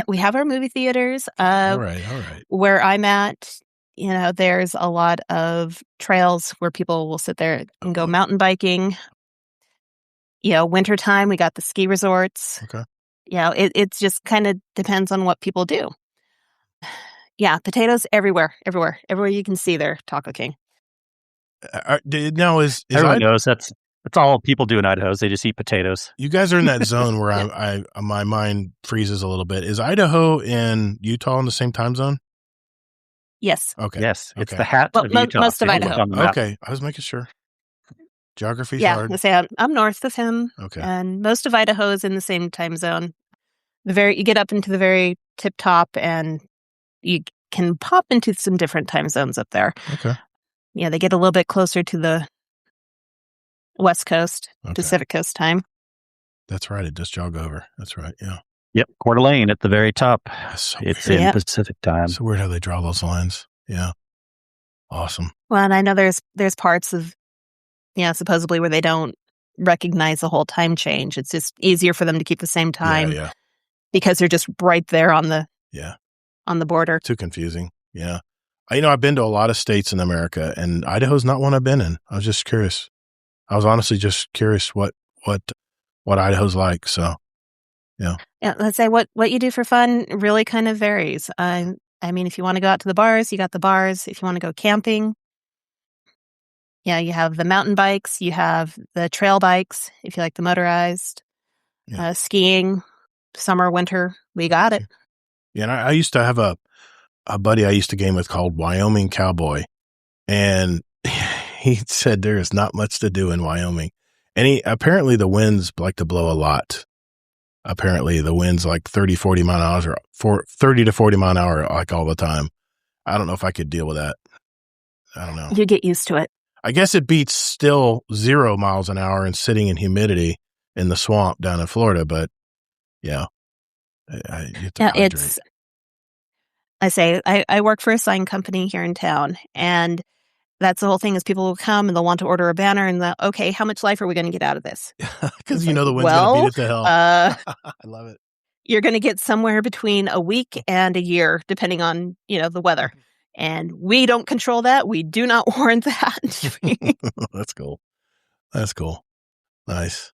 We have our movie theaters. All right. Where I'm at, there's a lot of trails where people will sit there and go mountain biking. Wintertime, we got the ski resorts. Okay. It just kind of depends on what people do. Yeah, potatoes everywhere you can see there, Taco King. Now is everyone knows that's all people do in Idaho is they just eat potatoes. You guys are in that zone where I my mind freezes a little bit. Is Idaho and Utah in the same time zone? Yes. Okay. Yes, it's Okay. the hat of Utah. Most of Idaho. Okay, I was making sure. Geography's hard. I say I'm north of him. Okay. And most of Idaho is in the same time zone. You get up into the very tip top, and you can pop into some different time zones up there. Okay. Yeah, they get a little bit closer to the West Coast, Pacific Coast time. That's right. It does jog over. That's right. Yeah. Yep. Coeur d'Alene at the very top. So it's weird. in Pacific time. So weird how they draw those lines. Yeah. Awesome. Well, and I know there's parts of, supposedly where they don't recognize the whole time change. It's just easier for them to keep the same time because they're just right there on the border. Too confusing. Yeah. I've been to a lot of states in America, and Idaho's not one I've been in. I was just curious. I was honestly just curious what Idaho's like. So, yeah. Yeah, let's say what you do for fun really kind of varies. I mean, if you want to go out to the bars, you got the bars. If you want to go camping, you have the mountain bikes, you have the trail bikes. If you like the motorized, skiing, summer, winter, we got it. Yeah, and I used to have a buddy I used to game with called Wyoming Cowboy, and he said there is not much to do in Wyoming. And apparently the winds like to blow a lot. Apparently the winds like 30, 40 mile an hour, or 30 to 40 mile an hour, like all the time. I don't know if I could deal with that. I don't know. You get used to it. I guess it beats still 0 miles an hour and sitting in humidity in the swamp down in Florida. But yeah, I work for a sign company here in town, and that's the whole thing is people will come and they'll want to order a banner and okay, how much life are we going to get out of this? Because the wind's going to beat it to hell. I love it. You're going to get somewhere between a week and a year, depending on, the weather. And we don't control that. We do not warrant that. That's cool. That's cool. Nice.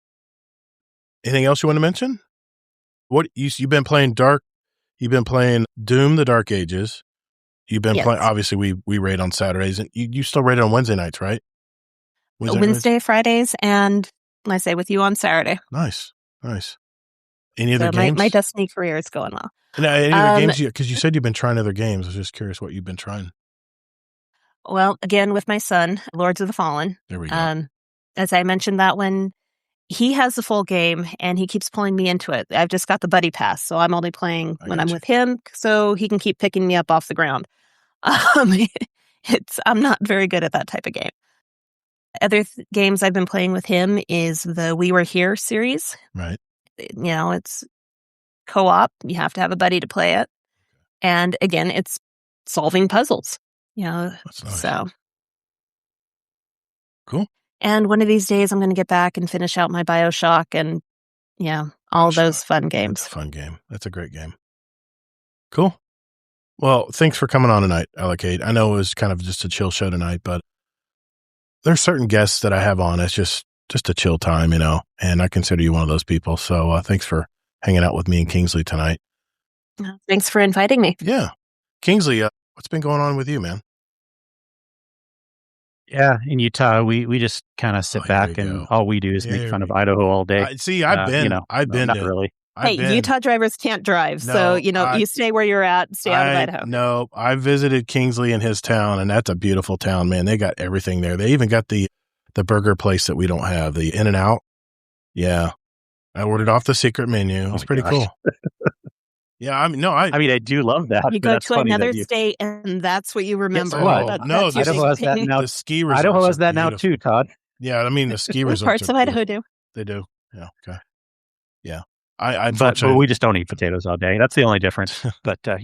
Anything else you want to mention? What you've been playing You've been playing Doom: The Dark Ages. You've been playing. Obviously, we raid on Saturdays, and you still raid on Wednesday nights, right? Wednesday, Fridays, and I say with you on Saturday. Nice. Any other games? My Destiny career is going well. And any other games? Because you said you've been trying other games. I was just curious what you've been trying. Well, again, with my son, Lords of the Fallen. There we go. As I mentioned that one, he has the full game, and he keeps pulling me into it. I've just got the buddy pass, so I'm only playing when I'm with him, so he can keep picking me up off the ground. I'm not very good at that type of game. Other games I've been playing with him is the We Were Here series. Right. It's co-op. You have to have a buddy to play it. And again, it's solving puzzles. That's nice. So. Cool. And one of these days I'm going to get back and finish out my BioShock, and All those fun games. That's a fun game. That's a great game. Cool. Well, thanks for coming on tonight, Alekate. I know it was kind of just a chill show tonight, but there's certain guests that I have on. It's just a chill time, and I consider you one of those people. So thanks for hanging out with me and Kingsley tonight. Thanks for inviting me. Yeah. Kingsley, what's been going on with you, man? Yeah, in Utah, we just kind of sit back and all we do is make fun of Idaho all day. I've been not really. Utah drivers can't drive, so you stay where you're at, stay out of Idaho. No, I visited Kingsley in his town, and that's a beautiful town, man. They got everything there. They even got the burger place that we don't have, the In-N-Out. Yeah, I ordered off the secret menu. It was pretty cool. Yeah, I do love that. You go to another state, and that's what you remember. Idaho has that now. The ski resorts. Idaho has that now too, Todd. Yeah, the ski resorts. Parts of Idaho do. They do. Yeah. Okay. Yeah. But we just don't eat potatoes all day. That's the only difference. But Hey,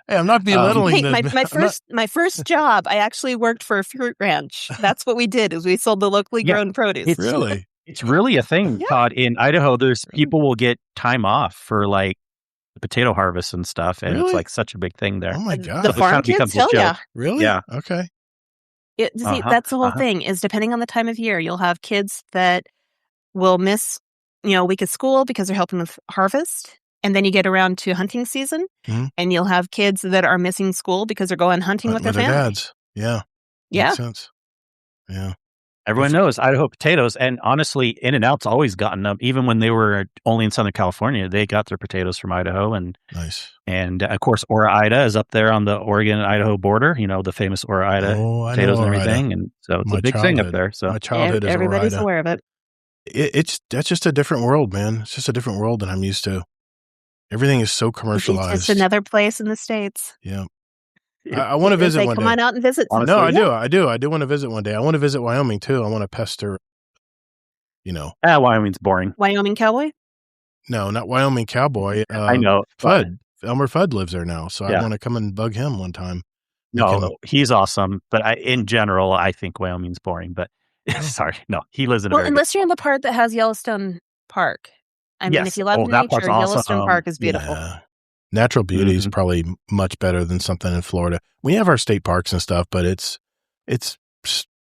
I'm not belittling. My first job, I actually worked for a fruit ranch. That's what we did. Is we sold the locally grown produce. It's really a thing, Todd. In Idaho, there's people will get time off for like the potato harvest and stuff, and it's like such a big thing there. Oh my god! The farm kids, hell yeah, really? Yeah. Okay. That's the whole thing. Is depending on the time of year, you'll have kids that will miss a week of school because they're helping with harvest, and then you get around to hunting season, and you'll have kids that are missing school because they're going hunting with their family. Dads. Yeah. Yeah. Makes sense. Yeah. Everyone knows Idaho potatoes, and honestly, In-N-Out's always gotten them. Even when they were only in Southern California, they got their potatoes from Idaho, and nice. And of course, Ora-Ida is up there on the Oregon and Idaho border. The famous Ora-Ida potatoes and everything, and so it's a big thing up there. So my childhood is everybody's Ora-Ida. aware of it. That's just a different world, man. It's just a different world than I'm used to. Everything is so commercialized. It's another place in the States. Yeah. I want to visit one day. Come on out and visit. Honestly, no, I do. I do want to visit one day. I want to visit Wyoming too. I want to pester, Wyoming's boring. Wyoming cowboy? No, not Wyoming cowboy. I know. Fudd. Elmer Fudd lives there now. So I want to come and bug him one time. He's awesome. But in general, I think Wyoming's boring. But sorry, no, he lives in a unless you're in the part that has Yellowstone Park. I mean, if you love nature, Yellowstone Park is beautiful. Yeah. Natural beauty is probably much better than something in Florida. We have our state parks and stuff, but it's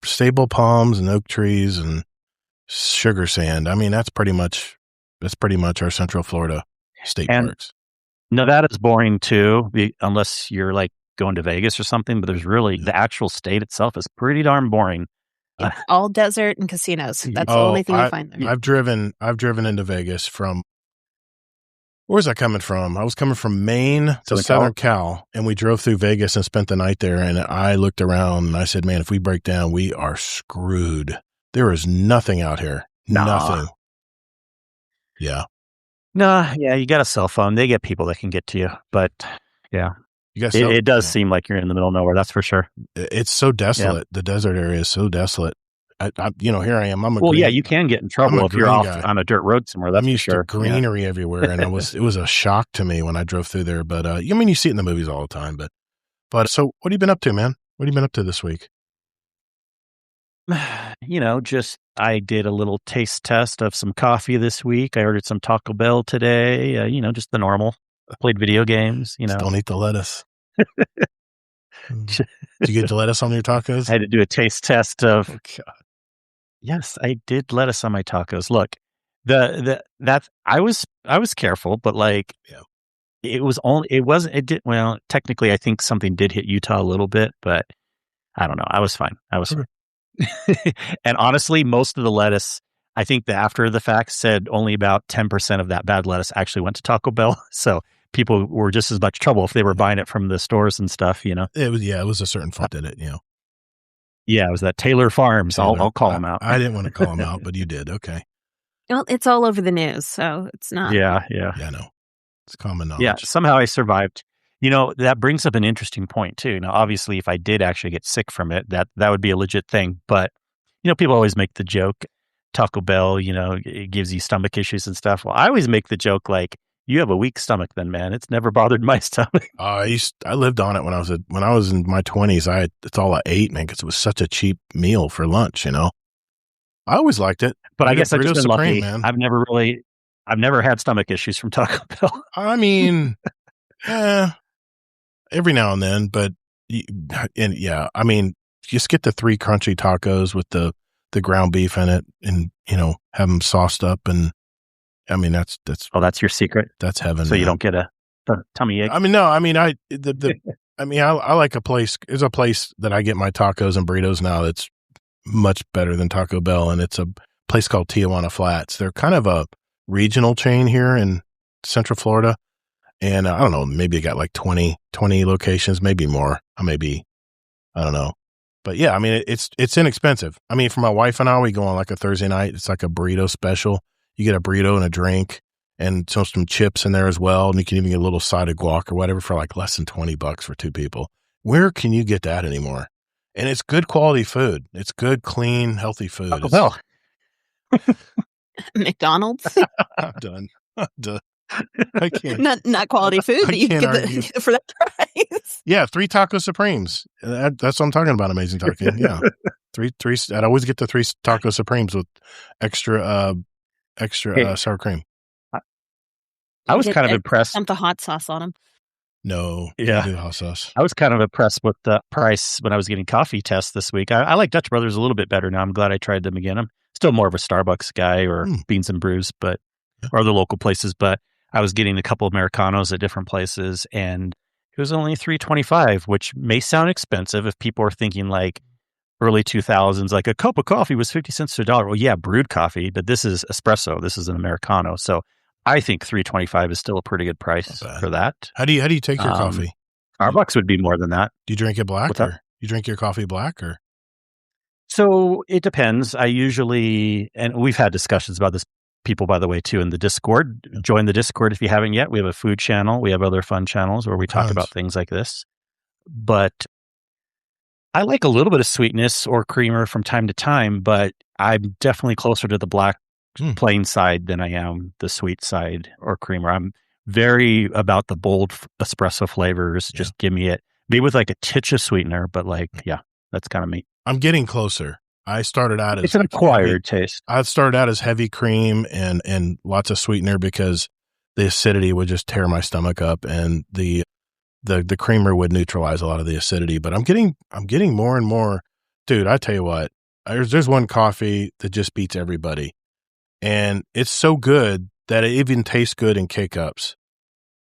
stable palms and oak trees and sugar sand. I mean, that's pretty much our Central Florida state parks. Nevada's boring too, unless you're like going to Vegas or something. But there's really the actual state itself is pretty darn boring. It's all desert and casinos. That's the only thing you find there. I've driven into Vegas from. Where's that coming from? I was coming from Maine to Southern Cal, and we drove through Vegas and spent the night there. And I looked around and I said, man, if we break down, we are screwed. There is nothing out here. Nothing. Yeah. You got a cell phone. They get people that can get to you. But yeah, it does seem like you're in the middle of nowhere. That's for sure. It's so desolate. Yeah. The desert area is so desolate. Here I am. You can get in trouble if you're off on a dirt road somewhere. That's I'm used to greenery everywhere, and it was a shock to me when I drove through there. But you see it in the movies all the time. But so what have you been up to, man? What have you been up to this week? I did a little taste test of some coffee this week. I ordered some Taco Bell today. Just the normal. I played video games. Just don't eat the lettuce. Did you get the lettuce on your tacos? I had to do a taste test of. Oh, God. Yes, I did lettuce on my tacos. Look, I was careful, but technically I think something did hit Utah a little bit, but I don't know. I was fine. Fine. And honestly, most of the lettuce, I think the after the fact said only about 10% of that bad lettuce actually went to Taco Bell. So people were just as much trouble if they were buying it from the stores and stuff, It was a certain farm did it, Yeah, it was that Taylor Farms. I'll call them out. I didn't want to call them out, but you did. Okay. Well, it's all over the news, so it's not. Yeah. No, it's common knowledge. Yeah, somehow I survived. That brings up an interesting point too. Now, obviously, if I did actually get sick from it, that would be a legit thing. But people always make the joke, Taco Bell, it gives you stomach issues and stuff. Well, I always make the joke like, you have a weak stomach then, man. It's never bothered my stomach. I lived on it when I was in my 20s. It's all I ate, man, because it was such a cheap meal for lunch, I always liked it. But I guess I've just been Supreme, lucky. man. I've never had stomach issues from Taco Bell. I mean, every now and then, but I mean, just get the 3 crunchy tacos with the ground beef in it, and have them sauced up, and I mean that's that's your secret. That's heaven. So man. You don't get a tummy ache. I mean, no. I mean, I like a place. There's a place that I get my tacos and burritos now that's much better than Taco Bell, and it's a place called Tijuana Flats. They're kind of a regional chain here in Central Florida, and I don't know, maybe it got like 20 locations, maybe more. I don't know. But yeah, I mean, it's inexpensive. I mean, for my wife and I, we go on like a Thursday night. It's like a burrito special. You get a burrito and a drink and some chips in there as well. And you can even get a little side of guac or whatever for like less than $20 for 2 people. Where can you get that anymore? And it's good quality food. It's good, clean, healthy food. Taco Bell. McDonald's. I'm done. I can't. Not quality food, but you get for that price. Yeah, 3 Taco Supremes. That's what I'm talking about. Amazing Taco. Yeah, three. I'd always get the 3 Taco Supremes with extra sour cream. I was kind of impressed. Dump the hot sauce on them. No, yeah, do hot sauce. I was kind of impressed with the price when I was getting coffee tests this week. I like Dutch Brothers a little bit better now. I'm glad I tried them again. I'm still more of a Starbucks guy or Beans and Brews, or other local places. But I was getting a couple of Americanos at different places, and it was only $3.25, which may sound expensive if people are thinking like early 2000s, like a cup of coffee was 50 cents to $1. Well, yeah, brewed coffee, but this is espresso. This is an Americano. So I think $3.25 is still a pretty good price for that. How do you take your coffee? Starbucks would be more than that. Do you drink it black, or you drink your coffee black, or? So it depends. I usually, and we've had discussions about this, people, by the way, too, in the Discord. Join the Discord if you haven't yet. We have a food channel. We have other fun channels where we talk about things like this. But I like a little bit of sweetness or creamer from time to time, but I'm definitely closer to the black plain side than I am the sweet side or creamer. I'm very about the bold espresso flavors. Just give me it. Maybe with like a titch of sweetener, but that's kind of me. I'm getting closer. I started out as it's an acquired taste. I started out as heavy cream and lots of sweetener because the acidity would just tear my stomach up, and the creamer would neutralize a lot of the acidity. But I'm getting more and more, dude. I tell you what, there's one coffee that just beats everybody. And it's so good that it even tastes good in K-Cups.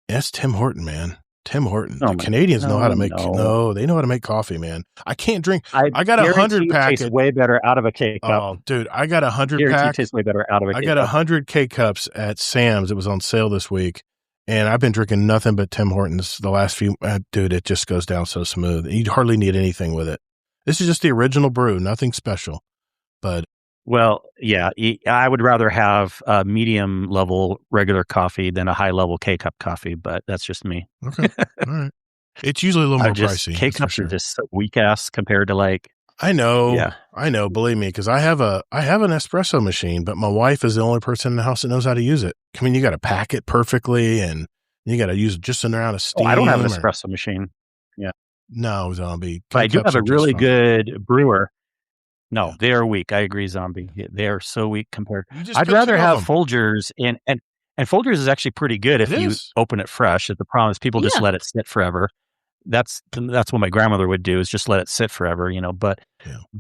That's Tim Horton, man. Tim Horton. The Canadians know how to make. No, they know how to make coffee, man. I can't drink. I got 100 pack. Tastes way better out of a K-Cup. Oh, dude, I got 100 pack. Tastes way better out of a K-Cup. I got 100 K-Cups at Sam's. It was on sale this week, and I've been drinking nothing but Tim Hortons the last few. Dude, it just goes down so smooth. You hardly need anything with it. This is just the original brew, nothing special, but. Well, yeah, I would rather have a medium level regular coffee than a high level K-Cup coffee, but that's just me. Okay. All right. It's usually a little more pricey. K-Cups are just so weak ass compared to like. I know. Yeah. I know. Believe me, because I have an espresso machine, but my wife is the only person in the house that knows how to use it. I mean, you got to pack it perfectly, and you got to use just an amount of steam. I don't have an espresso machine. Yeah. No, Zombie. But I do have a really good brewer. No, they are weak. I agree, Zombie. They are so weak compared. I'd rather have Folgers, and Folgers is actually pretty good if you open it fresh. The problem is people just let it sit forever. That's what my grandmother would do, is just let it sit forever, But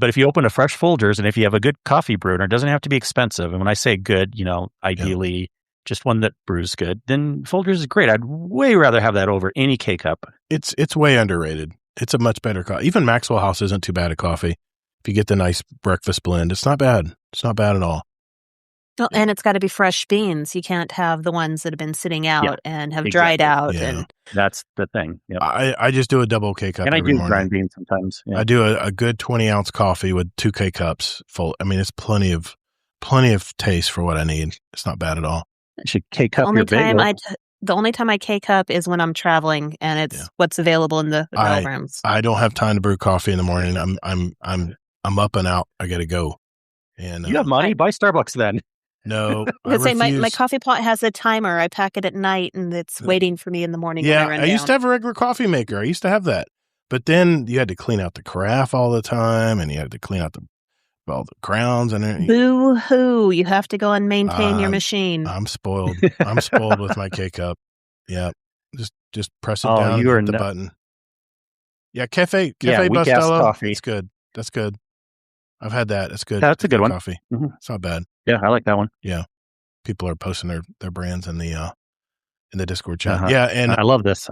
if you open a fresh Folgers, and if you have a good coffee brewer, and it doesn't have to be expensive. And when I say good, ideally just one that brews good, then Folgers is great. I'd way rather have that over any K-Cup. It's way underrated. It's a much better coffee. Even Maxwell House isn't too bad at coffee. If you get the nice breakfast blend, it's not bad. It's not bad at all. Well, and it's got to be fresh beans. You can't have the ones that have been sitting out and have dried out. Yeah. And that's the thing. Yep. I just do a double K-Cup and I do morning. grind beans sometimes. Yeah. I do a good 20-ounce coffee with 2 K-Cups full. I mean, it's plenty of taste for what I need. It's not bad at all. You should K-Cup your bagel. The only time I K-Cup is when I'm traveling, and it's what's available in the hotel rooms. I don't have time to brew coffee in the morning. I'm up and out. I got to go. And you have money? Buy Starbucks then. No, I say my coffee pot has a timer. I pack it at night, and it's waiting for me in the morning. Yeah, when I used to have a regular coffee maker. I used to have that, but then you had to clean out the carafe all the time, and you had to clean out all the crowns and everything. Boo hoo! You have to go and maintain your machine. I'm spoiled. I'm spoiled with my K-Cup. Yeah, just press it down and hit the button. Yeah, Cafe Bustelo. Coffee. It's good. That's good. I've had that. It's good. That's a good one. Coffee. Mm-hmm. It's not bad. Yeah, I like that one. Yeah, people are posting their brands in the Discord chat. Uh-huh. Yeah, and I love this.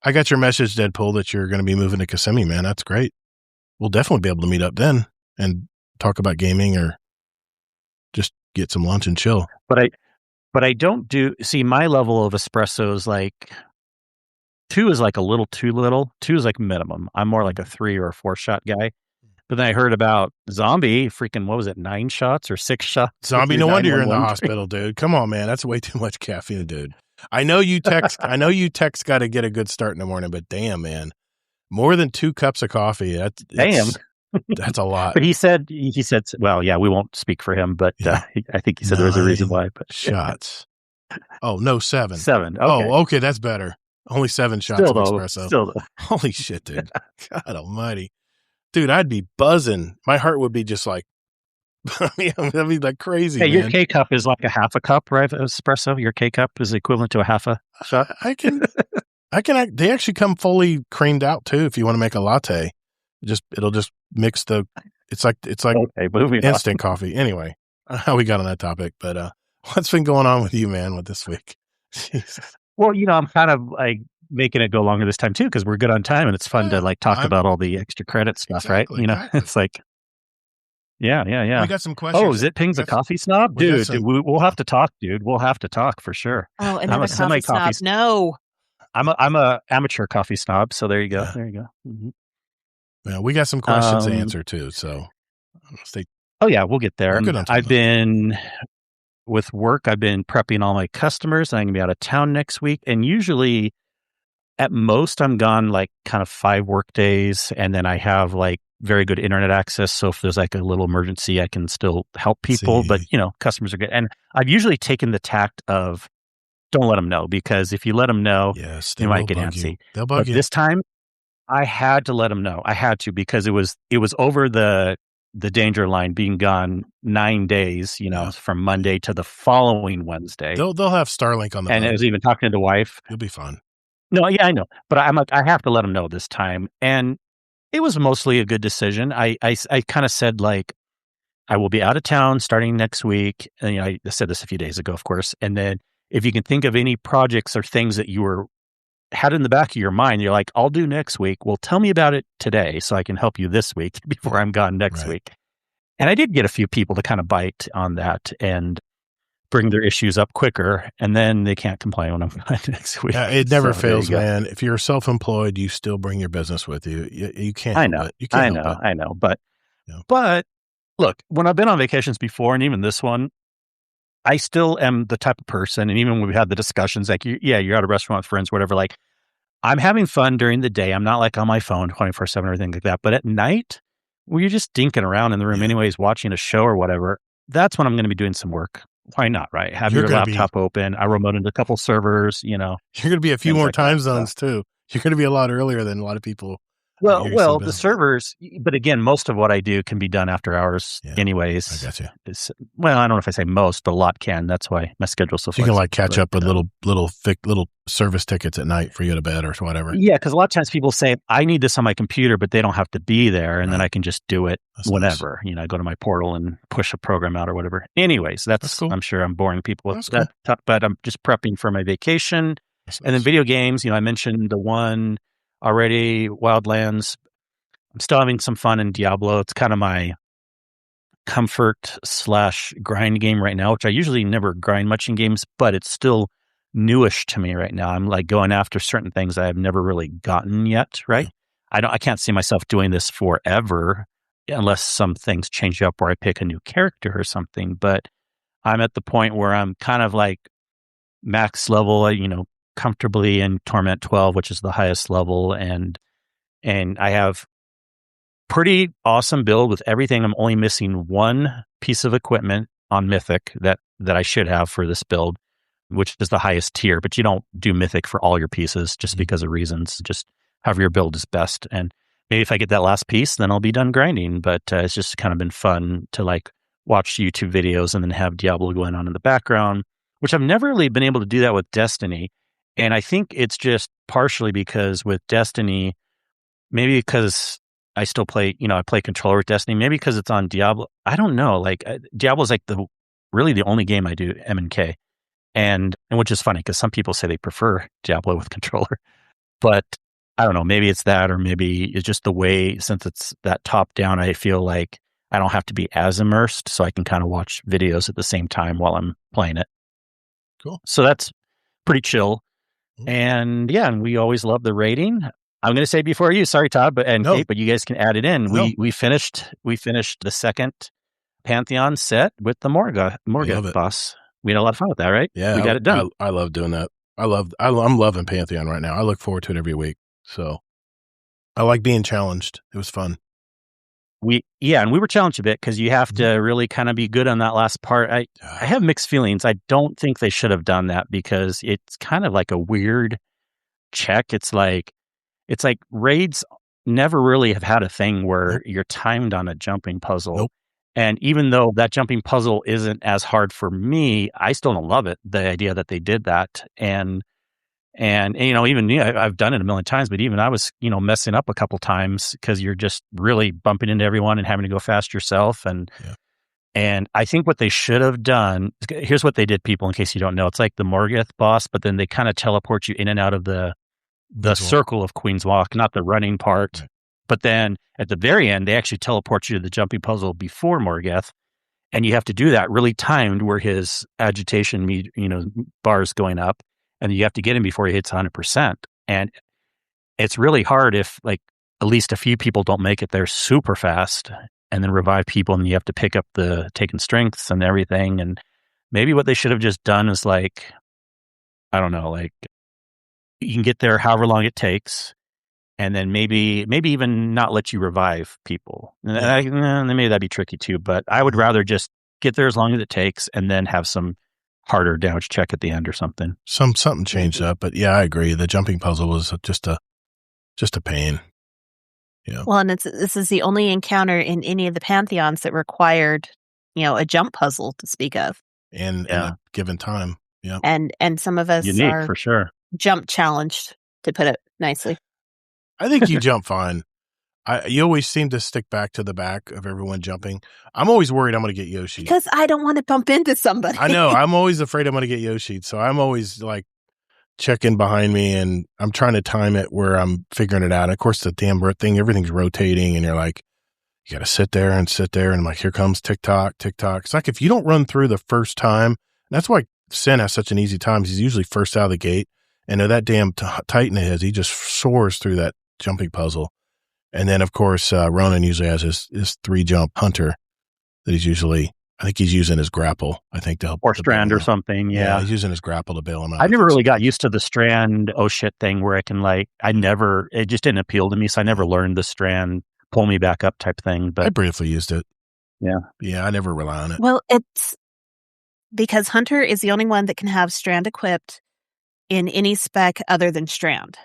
I got your message, Deadpool, that you're going to be moving to Kissimmee, man. That's great. We'll definitely be able to meet up then and talk about gaming or just get some lunch and chill. But I don't see my level of espresso is like 2 is like a little too little. 2 is like minimum. I'm more like a 3 or a 4 shot guy. But then I heard about Zombie, freaking, what was it, 9 shots or 6 shots? Zombie, no wonder you're in the hospital, dude. Come on, man. That's way too much caffeine, dude. I know you text got to get a good start in the morning, but damn, man. More than 2 cups of coffee. That's a lot. But he said, well, yeah, we won't speak for him, but I think he said there was a reason why. But shots. Oh, no, 7. 7. Okay. Oh, okay, that's better. Only 7 shots of espresso. Still though. Holy shit, dude. God almighty. Dude, I'd be buzzing. My heart would be just like, that'd be like crazy. Hey, man. Your K-Cup is like a half a cup, right? Of espresso. Your K-Cup is equivalent to a half a shot. They actually come fully creamed out too. If you want to make a latte, it'll just mix it's like okay, instant coffee. Anyway, how we got on that topic, but what's been going on with you, man, with this week? Jesus. Well, I'm kind of like making it go longer this time too, because we're good on time and it's fun to like talk about all the extra credit stuff, exactly, right? Exactly. It's like, yeah. We got some questions. Oh, Zit Ping's a coffee snob? Dude, we'll have to talk, dude. We'll have to talk for sure. Oh, another coffee snob. No. I'm a amateur coffee snob, so there you go. Yeah. There you go. Mm-hmm. Yeah, we got some questions to answer too, so stay. Oh yeah, we'll get there. I've been with work. I've been prepping all my customers. I'm gonna be out of town next week, and usually, at most, I'm gone like kind of 5 work days, and then I have like very good internet access. So if there's like a little emergency, I can still help people. But customers are good, and I've usually taken the tact of don't let them know, because if you let them know, they might get antsy. They'll bug you. This time, I had to let them know. I had to, because it was over the danger line, being gone 9 days, from Monday to the following Wednesday. They'll have Starlink on the and boat. I was even talking to the wife. You'll be fine. No, yeah, I know, but I have to let them know this time, and it was mostly a good decision. I kind of said, like, I will be out of town starting next week, and I said this a few days ago, of course. And then if you can think of any projects or things that you had in the back of your mind, you're like, I'll do next week. Well, tell me about it today so I can help you this week before I'm gone next week. And I did get a few people to kind of bite on that and bring their issues up quicker, and then they can't complain when I'm gone next week. Yeah, it never fails, man. If you're self-employed, you still bring your business with you. You can't. I know. You can't I know. But look, when I've been on vacations before, and even this one, I still am the type of person, and even when we had the discussions, like, you're at a restaurant with friends, whatever, like, I'm having fun during the day. I'm not like on my phone 24/7 or anything like that. But at night, when you're just dinking around in the room anyways, watching a show or whatever, that's when I'm going to be doing some work. Why not, right? Have your laptop open. I remoted a couple servers, You're going to be a few more time zones too. You're going to be a lot earlier than a lot of people. Well, the servers, but again, most of what I do can be done after hours anyways. I got you. Well, I don't know if I say most, but a lot can. That's why my schedule's so flexible. You can like catch up with little service tickets at night for you to bed or whatever. Yeah, because a lot of times people say, I need this on my computer, but they don't have to be there, and then I can just do it whenever. Nice. Go to my portal and push a program out or whatever. Anyways, that's cool. I'm sure I'm boring people with that, but I'm just prepping for my vacation. And then video games, I mentioned the one already, Wildlands. I'm still having some fun in Diablo. It's kind of my comfort / grind game right now, which I usually never grind much in games, but it's still newish to me right now. I'm like going after certain things I have never really gotten yet, right? I can't see myself doing this forever unless some things change up where I pick a new character or something. But I'm at the point where I'm kind of like max level, comfortably in Torment 12, which is the highest level, and I have pretty awesome build with everything. I'm only missing one piece of equipment on Mythic that I should have for this build, which is the highest tier, but you don't do Mythic for all your pieces just because of reasons. Just however your build is best. And maybe if I get that last piece, then I'll be done grinding. But it's just kind of been fun to like watch YouTube videos and then have Diablo going on in the background, which I've never really been able to do that with Destiny. And I think it's just partially because with Destiny, maybe because I still play, I play controller with Destiny, maybe because it's on Diablo. I don't know. Like Diablo's like really the only game I do M&K. And which is funny because some people say they prefer Diablo with controller, but I don't know. Maybe it's that, or maybe it's just the way, since it's that top down, I feel like I don't have to be as immersed, so I can kind of watch videos at the same time while I'm playing it. Cool. So that's pretty chill. And yeah, and we always love the rating. I'm going to say before you, sorry, Todd, and Kate, but you guys can add it in. No. We finished the second Pantheon set with the Morgoth boss. We had a lot of fun with that, right? Yeah, we got it done. I love doing that. I'm loving Pantheon right now. I look forward to it every week. So I like being challenged. It was fun. And we were challenged a bit because you have to really kind of be good on that last part. I have mixed feelings. I don't think they should have done that because it's kind of like a weird check. It's like raids never really have had a thing where you're timed on a jumping puzzle. Nope. And even though that jumping puzzle isn't as hard for me, I still don't love it. The idea that they did that. And even me, I've done it a million times, but even I was, messing up a couple times because you're just really bumping into everyone and having to go fast yourself. And I think what they should have done, here's what they did, people, in case you don't know. It's like the Morgoth boss, but then they kind of teleport you in and out of the circle of Queen's Walk, not the running part. Right. But then at the very end, they actually teleport you to the jumping puzzle before Morgoth. And you have to do that really timed where his agitation, bar is going up. And you have to get him before he hits 100%. And it's really hard if, like, at least a few people don't make it there super fast and then revive people. And you have to pick up the taken strengths and everything. And maybe what they should have just done is, like, I don't know, like, you can get there however long it takes. And then maybe even not let you revive people. And maybe that'd be tricky too. But I would rather just get there as long as it takes and then have some harder damage check at the end or something. Something changed up, but yeah, I agree. The jumping puzzle was just a pain. Yeah. Well, and this is the only encounter in any of the pantheons that required, a jump puzzle to speak of. And in a given time. Yeah. And some of us unique are for sure. Jump challenged, to put it nicely. I think you jump fine. You always seem to stick back to the back of everyone jumping. I'm always worried I'm going to get Yoshi. Because I don't want to bump into somebody. I know. I'm always afraid I'm going to get Yoshi. So I'm always like checking behind me and I'm trying to time it where I'm figuring it out. And of course, the damn thing, everything's rotating and you're like, you got to sit there. And I'm like, here comes tick-tock, tick-tock. It's like if you don't run through the first time, that's why Sin has such an easy time. He's usually first out of the gate. And that damn Titan of his, he just soars through that jumping puzzle. And then, of course, Ronan usually has his 3-jump hunter that I think he's using his grapple, I think, to help. Or strand or something, yeah. He's using his grapple to bail him out. I never really got used to the strand, thing where I can, like, it just didn't appeal to me, so I never learned the strand, pull me back up type thing. But I briefly used it. Yeah. Yeah, I never rely on it. Well, it's because Hunter is the only one that can have strand equipped in any spec other than strand.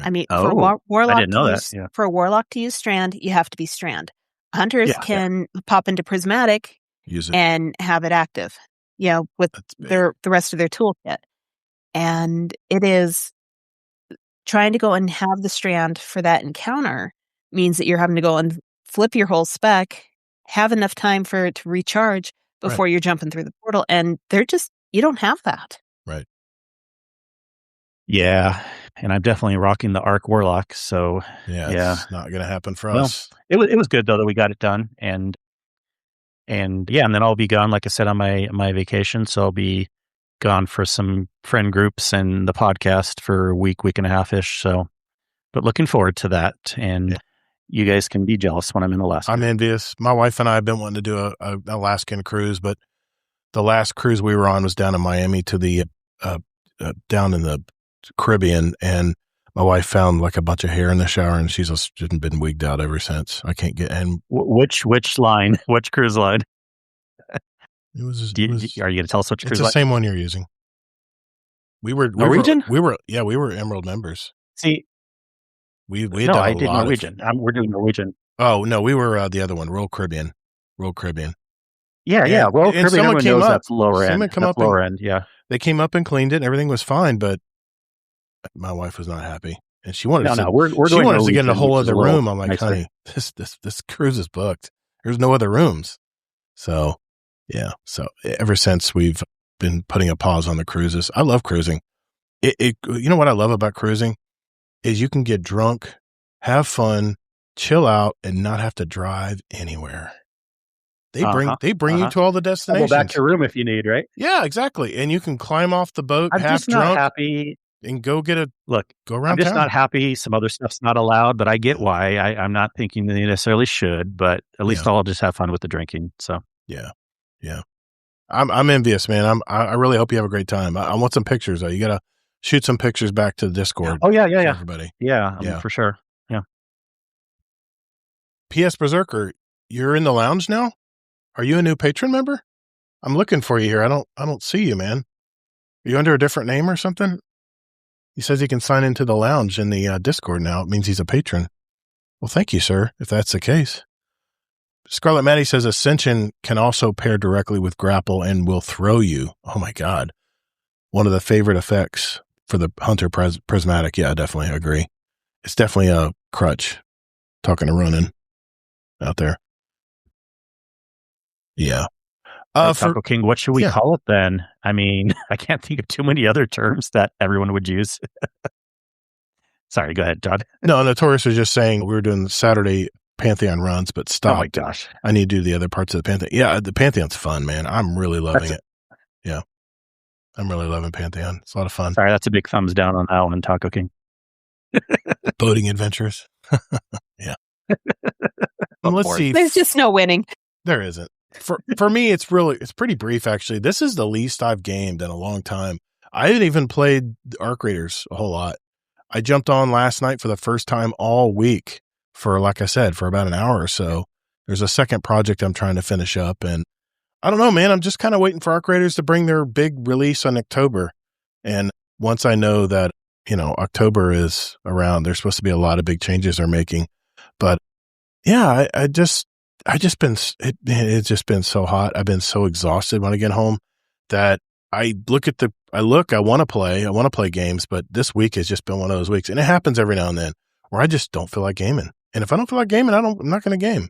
I mean, for Warlock, I didn't know that. Yeah. For a Warlock to use strand, you have to be strand. Hunters can pop into Prismatic and have it active, with the rest of their toolkit. And it is trying to go and have the strand for that encounter means that you're having to go and flip your whole spec, have enough time for it to recharge before you're jumping through the portal. And you don't have that. Right. Yeah, and I'm definitely rocking the Arc Warlock, so it's not going to happen for us. It was good though that we got it done, and then I'll be gone, like I said, on my vacation, so I'll be gone for some friend groups and the podcast for a week and a half ish. So, but looking forward to that, and you guys can be jealous when I'm in Alaska. I'm envious. My wife and I have been wanting to do a Alaskan cruise, but the last cruise we were on was down in Miami to the down in the Caribbean, and my wife found like a bunch of hair in the shower, and she's just been wigged out ever since. I can't get. And which line? Which cruise line? It was. Are you going to tell us which cruise line? It's the same one you're using. We were Norwegian. We were Emerald members. See, We had No, done I a did lot Norwegian. We're doing Norwegian. Oh no, we were the other one, Royal Caribbean. Yeah, yeah. And, Well, and Caribbean, someone everyone came knows up. that's lower end. Someone come That's up and lower end. Yeah. they came up and cleaned it. And everything was fine, but my wife was not happy, and she wanted No, to. we're She doing wanted us to get in a Norwegian, whole which is other a little room. I'm like, nicer. honey, this cruise is booked. There's no other rooms. So yeah. So ever since we've been putting a pause on the cruises, I love cruising. You know what I love about cruising is you can get drunk, have fun, chill out, and not have to drive anywhere. They bring you to all the destinations. Go back to your room if you need, right? Yeah, exactly. And you can climb off the boat I'm half just not drunk happy. and go get a Look, go around I'm just town. not happy. Some other stuff's not allowed, but I get why. I'm not thinking they necessarily should, but at least I'll just have fun with the drinking. So yeah. I'm envious, man. I really hope you have a great time. I want some pictures though. You gotta shoot some pictures back to the Discord. Oh yeah, for everybody. Yeah, for sure. Yeah. P.S. Berserker, you're in the lounge now? Are you a new patron member? I'm looking for you here. I don't see you, man. Are you under a different name or something? He says he can sign into the lounge in the Discord now. It means he's a patron. Well, thank you, sir, if that's the case. Scarlet Maddie says Ascension can also pair directly with Grapple and will throw you. Oh, my God. One of the favorite effects for the Hunter Prismatic. Yeah, definitely. I agree. It's definitely a crutch. Talking to Ronan out there. Yeah. Taco King, what should we call it then? I mean, I can't think of too many other terms that everyone would use. Sorry, go ahead, John. No, Notorious was just saying we were doing Saturday Pantheon runs, but stop. Oh my gosh. I need to do the other parts of the Pantheon. Yeah, the Pantheon's fun, man. I'm really loving it. Yeah. I'm really loving Pantheon. It's a lot of fun. Sorry, that's a big thumbs down on that one, Taco King. Boating adventures. Yeah. Let's see. There's just no winning. There isn't. For me, it's pretty brief, actually. This is the least I've gamed in a long time. I didn't even play Arc Raiders a whole lot. I jumped on last night for the first time all week for, like I said, for about an hour or so. There's a second project I'm trying to finish up, and I don't know, man. I'm just kind of waiting for Arc Raiders to bring their big release on October. And once I know that, October is around, there's supposed to be a lot of big changes they're making. But yeah, it's just been so hot. I've been so exhausted when I get home that I want to play games, but this week has just been one of those weeks. And it happens every now and then where I just don't feel like gaming. And if I don't feel like gaming, I'm not going to game.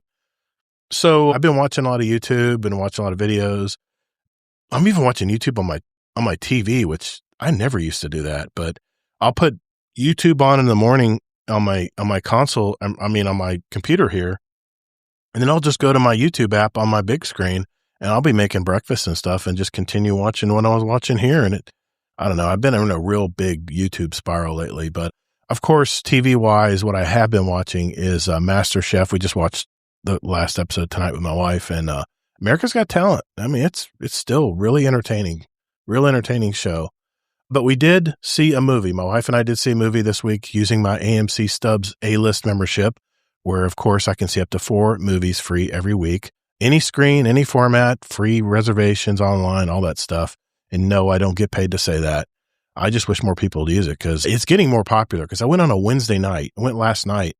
So I've been watching a lot of YouTube and watching a lot of videos. I'm even watching YouTube on my TV, which I never used to do that, but I'll put YouTube on in the morning on my console. on my computer here. And then I'll just go to my YouTube app on my big screen and I'll be making breakfast and stuff and just continue watching what I was watching here. And I don't know, I've been in a real big YouTube spiral lately, but of course, TV wise, what I have been watching is MasterChef. We just watched the last episode tonight with my wife, and America's Got Talent. I mean, it's still really entertaining show. But we did see a movie. My wife and I did see a movie this week using my AMC Stubs A-List membership, where, of course, I can see up to 4 movies free every week. Any screen, any format, free reservations online, all that stuff. And no, I don't get paid to say that. I just wish more people would use it because it's getting more popular. Because I went on a Wednesday night. I went last night,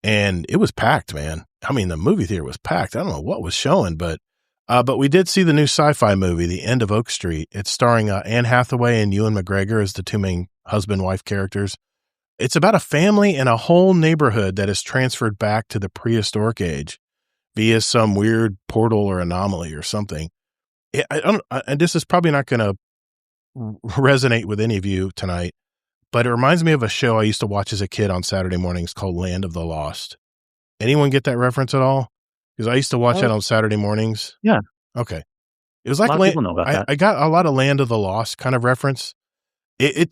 and it was packed, man. I mean, the movie theater was packed. I don't know what was showing, but we did see the new sci-fi movie, The End of Oak Street. It's starring Anne Hathaway and Ewan McGregor as the two main husband-wife characters. It's about a family and a whole neighborhood that is transferred back to the prehistoric age via some weird portal or anomaly or something. And this is probably not going to resonate with any of you tonight, but it reminds me of a show I used to watch as a kid on Saturday mornings called Land of the Lost. Anyone get that reference at all? Because I used to watch that on Saturday mornings. Yeah. Okay. It was like a lot of people know about that. I got a lot of Land of the Lost kind of reference.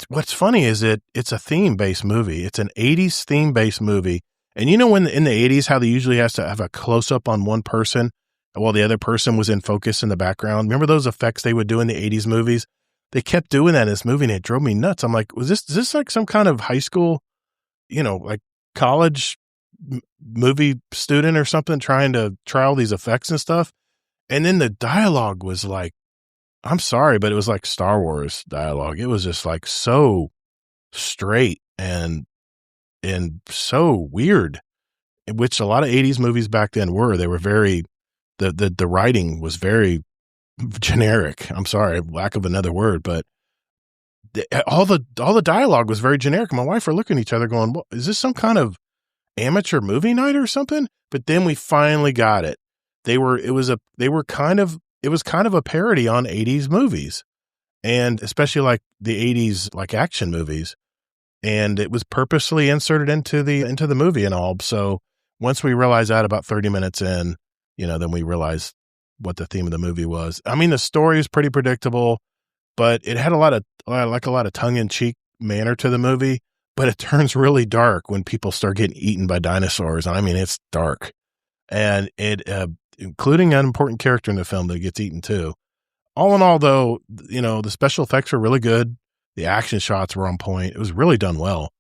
What's funny is it's a theme-based movie. It's an 80s theme-based movie. And you know when in the 80s how they usually has to have a close-up on one person while the other person was in focus in the background? Remember those effects they would do in the 80s movies? They kept doing that in this movie and it drove me nuts. I'm like, is this like some kind of high school, like college movie student or something trying to try all these effects and stuff? And then the dialogue was like, I'm sorry, but it was like Star Wars dialogue. It was just like so straight and and so weird, which a lot of 80s movies back then were. They were very, the writing was very generic. I'm sorry, lack of another word, but all the dialogue was very generic. My wife were looking at each other going, well, is this some kind of amateur movie night or something? But then we finally got it. It was kind of a parody on 80s movies, and especially like the 80s like action movies. And it was purposely inserted into the movie and all. So once we realized that about 30 minutes in, then we realized what the theme of the movie was. I mean, the story is pretty predictable, but it had a lot of tongue-in-cheek manner to the movie, but it turns really dark when people start getting eaten by dinosaurs. I mean, it's dark, and it, including an important character in the film that gets eaten too. All in all, though, the special effects were really good. The action shots were on point. It was really done well.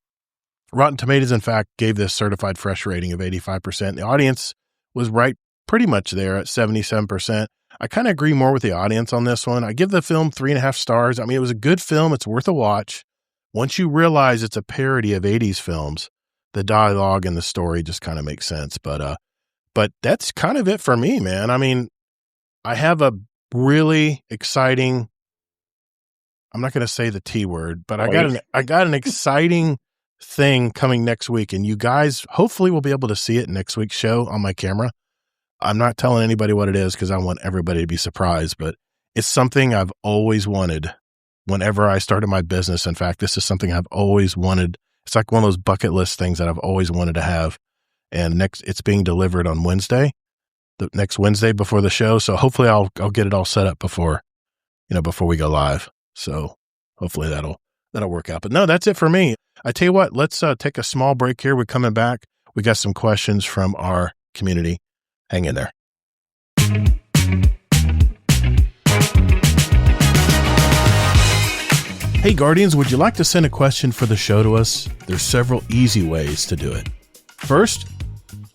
Rotten Tomatoes, in fact, gave this certified fresh rating of 85%. The audience was right pretty much there at 77%. I kind of agree more with the audience on this one. I give the film 3.5 stars. I mean, it was a good film. It's worth a watch. Once you realize it's a parody of 80s films, the dialogue and the story just kind of makes sense. But that's kind of it for me, man. I mean, I have a really exciting, I'm not going to say the T word, but I got an exciting thing coming next week, and you guys hopefully will be able to see it next week's show on my camera. I'm not telling anybody what it is because I want everybody to be surprised, but it's something I've always wanted whenever I started my business. In fact, this is something I've always wanted. It's like one of those bucket list things that I've always wanted to have. And it's being delivered on Wednesday, the next Wednesday before the show. So hopefully I'll get it all set up before we go live. So hopefully that'll work out. But no, that's it for me. I tell you what, let's take a small break here. We're coming back. We got some questions from our community. Hang in there. Hey Guardians, would you like to send a question for the show to us? There's several easy ways to do it. First,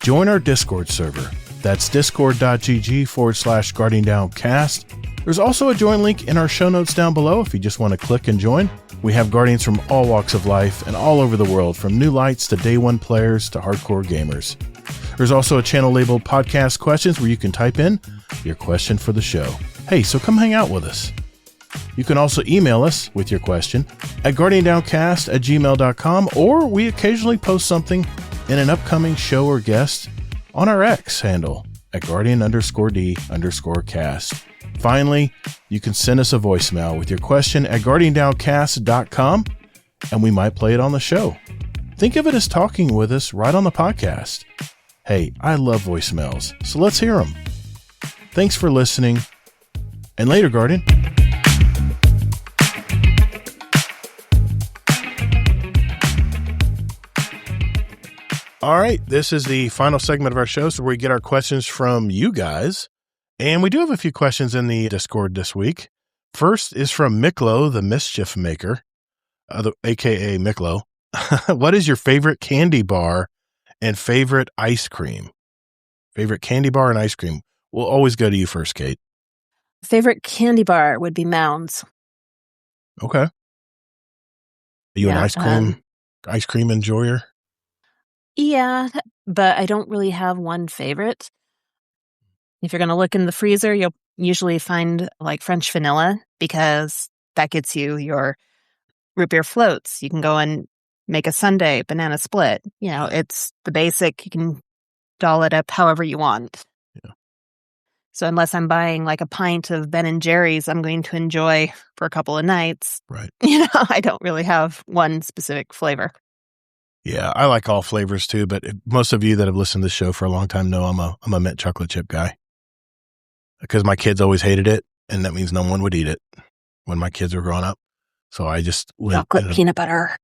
join our Discord server. That's discord.gg/GuardianDownCast. There's also a join link in our show notes down below if you just want to click and join. We have Guardians from all walks of life and all over the world, from new lights to day one players to hardcore gamers. There's also a channel labeled Podcast Questions where you can type in your question for the show. Hey, so come hang out with us. You can also email us with your question at guardiandowncast@gmail.com, or we occasionally post something in an upcoming show or guest on our X handle at Guardian_D_cast. Finally, you can send us a voicemail with your question at guardiandowncast.com, and we might play it on the show. Think of it as talking with us right on the podcast. Hey, I love voicemails, so let's hear them. Thanks for listening, and later, Guardian. All right, this is the final segment of our show, so we get our questions from you guys. And we do have a few questions in the Discord this week. First is from Miklo, the Mischief Maker, aka Miklo. What is your favorite candy bar and favorite ice cream? Favorite candy bar and ice cream. We'll always go to you first, Kate. Favorite candy bar would be Mounds. Okay. Are you an ice cream enjoyer? Yeah, but I don't really have one favorite. If you're going to look in the freezer, you'll usually find like French vanilla, because that gets you your root beer floats. You can go and make a sundae, banana split. It's the basic. You can doll it up however you want. Yeah. So unless I'm buying like a pint of Ben & Jerry's, I'm going to enjoy for a couple of nights. Right. I don't really have one specific flavor. Yeah, I like all flavors too, but most of you that have listened to this show for a long time know I'm a mint chocolate chip guy, because my kids always hated it, and that means no one would eat it when my kids were growing up. So I just went chocolate peanut butter.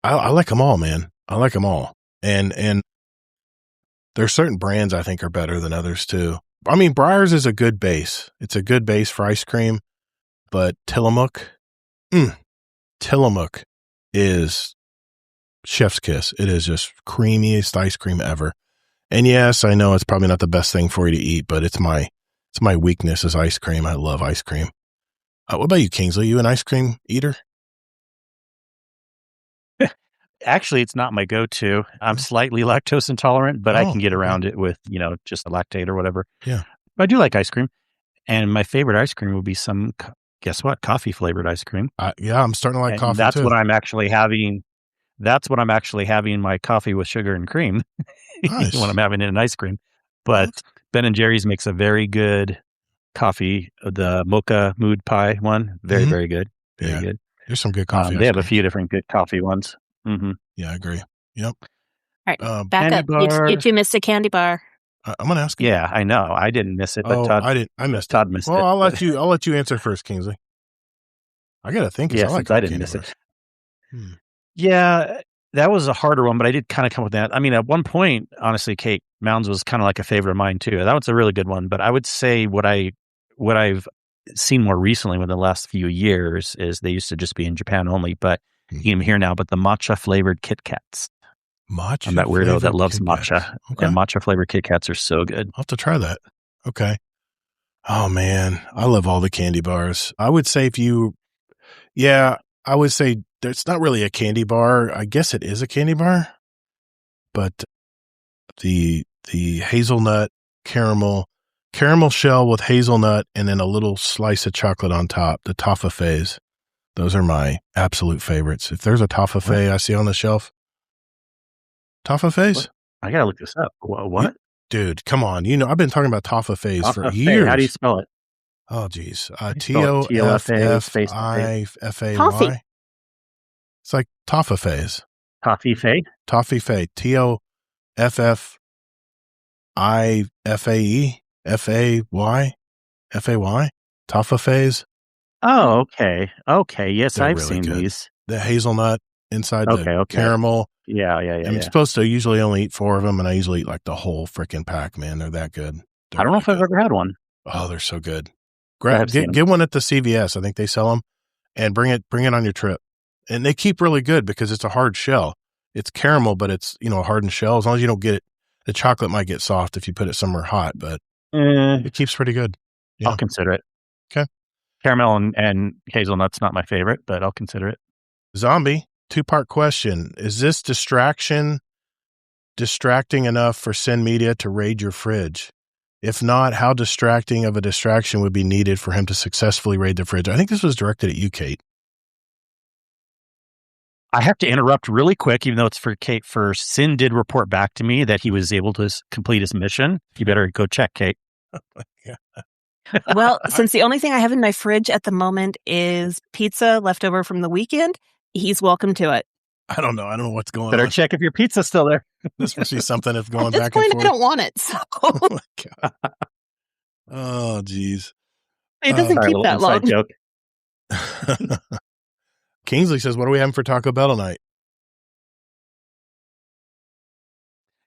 I like them all, man. I like them all, and there's certain brands I think are better than others too. I mean, Breyers is a good base. It's a good base for ice cream, but Tillamook is chef's kiss. It is just creamiest ice cream ever. And yes, I know it's probably not the best thing for you to eat, but it's my weakness is ice cream. I love ice cream. What about you, Kingsley? You an ice cream eater? Actually, it's not my go-to. I'm slightly lactose intolerant, but I can get around it with, just a Lactate or whatever. Yeah. But I do like ice cream. And my favorite ice cream would be some, guess what? Coffee flavored ice cream. Yeah, I'm starting to like coffee that's too. what I'm actually having. That's what I'm actually having my coffee with sugar and cream Nice. when I'm having it in ice cream. But Ben & Jerry's makes a very good coffee, the mocha mood pie one. Very, very good. Very good. There's some good coffee. They have a few different good coffee ones. Mm-hmm. Yeah, I agree. Yep. All right, back up. You two missed a candy bar. I'm going to ask him. Yeah, I know. I didn't miss it, but Todd. I missed Todd missed it. Well, I'll let you answer first, Kingsley. I got to think. Yeah, since I didn't miss it. Yeah, that was a harder one, but I did kind of come with that. I mean, at one point, honestly, Kate, Mounds was kind of like a favorite of mine too. That was a really good one. But I would say what I've seen more recently within the last few years is they used to just be in Japan only, but you can hear now. But the matcha flavored Kit Kats. I'm that weirdo that loves matcha. Okay. And matcha flavored Kit Kats are so good. I'll have to try that. Okay. Oh man, I love all the candy bars. I would say I would say it's not really a candy bar. I guess it is a candy bar, but the hazelnut caramel shell with hazelnut and then a little slice of chocolate on top, the toffees. Those are my absolute favorites. If there's a toffee I see on the shelf, toffees? I gotta look this up. What? Dude, come on. I've been talking about toffees for years. How do you spell it? Oh, geez. Toffee. Toffay. It's like toffees. Toffee? Toffee. Toffifae. Fay. Toffees. Oh, okay. Okay. Yes, They're I've really seen good. these. The hazelnut inside the caramel. Yeah. I'm supposed to usually only eat 4 of them, and I usually eat like the whole freaking pack, man. They're that good. I don't know if I've ever had one. Oh, they're so good. Get one at the CVS. I think they sell them, and bring it on your trip. And they keep really good because it's a hard shell. It's caramel, but it's, a hardened shell. As long as you don't get it, the chocolate might get soft if you put it somewhere hot, but it keeps pretty good. Yeah. I'll consider it. Okay. Caramel and hazelnut's not my favorite, but I'll consider it. Zombie, 2-part question. Is this distracting enough for Sin Media to raid your fridge? If not, how distracting of a distraction would be needed for him to successfully raid the fridge? I think this was directed at you, Kate. I have to interrupt really quick, even though it's for Kate first. Sin did report back to me that he was able to complete his mission. You better go check, Kate. Well, since the only thing I have in my fridge at the moment is pizza left over from the weekend, he's welcome to it. I don't know what's going on. Better check if your pizza's still there. This must be something that's going at this back point, and forth. I don't want it. So. Oh, my God. Oh, geez. It doesn't keep that long. Joke. Kingsley says, what are we having for Taco Bell tonight?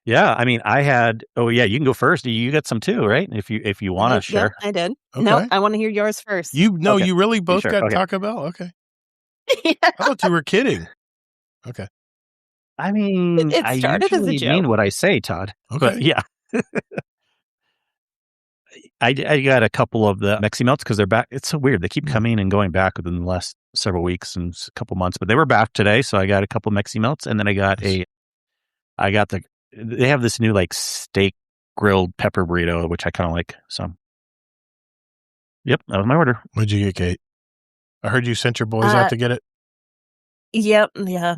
Yeah, I mean, I had. Oh, yeah, you can go first. You got some too, right? If you want to share. Yeah, I did. Okay. No, I want to hear yours first. You really both got Taco Bell? Okay. Yeah. I thought you were kidding. Okay. I mean, it started as a joke. I mean what I say, Todd. Okay. But yeah. I got a couple of the Mexi Melts because they're back. It's so weird. They keep coming and going back within the last several weeks and a couple months, but they were back today. So I got a couple Mexi Melts, and then they have this new like steak grilled pepper burrito, which I kind of like. So, yep, that was my order. What'd you get, Kate? I heard you sent your boys out to get it. Yep. Yeah.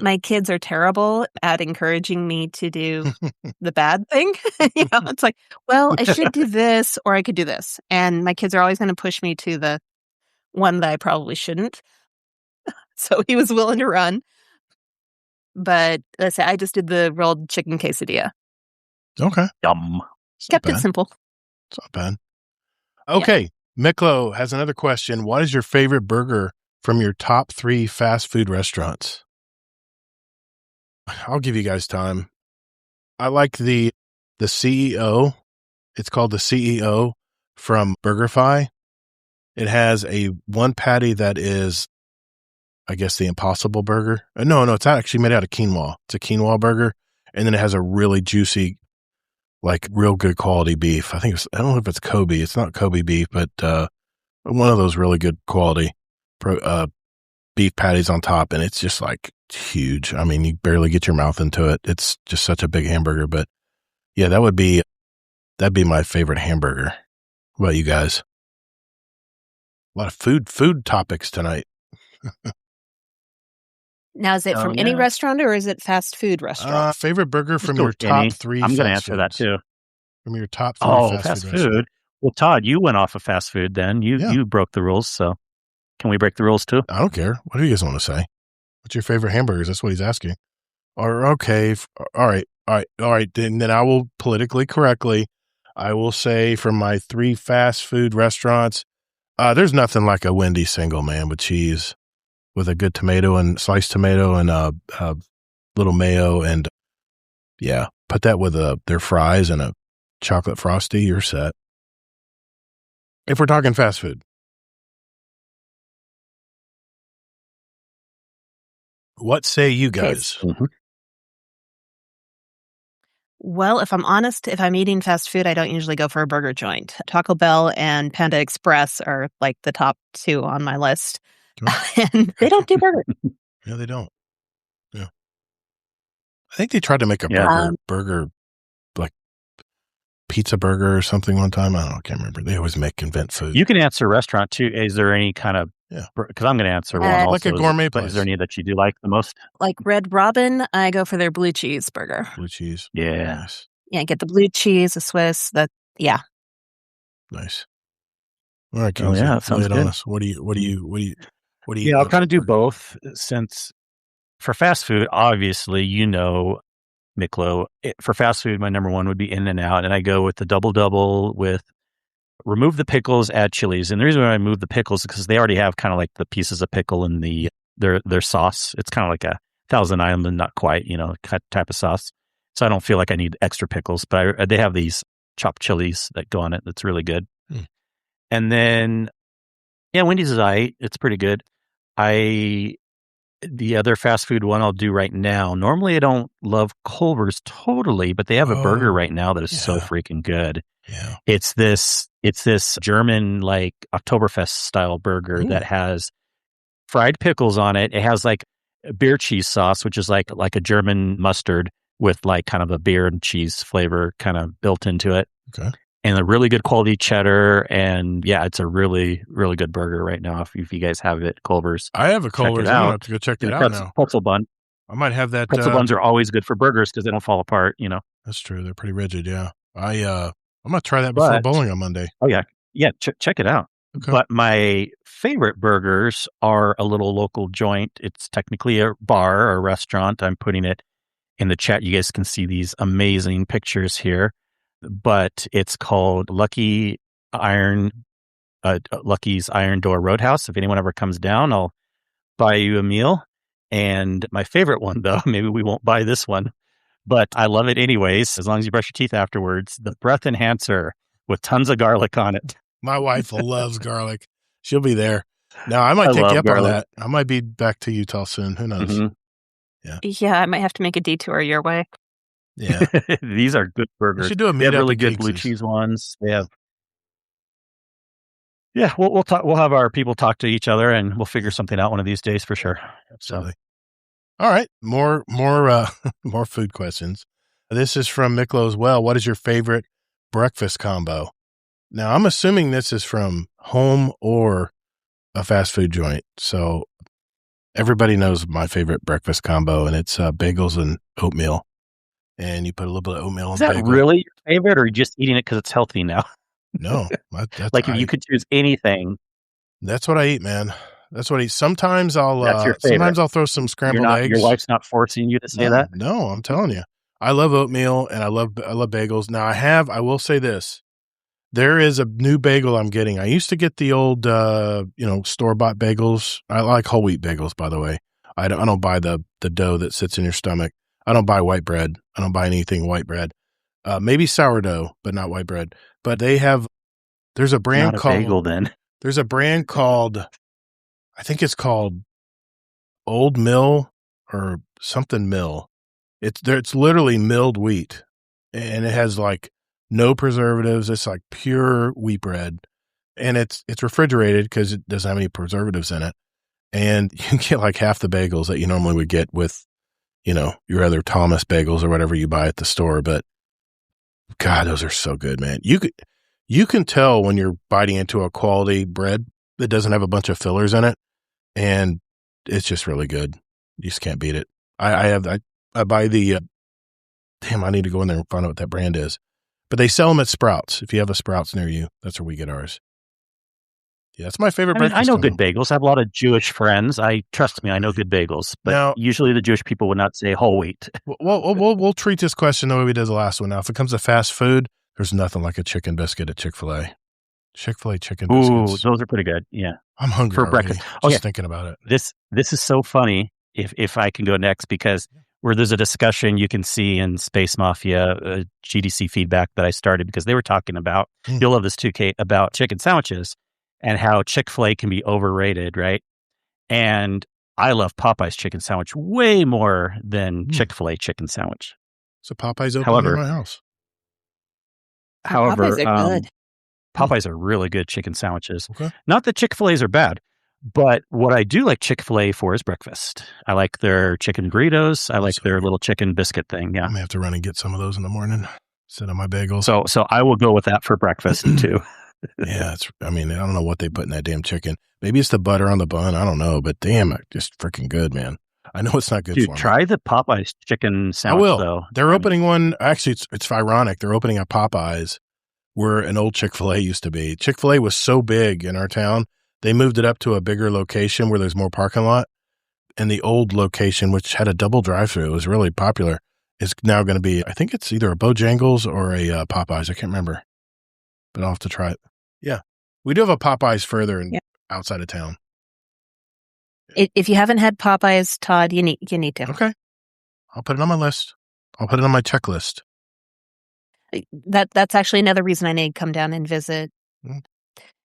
My kids are terrible at encouraging me to do the bad thing. It's like, well, I should do this or I could do this. And my kids are always going to push me to the one that I probably shouldn't. So he was willing to run. But let's say I just did the rolled chicken quesadilla. Okay. Yum. Kept it simple. It's not bad. Okay. Yeah. Miklo has another question. What is your favorite burger from your top 3 fast food restaurants? I'll give you guys time. I like the CEO. It's called the CEO from BurgerFi. It has a one patty that is, I guess, the Impossible Burger. No, it's actually made out of quinoa. It's a quinoa burger. And then it has a really juicy, like real good quality beef. I don't know if it's Kobe. It's not Kobe beef, but one of those really good quality beef patties on top, and it's just like huge. I mean, you barely get your mouth into it. It's just such a big hamburger. But yeah, that'd be my favorite hamburger. What about you guys? A lot of food topics tonight. Now, is it from any restaurant or is it fast food restaurant? Favorite burger from your top three I'm going to fast answer that foods. too. From your top three fast food restaurants. Well, Todd, you went off of fast food then. You broke the rules, so can we break the rules too? I don't care. What do you guys want to say? What's your favorite hamburgers? That's what he's asking. Or okay, all right. Then I will politically correctly. I will say from my 3 fast food restaurants, there's nothing like a Wendy's single, man, with cheese, with a good tomato and sliced tomato and a little mayo, and yeah, put that with their fries and a chocolate frosty. You're set. If we're talking fast food. What say you guys? Mm-hmm. Well, if I'm honest, if I'm eating fast food, I don't usually go for a burger joint. Taco Bell and Panda Express are like the top 2 on my list. And they don't do burgers. Yeah, they don't. Yeah. I think they tried to make a burger, like pizza burger or something one time. I can't remember. They always invent food. You can answer restaurant too. Is there any kind of, because I'm going to answer one also. Like a gourmet place. Is there any that you do like the most? Like Red Robin, I go for their blue cheese burger. Blue cheese. Yeah. Nice. Yeah, get the blue cheese, the Swiss, Nice. All right, Kingsley, yeah, that sounds lay it good. on us. What do you? Yeah, I'll kind of do both, since for fast food, obviously, Miklo, for fast food, my number 1 would be In-N-Out, and I go with the double with remove the pickles, add chilies. And the reason why I move the pickles is because they already have kind of like the pieces of pickle in their sauce. It's kind of like a Thousand Island, not quite, type of sauce. So I don't feel like I need extra pickles, but they have these chopped chilies that go on it. That's really good. And then, Wendy's is it's pretty good. The other fast food one I'll do right now. Normally I don't love Culver's totally, but they have a burger right now that is so freaking good. Yeah. It's this German like Oktoberfest style burger that has fried pickles on it. It has like a beer cheese sauce, which is like a German mustard with like kind of a beer and cheese flavor kind of built into it. Okay. And a really good quality cheddar. And it's a really, really good burger right now. If you guys have it, Culver's. I have a Culver's. I'm going to have to go check that out now. Pretzel bun. I might have that. Pretzel buns are always good for burgers because they don't fall apart, That's true. They're pretty rigid, yeah. I'm going to try that before bowling on Monday. Oh, yeah. Yeah, check it out. Okay. But my favorite burgers are a little local joint. It's technically a bar or a restaurant. I'm putting it in the chat. You guys can see these amazing pictures here. But it's called Lucky's Iron Door Roadhouse. If anyone ever comes down, I'll buy you a meal. And my favorite one, though, maybe we won't buy this one, but I love it anyways, as long as you brush your teeth afterwards, the breath enhancer with tons of garlic on it. My wife loves garlic. She'll be there. Now, I might take you up on that. I might be back to Utah soon. Who knows? Mm-hmm. Yeah, I might have to make a detour your way. Yeah. These are good burgers. We should do a meetup. They have really good blue cheese ones. They have. Yeah, we'll talk. We'll have our people talk to each other, and we'll figure something out one of these days for sure. Absolutely. All right, more food questions. This is from Miklo as well. What is your favorite breakfast combo? Now, I'm assuming this is from home or a fast food joint. So everybody knows my favorite breakfast combo, and it's bagels and oatmeal. And you put a little bit of oatmeal in the bagel. Is that really your favorite, or are you just eating it because it's healthy now? No. Like if you could choose anything. That's what I eat, man. That's what I eat. Sometimes I'll throw some scrambled eggs. Your wife's not forcing you to say that? No, I'm telling you. I love oatmeal and I love bagels. Now I will say this. There is a new bagel I'm getting. I used to get the old, store-bought bagels. I like whole wheat bagels, by the way. I don't buy the dough that sits in your stomach. I don't buy white bread. I don't buy anything white bread. Maybe sourdough, but not white bread. But there's a brand called bagel then. There's a brand called, I think it's called Old Mill or something Mill. It's literally milled wheat, and it has like no preservatives. It's like pure wheat bread, and it's refrigerated because it doesn't have any preservatives in it. and you get like half the bagels that you normally would get with, your other Thomas bagels or whatever you buy at the store. But God, those are so good, man. You can tell when you're biting into a quality bread that doesn't have a bunch of fillers in it, and it's just really good. You just can't beat it. I buy the I need to go in there and find out what that brand is. But they sell them at Sprouts. If you have a Sprouts near you, that's where we get ours. Yeah, that's my favorite breakfast. I know good bagels. I have a lot of Jewish friends. Trust me, I know good bagels. But now, usually the Jewish people would not say whole wheat. We'll treat this question the way we did the last one. Now, if it comes to fast food, there's nothing like a chicken biscuit at Chick-fil-A. Chick-fil-A chicken biscuits. Ooh, those are pretty good. Yeah. I'm hungry for already, breakfast. Just thinking about it. This is so funny. If I can go next, because where there's a discussion you can see in Space Mafia GDC feedback that I started, because they were talking about, you'll love this too, Kate, about chicken sandwiches and how Chick-fil-A can be overrated, right? And I love Popeye's chicken sandwich way more than Chick-fil-A chicken sandwich. So Popeye's open in my house. However, Popeyes are good. Popeyes are really good chicken sandwiches. Okay. Not that Chick-fil-A's are bad, but what I do like Chick-fil-A for is breakfast. I like their chicken burritos. I like their little chicken biscuit thing. Yeah. I'm going to have to run and get some of those in the morning. Sit on my bagels. So I will go with that for breakfast too. Yeah. I don't know what they put in that damn chicken. Maybe it's the butter on the bun. I don't know, but damn it. Just freaking good, man. I know it's not good for me. Try the Popeyes chicken sandwich, I will. Though. They're opening one. Actually, it's ironic. They're opening a Popeyes where an old Chick-fil-A used to be. Chick-fil-A was so big in our town, they moved it up to a bigger location where there's more parking lot. And the old location, which had a double drive-thru, was really popular, is now going to be, I think it's either a Bojangles or a Popeyes. I can't remember, but I'll have to try it. Yeah. We do have a Popeyes further outside of town. If you haven't had Popeyes, Todd, you need to. Okay. I'll put it on my list. I'll put it on my checklist. That's actually another reason I need to come down and visit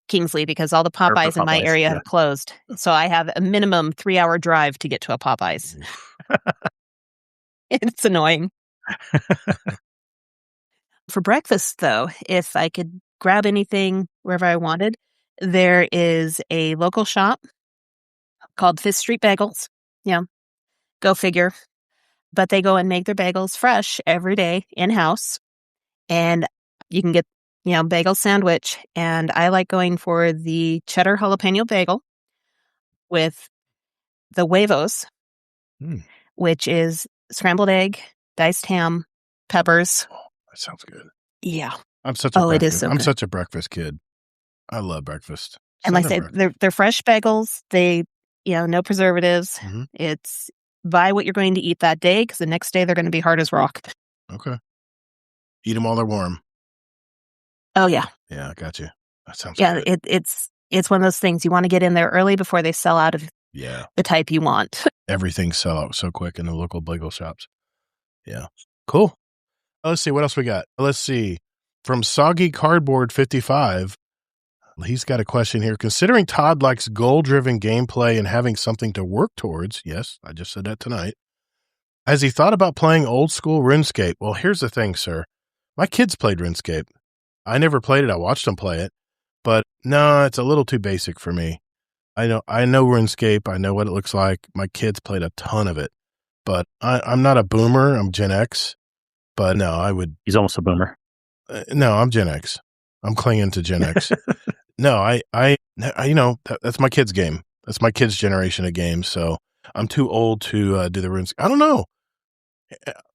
Kingsley, because all the Popeyes in my area have closed. So I have a minimum 3-hour drive to get to a Popeyes. It's annoying. For breakfast, though, if I could grab anything wherever I wanted, there is a local shop called Fifth Street Bagels. Yeah, go figure. But they go and make their bagels fresh every day in-house. And you can get, bagel sandwich. And I like going for the cheddar jalapeno bagel with the huevos, which is scrambled egg, diced ham, peppers. Oh, that sounds good. Yeah. I'm such a breakfast kid. I love breakfast. And like I say, they're fresh bagels. They, no preservatives. Mm-hmm. It's buy what you're going to eat that day, because the next day they're going to be hard as rock. Okay. Eat them while they're warm. Oh, yeah. Yeah, I got you. That sounds good. It's one of those things you want to get in there early before they sell out of the type you want. Everything sell out so quick in the local bagel shops. Yeah. Cool. Let's see. What else we got? Let's see. From Soggy Cardboard 55, he's got a question here. Considering Todd likes goal-driven gameplay and having something to work towards, yes, I just said that tonight, has he thought about playing old-school RuneScape? Well, here's the thing, sir. My kids played RuneScape. I never played it. I watched them play it. But no, it's a little too basic for me. I know RuneScape. I know what it looks like. My kids played a ton of it. But I'm not a boomer. I'm Gen X. But no, I would... He's almost a boomer. No, I'm Gen X. I'm clinging to Gen X. No, that's my kids' game. That's my kids' generation of games. So I'm too old to do the RuneScape. I don't know.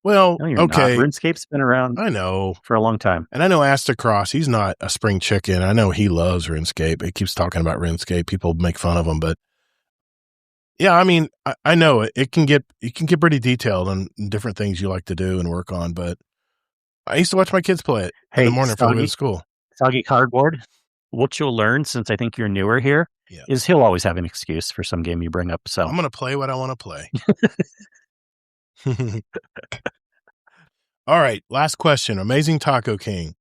Well, no, okay. Not. RuneScape's been around. I know for a long time, and I know Astacross. He's not a spring chicken. I know he loves RuneScape. He keeps talking about RuneScape. People make fun of him, but yeah, I mean, I know it can get pretty detailed on different things you like to do and work on. But I used to watch my kids play it in the morning before they went to school. Soggy Cardboard. What you'll learn, since I think you're newer here, is he'll always have an excuse for some game you bring up. So I'm going to play what I want to play. All right, last question. Amazing Taco King.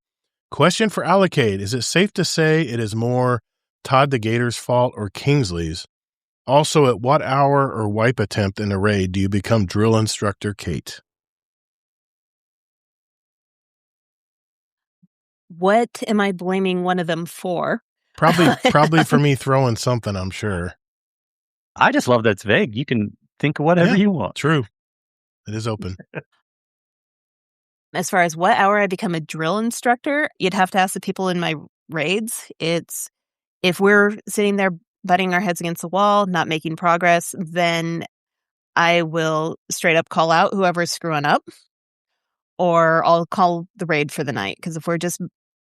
Question for Alekate. Is it safe to say it is more Todd the Gator's fault or Kingsley's? Also, at what hour or wipe attempt in a raid do you become drill instructor Kate? What am I blaming one of them for? Probably for me throwing something, I'm sure. I just love that it's vague. You can think of whatever you want. True. It is open. As far as what hour I become a drill instructor, you'd have to ask the people in my raids. It's if we're sitting there butting our heads against the wall, not making progress, then I will straight up call out whoever's screwing up, or I'll call the raid for the night. Because if we're just,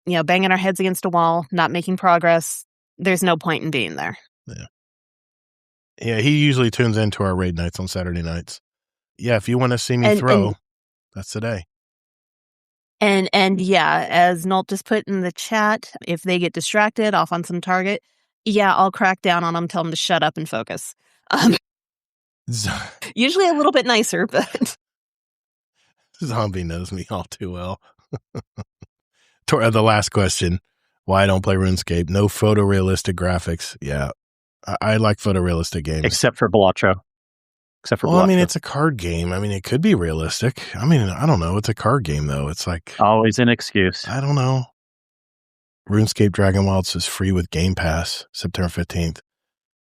banging our heads against a wall, not making progress, there's no point in being there. Yeah. Yeah, he usually tunes into our raid nights on Saturday nights. Yeah, if you want to see me throw, that's the day. And yeah, as Nolt just put in the chat, if they get distracted off on some target, I'll crack down on them, tell them to shut up and focus. Usually a little bit nicer, but Zombie knows me all too well. The last question, why I don't play RuneScape? No photorealistic graphics. Yeah, I like photorealistic games. Except for Balatro. I mean, it's a card game. I mean, it could be realistic. I mean, I don't know. It's a card game, though. It's like... always an excuse. I don't know. RuneScape Dragon Wilds is free with Game Pass, September 15th.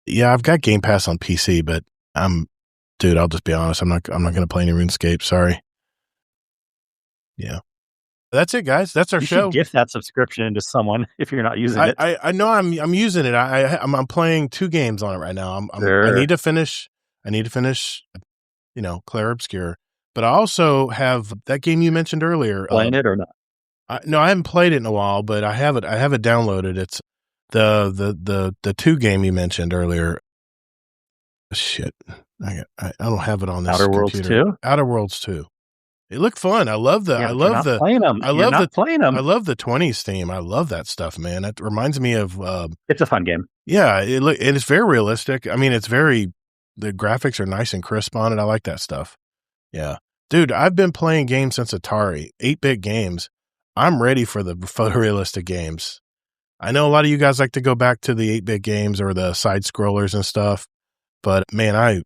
Yeah, I've got Game Pass on PC, but dude, I'll just be honest. I'm not going to play any RuneScape. Sorry. Yeah. That's it, guys. That's our show. You should gift that subscription to someone if you're not using it. I know I'm using it. I'm playing 2 games on it right now. I need to finish, Clair Obscure. But I also have that game you mentioned earlier. Playing it or not? No, I haven't played it in a while, but I have it downloaded. It's the 2 game you mentioned earlier. Shit. I don't have it on this Outer Worlds computer. 2? Outer Worlds 2. It looked fun. I love the. I love the. Playing them. I love the 20s theme. I love that stuff, man. It reminds me of. It's a fun game. Yeah, it's very realistic. I mean, the graphics are nice and crisp on it. I like that stuff. Yeah, dude, I've been playing games since Atari, 8-bit games. I'm ready for the photorealistic games. I know a lot of you guys like to go back to the 8-bit games or the side scrollers and stuff, but man,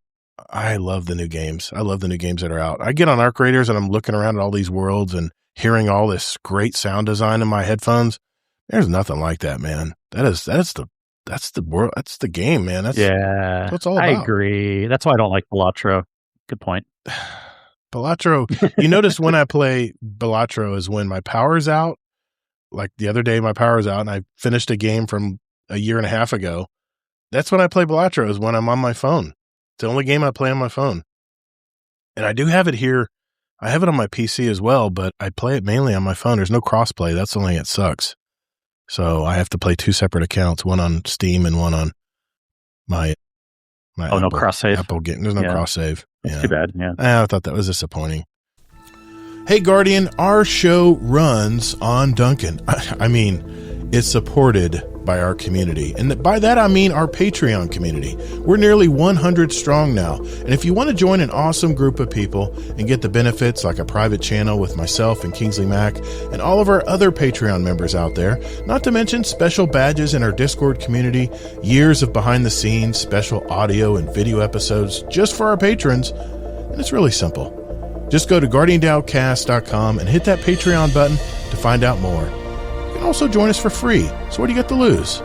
I love the new games. I love the new games that are out. I get on Arc Raiders and I'm looking around at all these worlds and hearing all this great sound design in my headphones. There's nothing like that, man. That's the world. That's the game, man. That's what it's all about. I agree. That's why I don't like Balatro. Good point. Balatro. You notice when I play Balatro is when my power's out. Like the other day, my power's out and I finished a game from a year and a half ago. That's when I play Balatro, is when I'm on my phone. It's the only game I play on my phone. And I do have it here. I have it on my PC as well, but I play it mainly on my phone. There's no crossplay. That's the only thing that sucks. So I have to play 2 separate accounts, one on Steam and one on my Apple, no cross save. Apple game. There's no cross save. That's too bad. Yeah. I thought that was disappointing. Hey, Guardian, our show runs on Duncan. I mean, it's supported by our community. And by that, I mean our Patreon community. We're nearly 100 strong now. And if you want to join an awesome group of people and get the benefits like a private channel with myself and Kingsley Mack and all of our other Patreon members out there, not to mention special badges in our Discord community, years of behind the scenes, special audio and video episodes just for our patrons, and it's really simple. Just go to GuardianDownCast.com and hit that Patreon button to find out more. You can also join us for free, so what do you got to lose?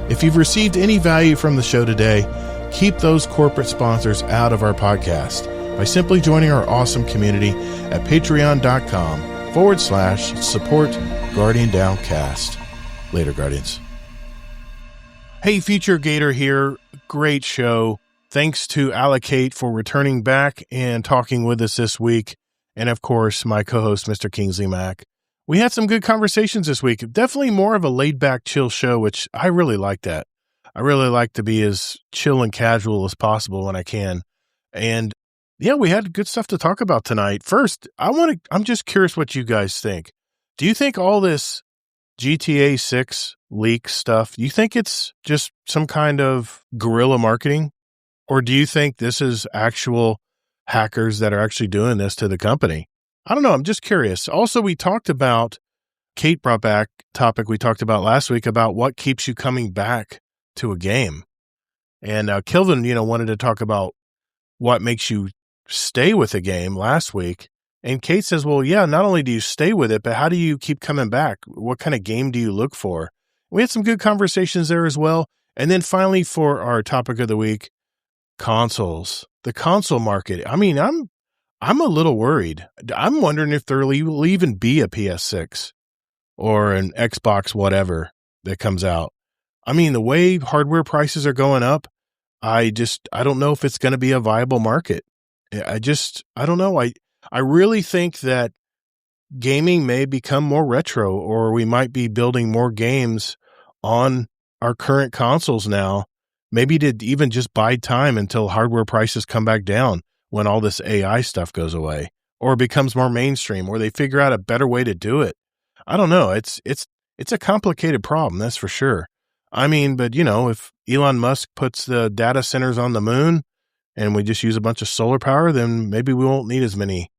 If you've received any value from the show today, keep those corporate sponsors out of our podcast by simply joining our awesome community at patreon.com/support Guardian Downcast. Later, Guardians. Hey, Future Gator here. Great show. Thanks to Alekate for returning back and talking with us this week. And of course, my co-host, Mr. Kingsley Mack. We had some good conversations this week. Definitely more of a laid-back, chill show, which I really like that. I really like to be as chill and casual as possible when I can. And yeah, we had good stuff to talk about tonight. First, I'm just curious what you guys think. Do you think all this GTA 6 leak stuff, do you think it's just some kind of guerrilla marketing? Or do you think this is actual hackers that are actually doing this to the company? I don't know. I'm just curious. Also, we talked about, Kate brought back a topic we talked about last week about what keeps you coming back to a game. And Kilvin, wanted to talk about what makes you stay with a game last week. And Kate says, well, yeah, not only do you stay with it, but how do you keep coming back? What kind of game do you look for? We had some good conversations there as well. And then finally, for our topic of the week, consoles, the console market. I mean, I'm a little worried. I'm wondering if there will even be a PS6 or an Xbox, whatever that comes out. I mean, the way hardware prices are going up, I don't know if it's going to be a viable market. I don't know. I really think that gaming may become more retro, or we might be building more games on our current consoles now, maybe to even just bide time until hardware prices come back down when all this AI stuff goes away or becomes more mainstream, or they figure out a better way to do it. I don't know. It's a complicated problem, that's for sure. I mean, but if Elon Musk puts the data centers on the moon and we just use a bunch of solar power, then maybe we won't need as many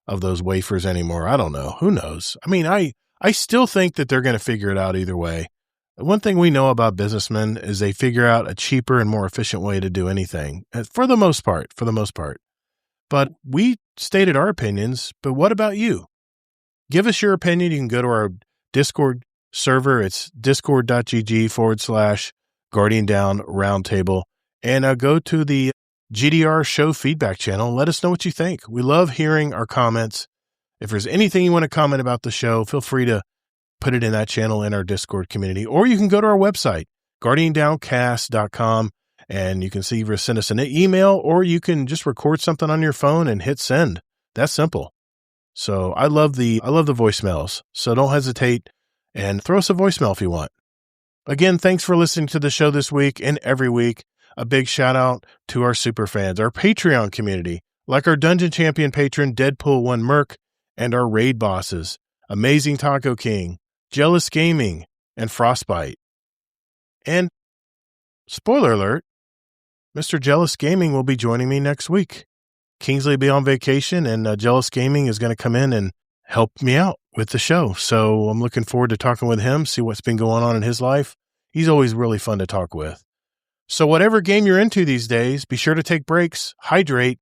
of those wafers anymore. I don't know. Who knows? I mean, I still think that they're going to figure it out either way. One thing we know about businessmen is they figure out a cheaper and more efficient way to do anything, for the most part. But we stated our opinions, but what about you? Give us your opinion. You can go to our Discord server. It's discord.gg/Guardian Down Roundtable, and go to the GDR show feedback channel and let us know what you think. We love hearing our comments. If there's anything you want to comment about the show, feel free to put it in that channel in our Discord community, or you can go to our website, guardiandowncast.com, and you can either send us an email or you can just record something on your phone and hit send. That's simple. So I love the voicemails. So don't hesitate and throw us a voicemail if you want. Again, thanks for listening to the show this week and every week. A big shout out to our super fans, our Patreon community, like our Dungeon Champion patron, Deadpool1 Merc, and our raid bosses, Amazing Taco King, Jealous Gaming, and Frostbite. And spoiler alert, Mr. Jealous Gaming will be joining me next week. Kingsley will be on vacation, and Jealous Gaming is going to come in and help me out with the show. So I'm looking forward to talking with him, see what's been going on in his life. He's always really fun to talk with. So whatever game you're into these days, be sure to take breaks, hydrate,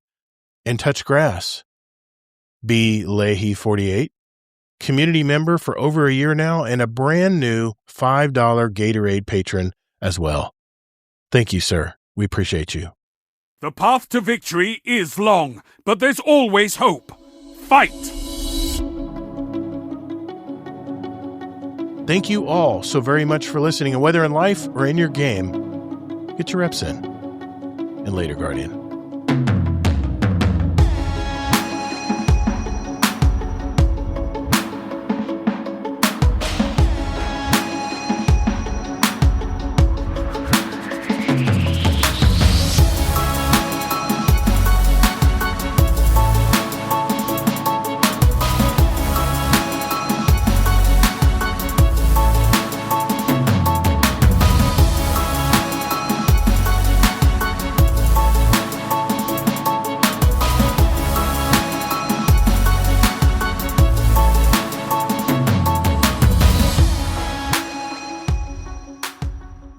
and touch grass. Be Leahy48, community member for over a year now, and a brand new $5 Gatorade patron as well. Thank you, sir. We appreciate you. The path to victory is long, but there's always hope. Fight! Thank you all so very much for listening, and whether in life or in your game, get your reps in. And later, Guardian.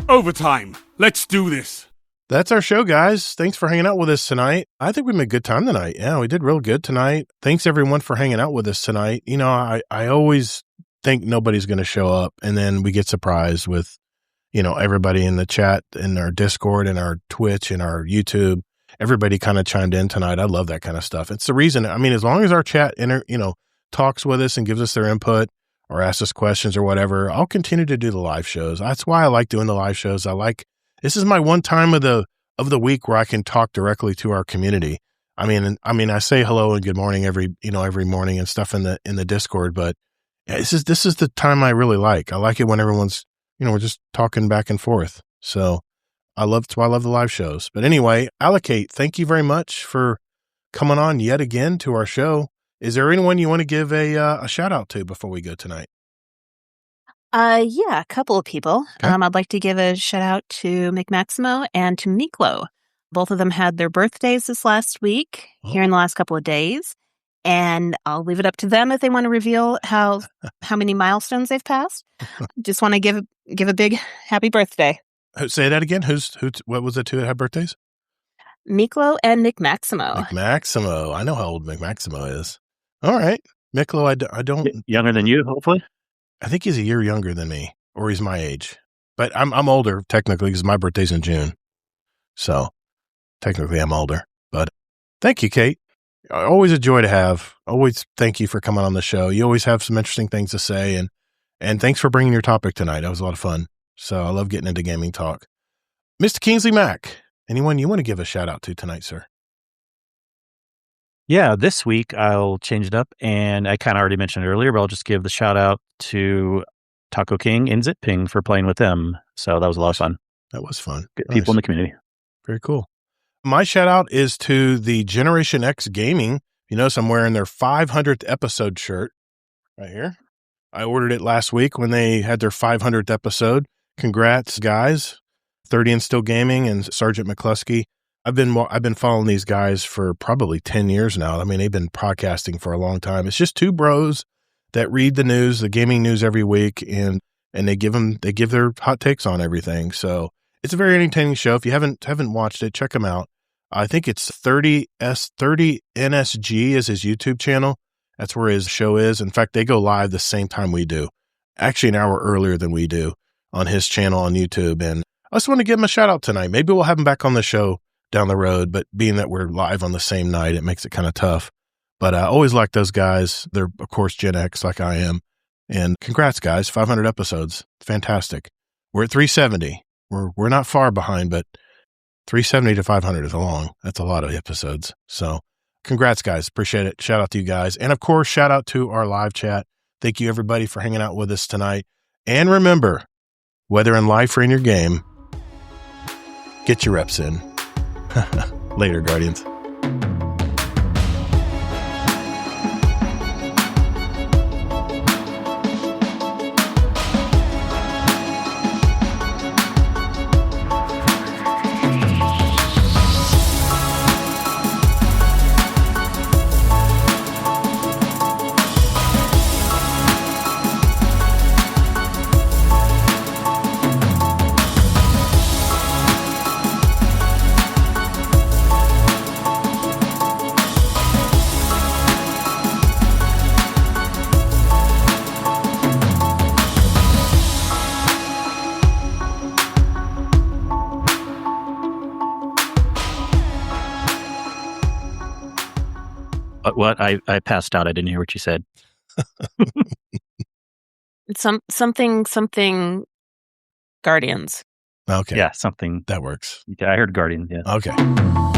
Overtime. Let's do this. That's our show, guys. Thanks for hanging out with us tonight. I think we made a good time tonight. Yeah, we did real good tonight. Thanks, everyone, for hanging out with us tonight. I always think nobody's going to show up, and then we get surprised with, everybody in the chat, in our Discord, and our Twitch, and our YouTube. Everybody kind of chimed in tonight. I love that kind of stuff. It's the reason, as long as our chat, talks with us and gives us their input, or ask us questions or whatever, I'll continue to do the live shows. That's why I like doing the live shows. This is my one time of the week where I can talk directly to our community. I say hello and good morning every morning and stuff in the Discord, but this is the time I really like. I like it when everyone's, we're just talking back and forth. So that's why I love the live shows. But anyway, Alekate, thank you very much for coming on yet again to our show. Is there anyone you want to give a shout out to before we go tonight? Yeah, a couple of people. Okay. I'd like to give a shout out to McMaximo and to Miklo. Both of them had their birthdays this last week, here in the last couple of days. And I'll leave it up to them if they want to reveal how many milestones they've passed. Just want to give a big happy birthday. Say that again. What was it two that had birthdays? Miklo and McMaximo. McMaximo. I know how old McMaximo is. All right. Miklo, I don't... Younger than you, hopefully? I think he's a year younger than me, or he's my age. But I'm older, technically, because my birthday's in June. So, technically I'm older, but thank you, Kate. Always a joy to have. Always thank you for coming on the show. You always have some interesting things to say, and thanks for bringing your topic tonight. That was a lot of fun. So I love getting into gaming talk. Mr. Kingsley Mack, anyone you want to give a shout out to tonight, sir? Yeah, this week I'll change it up, and I kind of already mentioned it earlier, but I'll just give the shout out to Taco King and Zitping for playing with them. So that was a lot of fun. That was fun. Good people in the community. Very cool. My shout out is to the Generation X Gaming. You notice I'm wearing their 500th episode shirt right here. I ordered it last week when they had their 500th episode. Congrats, guys. 30 and Still Gaming and Sergeant McCluskey. I've been following these guys for probably 10 years now. I mean, they've been podcasting for a long time. It's just two bros that read the news, the gaming news every week, and they give their hot takes on everything. So it's a very entertaining show. If you haven't watched it, check them out. I think it's 30 NSG is his YouTube channel. That's where his show is. In fact, they go live the same time we do, actually an hour earlier than we do on his channel on YouTube. And I just want to give him a shout out tonight. Maybe we'll have him back on the show down the road, but being that we're live on the same night, it makes it kind of tough. But I always like those guys. They're, of course, Gen X like I am. And congrats, guys. 500 episodes. Fantastic. We're at 370. We're not far behind, but 370 to 500 is that's a lot of episodes. So congrats, guys. Appreciate it. Shout out to you guys. And of course, shout out to our live chat. Thank you, everybody, for hanging out with us tonight. And remember, whether in life or in your game, get your reps in. Later, Guardians. What? I passed out. I didn't hear what you said. Something Guardians. Okay. Yeah, something. That works. I heard Guardian. Yeah. Okay.